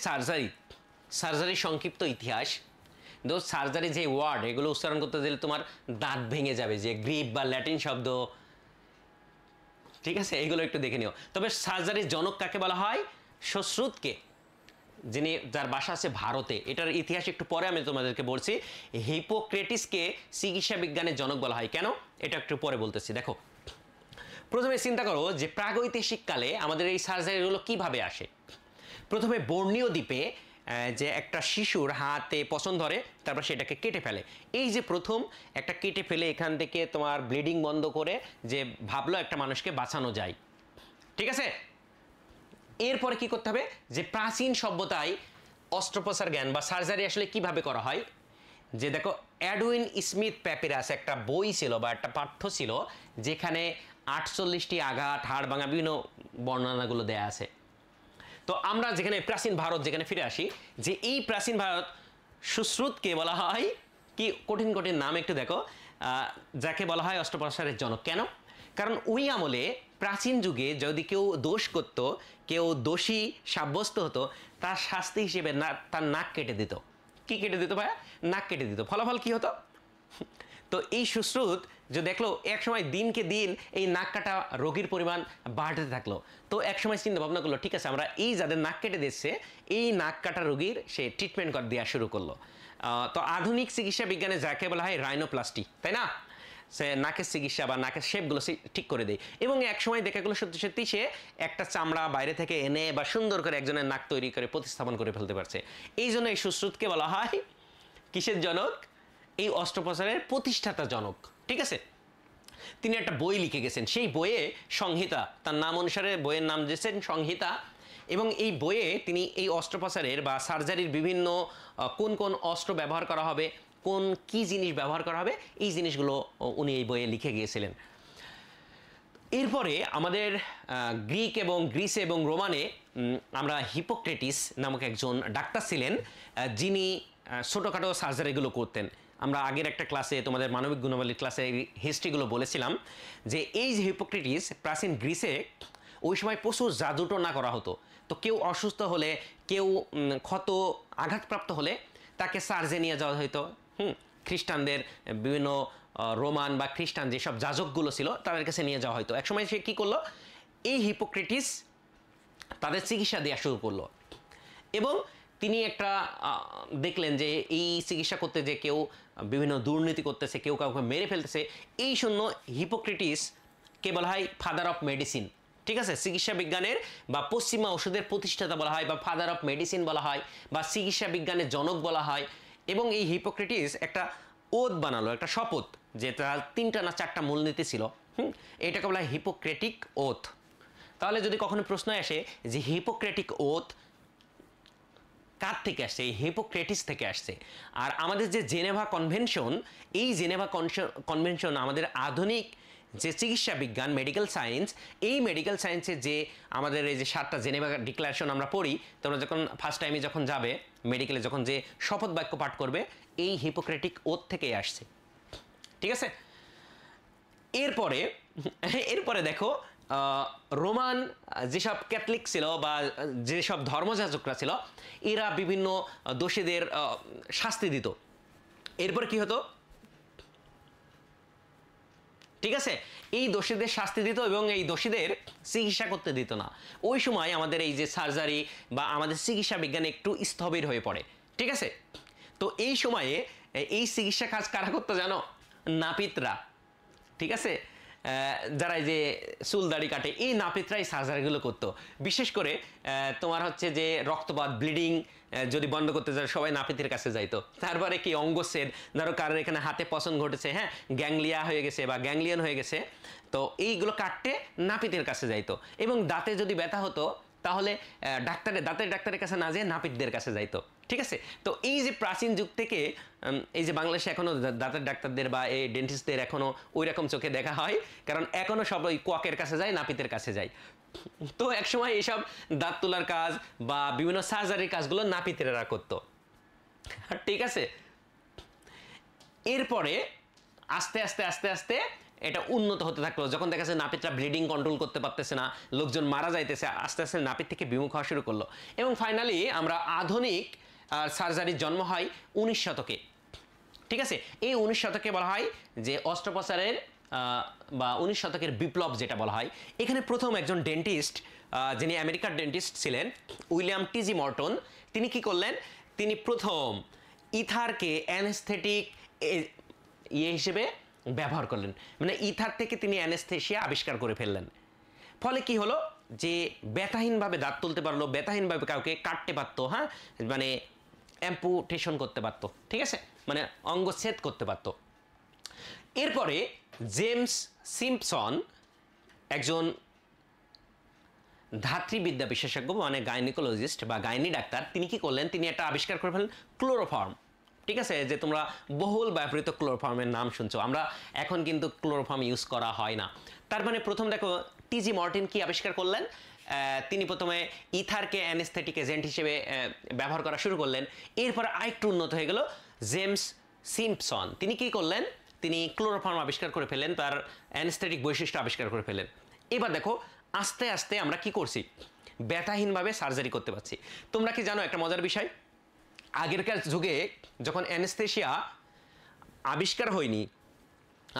সার্জারির সংক্ষিপ্ত ইতিহাস, সার্জারি যে ওয়ার্ড এগুলো উচ্চারণ করতে দিলে তোমার দাঁত ভেঙে যাবে, যে গ্রিক বা ল্যাটিন শব্দ, ঠিক আছে, এগুলো একটু দেখে নিও। তবে সার্জারির জনক কাকে বলা হয়? সুশ্রুতকে, যিনি যার বাসা আছে ভারতে। এটার ইতিহাস একটু পরে আমি তোমাদেরকে বলছি। হিপোক্রেটিসকে চিকিৎসা বিজ্ঞানের জনক বলা হয় কেন, এটা একটু পরে বলতেছি। দেখো প্রথমে চিন্তা করো যে প্রাগৈতিহাসিক কালে আমাদের এই সার্জারিগুলো কিভাবে আসে। প্রথমে বর্ণীয় দ্বীপে যে একটা শিশুর হাতে পছন্দ ধরে, তারপর সেটাকে কেটে ফেলে। এই যে প্রথম একটা কেটে ফেলে এখান থেকে তোমার ব্লিডিং বন্ধ করে যে ভাবলো একটা মানুষকে বাঁচানো যায়, ঠিক আছে। এরপরে কি করতে হবে, যে প্রাচীন সভ্যতায় অস্ত্রোপচার জ্ঞান বা সার্জারি আসলে কিভাবে করা হয়, যে দেখো এডউইন স্মিথ প্যাপিরাস একটা বই ছিল বা একটা পাঠ্য ছিল, যেখানে 48টি আঘাত, হাড় ভাঙা বিভিন্ন বর্ণনাগুলো দেয়া আছে। তো আমরা যেখানে প্রাচীন ভারত যেখানে ফিরে আসি, যে এই প্রাচীন ভারত সুশ্রুতকে বলা হয় কি কঠিন কঠিন নাম একটু দেখো, যাকে বলা হয় অস্ত্রোপচারের জনক। কেন? কারণ ওই আমলে প্রাচীন যুগে যদি কেউ দোষ করত, কেউ দোষী সাব্যস্ত হতো, তার শাস্তি হিসেবে তার নাক কেটে দিত। কি কেটে দিত ভাইয়া? নাক কেটে দিত। ফলাফল কি হতো? তো এই সুশ্রুত যে দেখলো এক সময় দিনকে দিন এই নাক কাটা রোগীর পরিমাণ বাড়তে থাকলো। তো এক সময় চিন্তা ভাবনা করলো, ঠিক আছে আমরা এই যাদের নাক কেটে দিচ্ছে এই নাক কাটা রোগীর সে ট্রিটমেন্ট করে দেওয়া শুরু করলো। তো আধুনিক চিকিৎসা বিজ্ঞানে যাকে বলা হয় রাইনোপ্লাস্টি, তাই না, সে নাকের চিকিৎসা বা নাকের শেপগুলো ঠিক করে দেয়। এবং এক সময় দেখা গেলো সত্যি সত্যি সে একটা চামড়া বাইরে থেকে এনে বা সুন্দর করে একজনের নাক তৈরি করে প্রতিস্থাপন করে ফেলতে পারছে। এই জন্য এই সুশ্রুতকে বলা হয় কিসের জনক? এই অস্ত্রোপচারের প্রতিষ্ঠাতা জনক, ঠিক আছে। তিনি একটা বই লিখে গেছেন, সেই বইয়ে সংহিতা, তার নাম অনুসারে বইয়ের নাম দিয়েছেন সংহিতা। এবং এই বইয়ে তিনি এই অস্ত্রোপচারের বা সার্জারির বিভিন্ন কোন কোন অস্ত্র ব্যবহার করা হবে, কোন কি জিনিস ব্যবহার করা হবে, এই জিনিসগুলো উনি এই বইয়ে লিখে গিয়েছিলেন। এরপরে আমাদের গ্রিক এবং গ্রিসে এবং রোমানে আমরা হিপোক্রেটিস নামক একজন ডাক্তার ছিলেন, যিনি ছোটোখাটো সার্জারিগুলো করতেন। আমরা আগের একটা ক্লাসে তোমাদের মানবিক গুণাবলীর ক্লাসে হিস্ট্রিগুলো বলেছিলাম যে এই যে হিপোক্রেটিস প্রাচীন গ্রিসে ওই সময় প্রচুর জাদুটনা করা হতো। তো কেউ অসুস্থ হলে, কেউ ক্ষত আঘাতপ্রাপ্ত হলে তাকে সার্জে নিয়ে যাওয়া হতো। খ্রিস্টানদের বিভিন্ন রোমান বা খ্রিস্টান যেসব যাজকগুলো ছিল তাদের কাছে নিয়ে যাওয়া হতো। একসময় সে কী করলো, এই হিপোক্রেটিস তাদের চিকিৎসা দেওয়া শুরু করলো। এবং তিনি একটা দেখলেন যে এই চিকিৎসা করতে যে কেউ বিভিন্ন দুর্নীতি করতেছে, কেউ কাউকে মেরে ফেলতেছে, এই জন্য হিপোক্রেটিসকে বলা হয় ফাদার অফ মেডিসিন, ঠিক আছে। চিকিৎসা বিজ্ঞানের বা পশ্চিমা ওষুধের প্রতিষ্ঠাতা বলা হয়, বা ফাদার অফ মেডিসিন বলা হয়, বা চিকিৎসা বিজ্ঞানের জনক বলা হয়। এবং এই হিপোক্রেটিস একটা ওথ বানালো, একটা শপথ, যে তার 3টা না 4টা মূলনীতি ছিল। এটাকে বলা হয় হিপোক্রেটিক ওথ। তাহলে যদি কখনো প্রশ্ন আসে যে হিপোক্রেটিক ওথ কার থেকে আসছে, এই হিপোক্রেটিস থেকে আসছে। আর আমাদের যে জেনেভা কনভেনশন, এই জেনেভা কনভেনশন আমাদের আধুনিক যে চিকিৎসা বিজ্ঞান, মেডিকেল সায়েন্স, এই মেডিকেল সায়েন্সের যে আমাদের এই যে 7টা জেনেভা ডিক্লারেশন আমরা পড়ি, তোমরা যখন ফার্স্ট টাইমে যখন যাবে মেডিকেলে, যখন যে শপথ বাক্য পাঠ করবে, এই হিপোক্রেটিক ওথ থেকেই আসছে। ঠিক আছে? এরপরে দেখো রোমান যেসব ক্যাথলিক ছিল বা যেসব ধর্মযাজকরা ছিল, এরা বিভিন্ন দোষীদের শাস্তি দিত। এরপরে কি হতো, ঠিক আছে, এই দোষীদের শাস্তি দিত এবং এই দোষীদের চিকিৎসা করতে দিত না। ওই সময় আমাদের এই যে সার্জারি বা আমাদের চিকিৎসা বিজ্ঞান একটু স্থবির হয়ে পড়ে। ঠিক আছে? তো এই সময়ে এই চিকিৎসা কাজ কারা করতো জানো? নাপিতরা। ঠিক আছে? যারা এই যে চুল দাড়ি কাটে, এই নাপিতরা এই সার্জারিগুলো করতো। বিশেষ করে তোমার হচ্ছে যে রক্তপাত, ব্লিডিং যদি বন্ধ করতে যায়, সবাই নাপিতের কাছে যাইতো। তারপরে কি অঙ্গচ্ছেদ, ধরো কারোর এখানে হাতে পছন্দ ঘটেছে, হ্যাঁ, গ্যাংলিয়া হয়ে গেছে বা গ্যাংলিয়ন হয়ে গেছে, তো এইগুলো কাটতে নাপিতের কাছে যাইতো। এবং দাঁতে যদি ব্যথা হতো, তাহলে দাঁতের ডাক্তারের কাছে না যেয়ে নাপিতদের কাছে যাইতো। ঠিক আছে? তো এই যে প্রাচীন যুগ থেকে এই যে বাংলাদেশে এখনো দাঁতের ডাক্তারদের বা এই ডেন্টিস্টদের এখনো ওই রকম চোখে দেখা হয়, কারণ এখনো সব ওই কোয়াকের কাছে যায়, নাপিতের কাছে যায়। তো একসময় এইসব দাঁত তোলার কাজ বা বিভিন্ন সার্জারির কাজগুলো নাপিতেরা করতো। ঠিক আছে? এরপরে আস্তে আস্তে আস্তে আস্তে এটা উন্নত হতে থাকলো। যখন দেখা যাচ্ছে নাপিতরা ব্লিডিং কন্ট্রোল করতে পারতেছে না, লোকজন মারা যাইতেছে, আস্তে আস্তে নাপিত থেকে বিমুখ হওয়া শুরু করলো। এবং ফাইনালি আমরা আধুনিক সার্জারির জন্ম হয় 19 শতকে। ঠিক আছে? এই 19 শতকে বলা হয় যে অস্ত্রোপচারের বা 19 শতকের বিপ্লব যেটা বলা হয়। এখানে প্রথম একজন ডেন্টিস্ট, যিনি আমেরিকার ডেন্টিস্ট ছিলেন, উইলিয়াম টি.জি. মর্টন, তিনি কি করলেন? তিনি প্রথম ইথারকে অ্যানেস্থেটিক হিসেবে ব্যবহার করলেন। মানে ইথার থেকে তিনি অ্যানেস্থেশিয়া আবিষ্কার করে ফেললেন। ফলে কি হলো, যে ব্যথাহীনভাবে দাঁত তুলতে পারলো, ব্যথাহীনভাবে কাউকে কাটতে পারতো, হ্যাঁ, মানে অ্যাম্পুটেশন করতে পারতো। ঠিক আছে? মানে অঙ্গচ্ছেদ করতে পারতো। এরপরে জেমস সিম্পসন, একজন ধাত্রীবিদ্যা বিশেষজ্ঞ মানে গাইনিকোলজিস্ট বা গাইনি ডাক্তার, তিনি কি করলেন? তিনি একটা আবিষ্কার করে ফেলেন, ক্লোরোফর্ম। ঠিক আছে? যে তোমরা বহুল ব্যবহৃত ক্লোরোফর্মের নাম শুনছো, আমরা এখন কিন্তু ক্লোরোফর্ম ইউজ করা হয় না। তার মানে প্রথম দেখো টি.জি. মর্টন কি আবিষ্কার করলেন? তিনি প্রথমে ইথারকে অ্যানেস্থেটিক এজেন্ট হিসেবে ব্যবহার করা শুরু করলেন। এরপরে আরেকটু উন্নত হয়ে গেল জেমস সিম্পসন, তিনি কি করলেন? তিনি ক্লোরোফর্ম আবিষ্কার করে ফেলেন, তার অ্যানেস্থেটিক বৈশিষ্ট্য আবিষ্কার করে ফেলেন। এবার দেখো আস্তে আস্তে আমরা কি করছি? ব্যথাহীনভাবে সার্জারি করতে পারছি। তোমরা কি জানো একটা মজার বিষয়? আগেরকার যুগে যখন অ্যানেস্থেশিয়া আবিষ্কার হয়নি,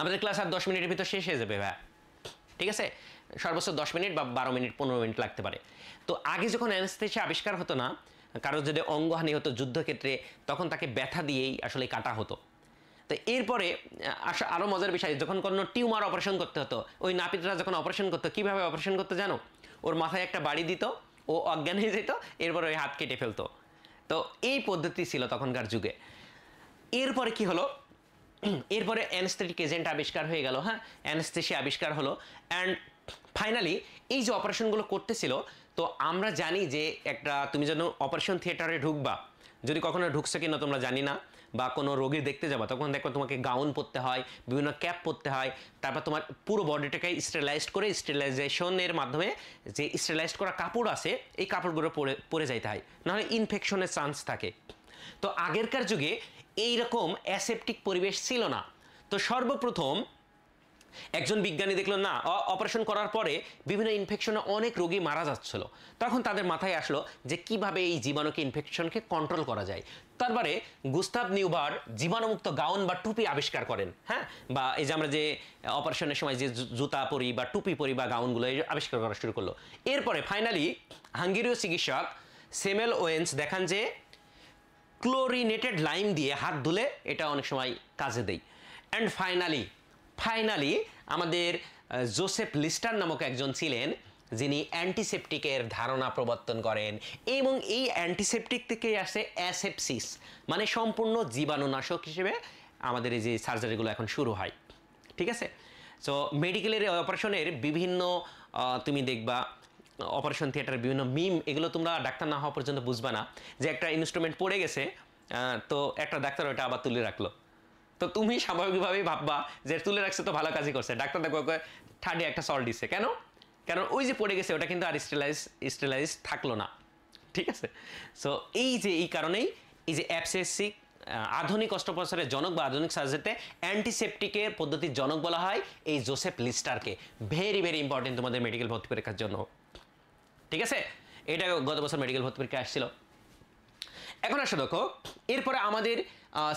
আমাদের ক্লাস আর 10 মিনিটের ভিতর শেষ হয়ে যাবে ভাই। ঠিক আছে? সর্বোচ্চ 10 মিনিট বা 12 মিনিট 15 মিনিট লাগতে পারে। তো আগে যখন অ্যানেস্থেশিয়া আবিষ্কার হতো না, কারো যদি অঙ্গহানি হতো যুদ্ধক্ষেত্রে, তখন তাকে ব্যথা দিয়েই আসলে কাটা হতো। তো এরপরে আরও মজার বিষয়, যখন কোনো টিউমার অপারেশন করতে হতো, ওই নাপিতরা যখন অপারেশন করতো, কীভাবে অপারেশন করতে জানো? ওর মাথায় একটা বাড়ি দিত, ও অজ্ঞান হয়ে যেত, এরপরে ওই হাত কেটে ফেলতো। তো এই পদ্ধতি ছিল তখনকার যুগে। এরপরে কি হলো? এরপরে অ্যানেস্থেটিক এজেন্ট আবিষ্কার হয়ে গেল, হ্যাঁ, অ্যানেস্থেশিয়া আবিষ্কার হলো। অ্যান্ড ফাইনালি এই যে অপারেশনগুলো করতেছিল, তো আমরা জানি যে একটা তুমি যখন অপারেশন থিয়েটারে ঢুকবা, যদি কখনো ঢুকছো কিনা তোমরা জানি না, বা কোনো রোগী দেখতে যাবা, তখন দেখো তোমাকে গাউন পরতে হয়, বিভিন্ন ক্যাপ পরতে হয়, তারপর তোমার পুরো বডিটাকে স্টেরিলাইজড করে, স্টেরিলাইজেশনের মাধ্যমে যে স্টেরিলাইজড করা কাপড় আছে, এই কাপড়গুলো পরে যাইতে হয়, নাহলে ইনফেকশনের চান্স থাকে। তো আগেরকার যুগে এইরকম অ্যাসেপটিক পরিবেশ ছিল না। তো সর্বপ্রথম একজন বিজ্ঞানী দেখলো না, অপারেশন করার পরে বিভিন্ন ইনফেকশনে অনেক রোগী মারা যাচ্ছিল। তখন তাদের মাথায় আসলো যে কিভাবে এই জীবাণুকে, ইনফেকশনকে কন্ট্রোল করা যায়। তারপরে গুস্তাভ নিউবার জীবাণুমুক্ত গাউন বা টুপি আবিষ্কার করেন, হ্যাঁ, বা এই যে আমরা যে অপারেশনের সময় যে জুতা পরি বা টুপি পরি বা গাউনগুলো আবিষ্কার করা শুরু করলো। এরপরে ফাইনালি হাঙ্গেরীয় চিকিৎসক স্যামুয়েল ওয়েন্স দেখান যে ক্লোরিনেটেড লাইম দিয়ে হাত ধুলে এটা অনেক সময় কাজে দেয়। অ্যান্ড ফাইনালি আমাদের জোসেফ লিস্টার নামক একজন ছিলেন, যিনি অ্যান্টিসেপটিকের ধারণা প্রবর্তন করেন, এবং এই অ্যান্টিসেপটিক থেকেই আসে অ্যাসেপসিস, মানে সম্পূর্ণ জীবাণুনাশক হিসেবে আমাদের এই যে সার্জারিগুলো এখন শুরু হয়। ঠিক আছে? সো মেডিকেলের অপারেশনের বিভিন্ন তুমি দেখবা অপারেশন থিয়েটারের বিভিন্ন মিম, এগুলো তোমরা ডাক্তার না হওয়া পর্যন্ত বুঝবা না, যে একটা ইনস্ট্রুমেন্ট পড়ে গেছে, তো একটা ডাক্তার ওটা আবার তুলে রাখলো, তো তুমি স্বাভাবিকভাবেই ভাববা যে তুলে রাখছে তো ভালো কাজই করছে, ডাক্তার দেখো ঠাডি একটা সল্ট দিচ্ছে, কেন? কারণ ওই যে পড়ে গেছে ওটা কিন্তু আর স্টেলাইজ থাকলো না। ঠিক আছে? সো এই কারণেই এই যে অ্যাবসেসিক আধুনিক অস্ত্রোপচারের জনক বা আধুনিক সার্জারিতে অ্যান্টিসেপটিকের পদ্ধতির জনক বলা হয় এই জোসেফ লিস্টারকে। ভেরি ভেরি ইম্পর্টেন্ট তোমাদের মেডিকেল ভর্তি পরীক্ষার জন্য। ঠিক আছে? এটা গত বছর মেডিকেল ভর্তি পরীক্ষা আসছিল। এখন আসো দেখো, এরপরে আমাদের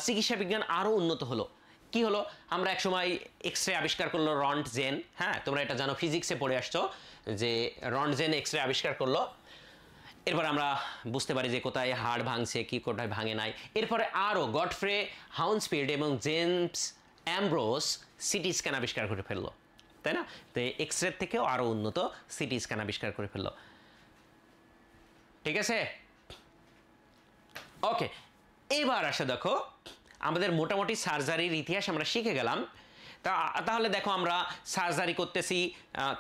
চিকিৎসা বিজ্ঞান আরও উন্নত হলো। কি হলো? আমরা একসময় এক্স রে আবিষ্কার করলো রন্টজেন। হ্যাঁ, তোমরা এটা জানো, ফিজিক্সে পড়ে আসছো যে রন্টজেন এক্স রে আবিষ্কার করলো। এরপর আমরা বুঝতে পারি যে কোথায় হাড় ভাঙছে, কি কোথায় ভাঙে নাই। এরপরে আরও গডফ্রে হাউন্সফিল্ড এবং জেমস অ্যামব্রোস সিটি স্ক্যান আবিষ্কার করে ফেললো, তাই না? তো এক্স রে থেকেও আরও উন্নত সিটি স্ক্যান আবিষ্কার করে ফেললো। ঠিক আছে? ওকে, এবার আসে দেখো, আমাদের মোটামুটি সার্জারির ইতিহাস আমরা শিখে গেলাম। তাহলে দেখো, আমরা সার্জারি করতেছি,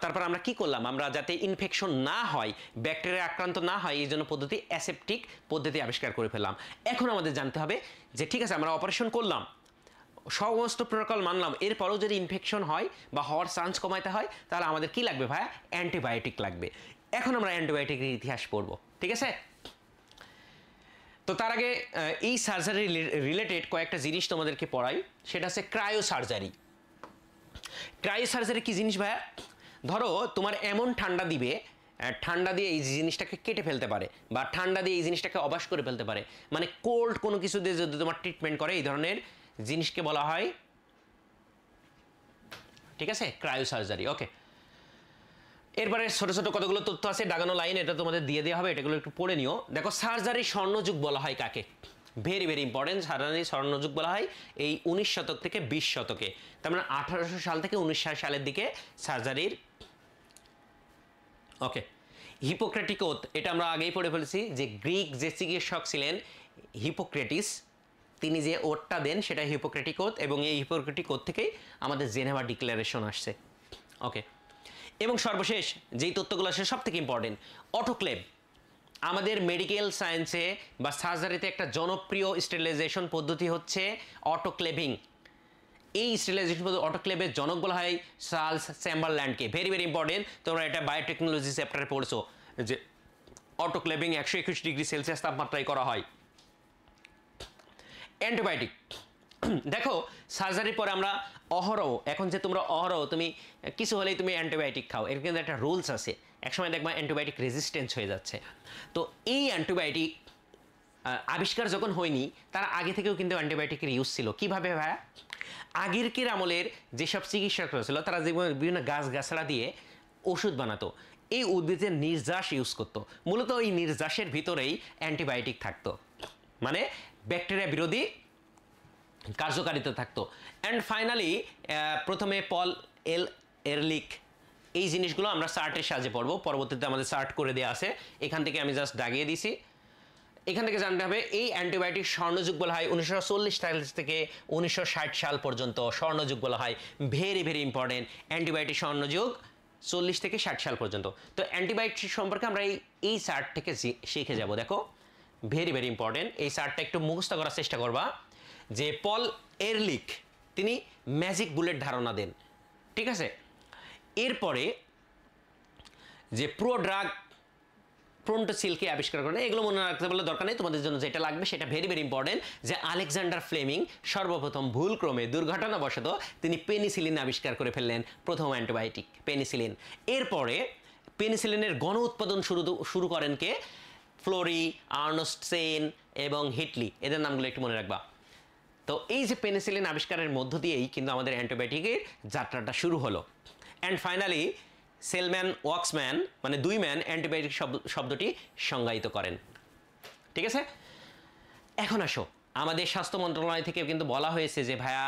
তারপর আমরা কি করলাম? আমরা যাতে ইনফেকশন না হয়, ব্যাকটেরিয়া আক্রান্ত না হয়, এই জন্য পদ্ধতি অ্যাসেপটিক পদ্ধতি আবিষ্কার করে ফেললাম। এখন আমাদের জানতে হবে যে ঠিক আছে, আমরা অপারেশন করলাম, সমস্ত প্রোটোকল মানলাম, এরপরেও যদি ইনফেকশন হয় বা হওয়ার চান্স কমাইতে হয়, তাহলে আমাদের কি লাগবে ভাইয়া? অ্যান্টিবায়োটিক লাগবে। এখন আমরা অ্যান্টিবায়োটিকের ইতিহাস পড়বো। ঠিক আছে? তো তার আগে এই সার্জারি রিলেটেড কয়েকটা জিনিস তোমাদেরকে পড়াই, সেটা হচ্ছে ক্রায়ো সার্জারি। ক্রায়ো সার্জারি কি জিনিস ভাইয়া? ধরো তোমার এমন ঠান্ডা দিবে, ঠান্ডা দিয়ে এই জিনিসটাকে কেটে ফেলতে পারে, বা ঠান্ডা দিয়ে এই জিনিসটাকে অবাস করে ফেলতে পারে, মানে কোল্ড কোনো কিছু দিয়ে যদি তোমার ট্রিটমেন্ট করে, এই ধরনের জিনিসকে বলা হয়, ঠিক আছে, ক্রায়ো সার্জারি। ওকে, এরপরে ছোট ছোট কতগুলো তথ্য আছে, দাগানো লাইন, এটা তোমাদের দিয়ে দেওয়া হবে, এটাগুলো একটু পড়ে নিও। দেখো, সার্জারি স্বর্ণযুগ বলা হয় কাকে? Very very important. সার্জারি স্বর্ণযুগ বলা হয় এই 19 শতক থেকে 20 শতকে, তার মানে 1800 সাল থেকে 1900 সালের দিকে সার্জারির। ওকে, হিপোক্রেটিক ওথ, এটা আমরা আগেই পড়ে ফেলেছি, যে গ্রিক যে চিকিৎসক ছিলেন হিপোক্রেটিস, তিনি যে ওথটা দেন সেটা হিপোক্রেটিক ওথ, এবং এই হিপোক্রেটিক ওথ থেকেই আমাদের জেনেভা ডিক্লারেশন আসছে। ওকে, এবং সর্বশেষ যেই তথ্যগুলো আসে সব থেকে ইম্পর্টেন্ট, অটোক্লেভ। আমাদের মেডিকেল সায়েন্সে বা সার্জারিতে একটা জনপ্রিয় স্টেরিলাইজেশন পদ্ধতি হচ্ছে অটোক্লেভিং। এই স্টেরিলাইজেশন পদ্ধতি অটোক্লেভের জনক বলা হয় চার্লস চেম্বারল্যান্ডকে। ভেরি ভেরি ইম্পর্টেন্ট, তোমরা এটা বায়োটেকনোলজি চ্যাপ্টারে পড়ছো যে অটোক্লেভিং 121 ডিগ্রি সেলসিয়াস তাপমাত্রায় করা হয়। অ্যান্টিবায়োটিক, দেখো সার্জারির পরে আমরা অহরহ, এখন যে তোমরা অহরহ তুমি কিছু হলেই তুমি অ্যান্টিবায়োটিক খাও, এর কিন্তু একটা রুলস আছে। একসময় দেখবা অ্যান্টিবায়োটিক রেজিস্ট্যান্স হয়ে যাচ্ছে। তো এই অ্যান্টিবায়োটিক আবিষ্কার যখন হয়নি, তার আগে থেকেও কিন্তু অ্যান্টিবায়োটিকের ইউজ ছিল। কীভাবে ভাইয়া? আগেরকের আমলের যেসব চিকিৎসকরা ছিল, তারা যেমন বিভিন্ন গাছগাছড়া দিয়ে ওষুধ বানাতো, এই উদ্ভিদের নির্যাস ইউজ করতো। মূলত এই নির্যাসের ভিতরেই অ্যান্টিবায়োটিক থাকতো, মানে ব্যাকটেরিয়া বিরোধী কার্যকারিতা থাকতো। অ্যান্ড ফাইনালি প্রথমে পল এরলিখ, এই জিনিসগুলো আমরা চার্টের সাহায্যে পড়বো, পরবর্তীতে আমাদের চার্ট করে দেওয়া আছে, এখান থেকে আমি জাস্ট দাগিয়ে দিছি। এখান থেকে জানতে হবে এই অ্যান্টিবায়োটিক স্বর্ণযুগ বলা হয় 1940 সাল থেকে 1960 সাল পর্যন্ত স্বর্ণযুগ বলা হয়। ভেরি ভেরি ইম্পর্টেন্ট, অ্যান্টিবায়োটিক স্বর্ণযুগ 40 থেকে 60 সাল পর্যন্ত। তো অ্যান্টিবায়োটিক সম্পর্কে আমরা এই চার্ট থেকে শিখে যাব। দেখো, ভেরি ভেরি ইম্পর্টেন্ট, এই চার্টটা একটু মুখস্থ করার চেষ্টা করবা। যে পল এরলিখ, তিনি ম্যাজিক বুলেট ধারণা দেন। ঠিক আছে? এরপরে যে ড্রাগ প্রোন্টোসিলকে আবিষ্কার করেন, এগুলো মনে রাখতে বলে দরকার নেই, তোমাদের জন্য যেটা লাগবে সেটা ভেরি ভেরি ইম্পর্টেন্ট, যে আলেকজান্ডার ফ্লেমিং সর্বপ্রথম ভুলক্রমে দুর্ঘটনাবশত তিনি পেনিসিলিন আবিষ্কার করে ফেললেন, প্রথম অ্যান্টিবায়োটিক পেনিসিলিন। এরপরে পেনিসিলিনের গণ উৎপাদন শুরু করেন কে? ফ্লোরি, আর্নস্ট সেন এবং হিটলি, এদের নামগুলো একটু মনে রাখবা। তো এই যে পেনিসিলিন আবিষ্কারের মধ্য দিয়েই কিন্তু আমাদের অ্যান্টিবায়োটিকের যাত্রাটা শুরু হলো। অ্যান্ড ফাইনালি সেলম্যান ওয়াক্সম্যান, মানে দুই ম্যান, অ্যান্টিবায়োটিক শব্দটি সংজ্ঞায়িত করেন। ঠিক আছে? এখন আসো, আমাদের স্বাস্থ্য মন্ত্রণালয় থেকে কিন্তু বলা হয়েছে যে ভাইয়া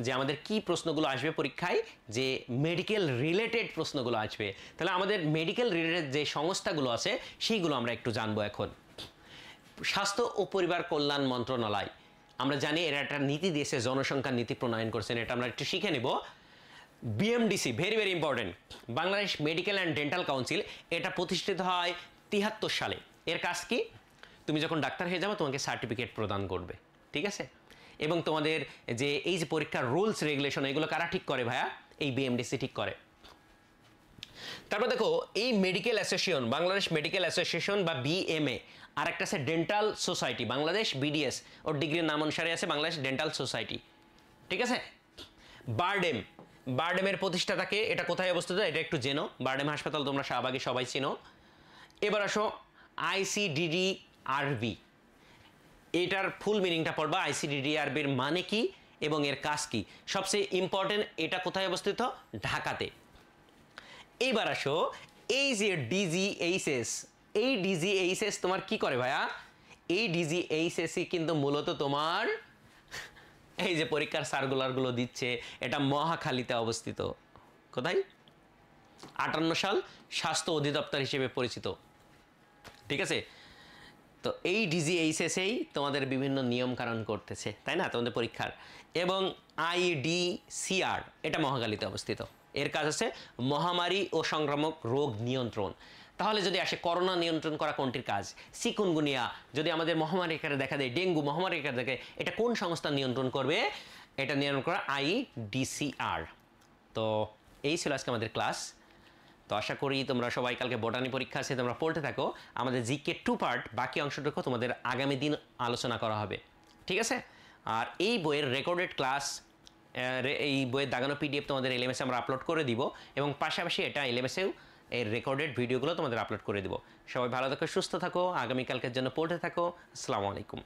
যে আমাদের কি প্রশ্নগুলো আসবে পরীক্ষায়, যে মেডিকেল রিলেটেড প্রশ্নগুলো আসবে। তাহলে আমাদের মেডিকেল রিলেটেড যে সংস্থাগুলো আছে সেইগুলো আমরা একটু জানবো এখন। স্বাস্থ্য ও পরিবার কল্যাণ মন্ত্রণালয়, আমরা জানি এরা একটা নীতি দিয়েছে, জনসংখ্যার নীতি প্রণয়ন করছেন, এটা আমরা একটু শিখে নেব। BMDC, very very important, Bangladesh medical and dental council, এটা প্রতিষ্ঠিত হয় 73 সালে। এর কাজ কি? তুমি যখন ডাক্তার হয়ে যাবে তোমাকে সার্টিফিকেট প্রদান করবে, ঠিক আছে? এবং তোমাদের যে এই যে পরীক্ষার রুলস রেগুলেশন এগুলো কারা ঠিক করে ভাইয়া? এই বিএমডিসি ঠিক করে। তারপর দেখো এই medical association, Bangladesh medical association বা বিএমএ, আর একটা আছে ডেন্টাল সোসাইটি, বাংলাদেশ বিডিএস, ওর ডিগ্রির নাম অনুসারে আছে বাংলাদেশ ডেন্টাল সোসাইটি, ঠিক আছে? বারডেম, বারডেমের প্রতিষ্ঠাতাকে, এটা কোথায় অবস্থিত এটা একটু জেনো। বারডেম হাসপাতাল তোমরা শাহবাগে সবাই চিনো। এবার আসো আইসিডিডিআরবি, এটার ফুল মিনিংটা পড়বা, আইসিডিডিআরবির মানে কি এবং এর কাজ কি। সবচেয়ে ইম্পর্টেন্ট, এটা কোথায় অবস্থিত? ঢাকাতে। এইবার আসো এই যে ডিজিএইচএস, এই ডিজিএইচএস তোমার কি করে ভাইয়া? এই ডিজিএইচএসই কিন্তু মূলত তোমার এই যে পরীক্ষার সার্কুলারগুলো দিচ্ছে, এটা মহাখালীতে অবস্থিত। কোথায়? 58 সাল, স্বাস্থ্য অধিদপ্তর হিসেবে পরিচিত, ঠিক আছে? তো এই ডিজিএইচএসেই তোমাদের বিভিন্ন নিয়মকানুন করতেছে, তাই না, তোমাদের পরীক্ষার। এবং আইডিসিআর, এটা মহাখালীতে অবস্থিত, এর কাজ আছে মহামারী ও সংক্রামক রোগ নিয়ন্ত্রণ। তাহলে যদি আসে করোনা নিয়ন্ত্রণ করা কোনটির কাজ? চিকুনগুনিয়া যদি আমাদের মহামারী আকারে দেখা দেয়, ডেঙ্গু মহামারী আকারে দেখে, এটা কোন সংস্থা নিয়ন্ত্রণ করবে? এটা নিয়ন্ত্রণ করা আইডিসিআর। তো এই ছিল আজকে আমাদের ক্লাস। তো আশা করি তোমরা সবাই, কালকে বোটানি পরীক্ষা আছে, তোমরা পড়তে থাকো। আমাদের জিকে 2 পার্ট, বাকি অংশটুকু তোমাদের আগামী দিন আলোচনা করা হবে, ঠিক আছে? আর এই বইয়ের রেকর্ডেড ক্লাস, এই বইয়ের দাগানো পিডিএফ তোমাদের এলএমএসে আমরা আপলোড করে দিব, এবং পাশাপাশি এটা এলএমএসেও এই রেকর্ডেড ভিডিওগুলো তোমাদের আপলোড করে দিব। সবাই ভালো থাকো, সুস্থ থাকো, আগামীকালকের জন্য পড়তে থাকো। আসসালামু আলাইকুম।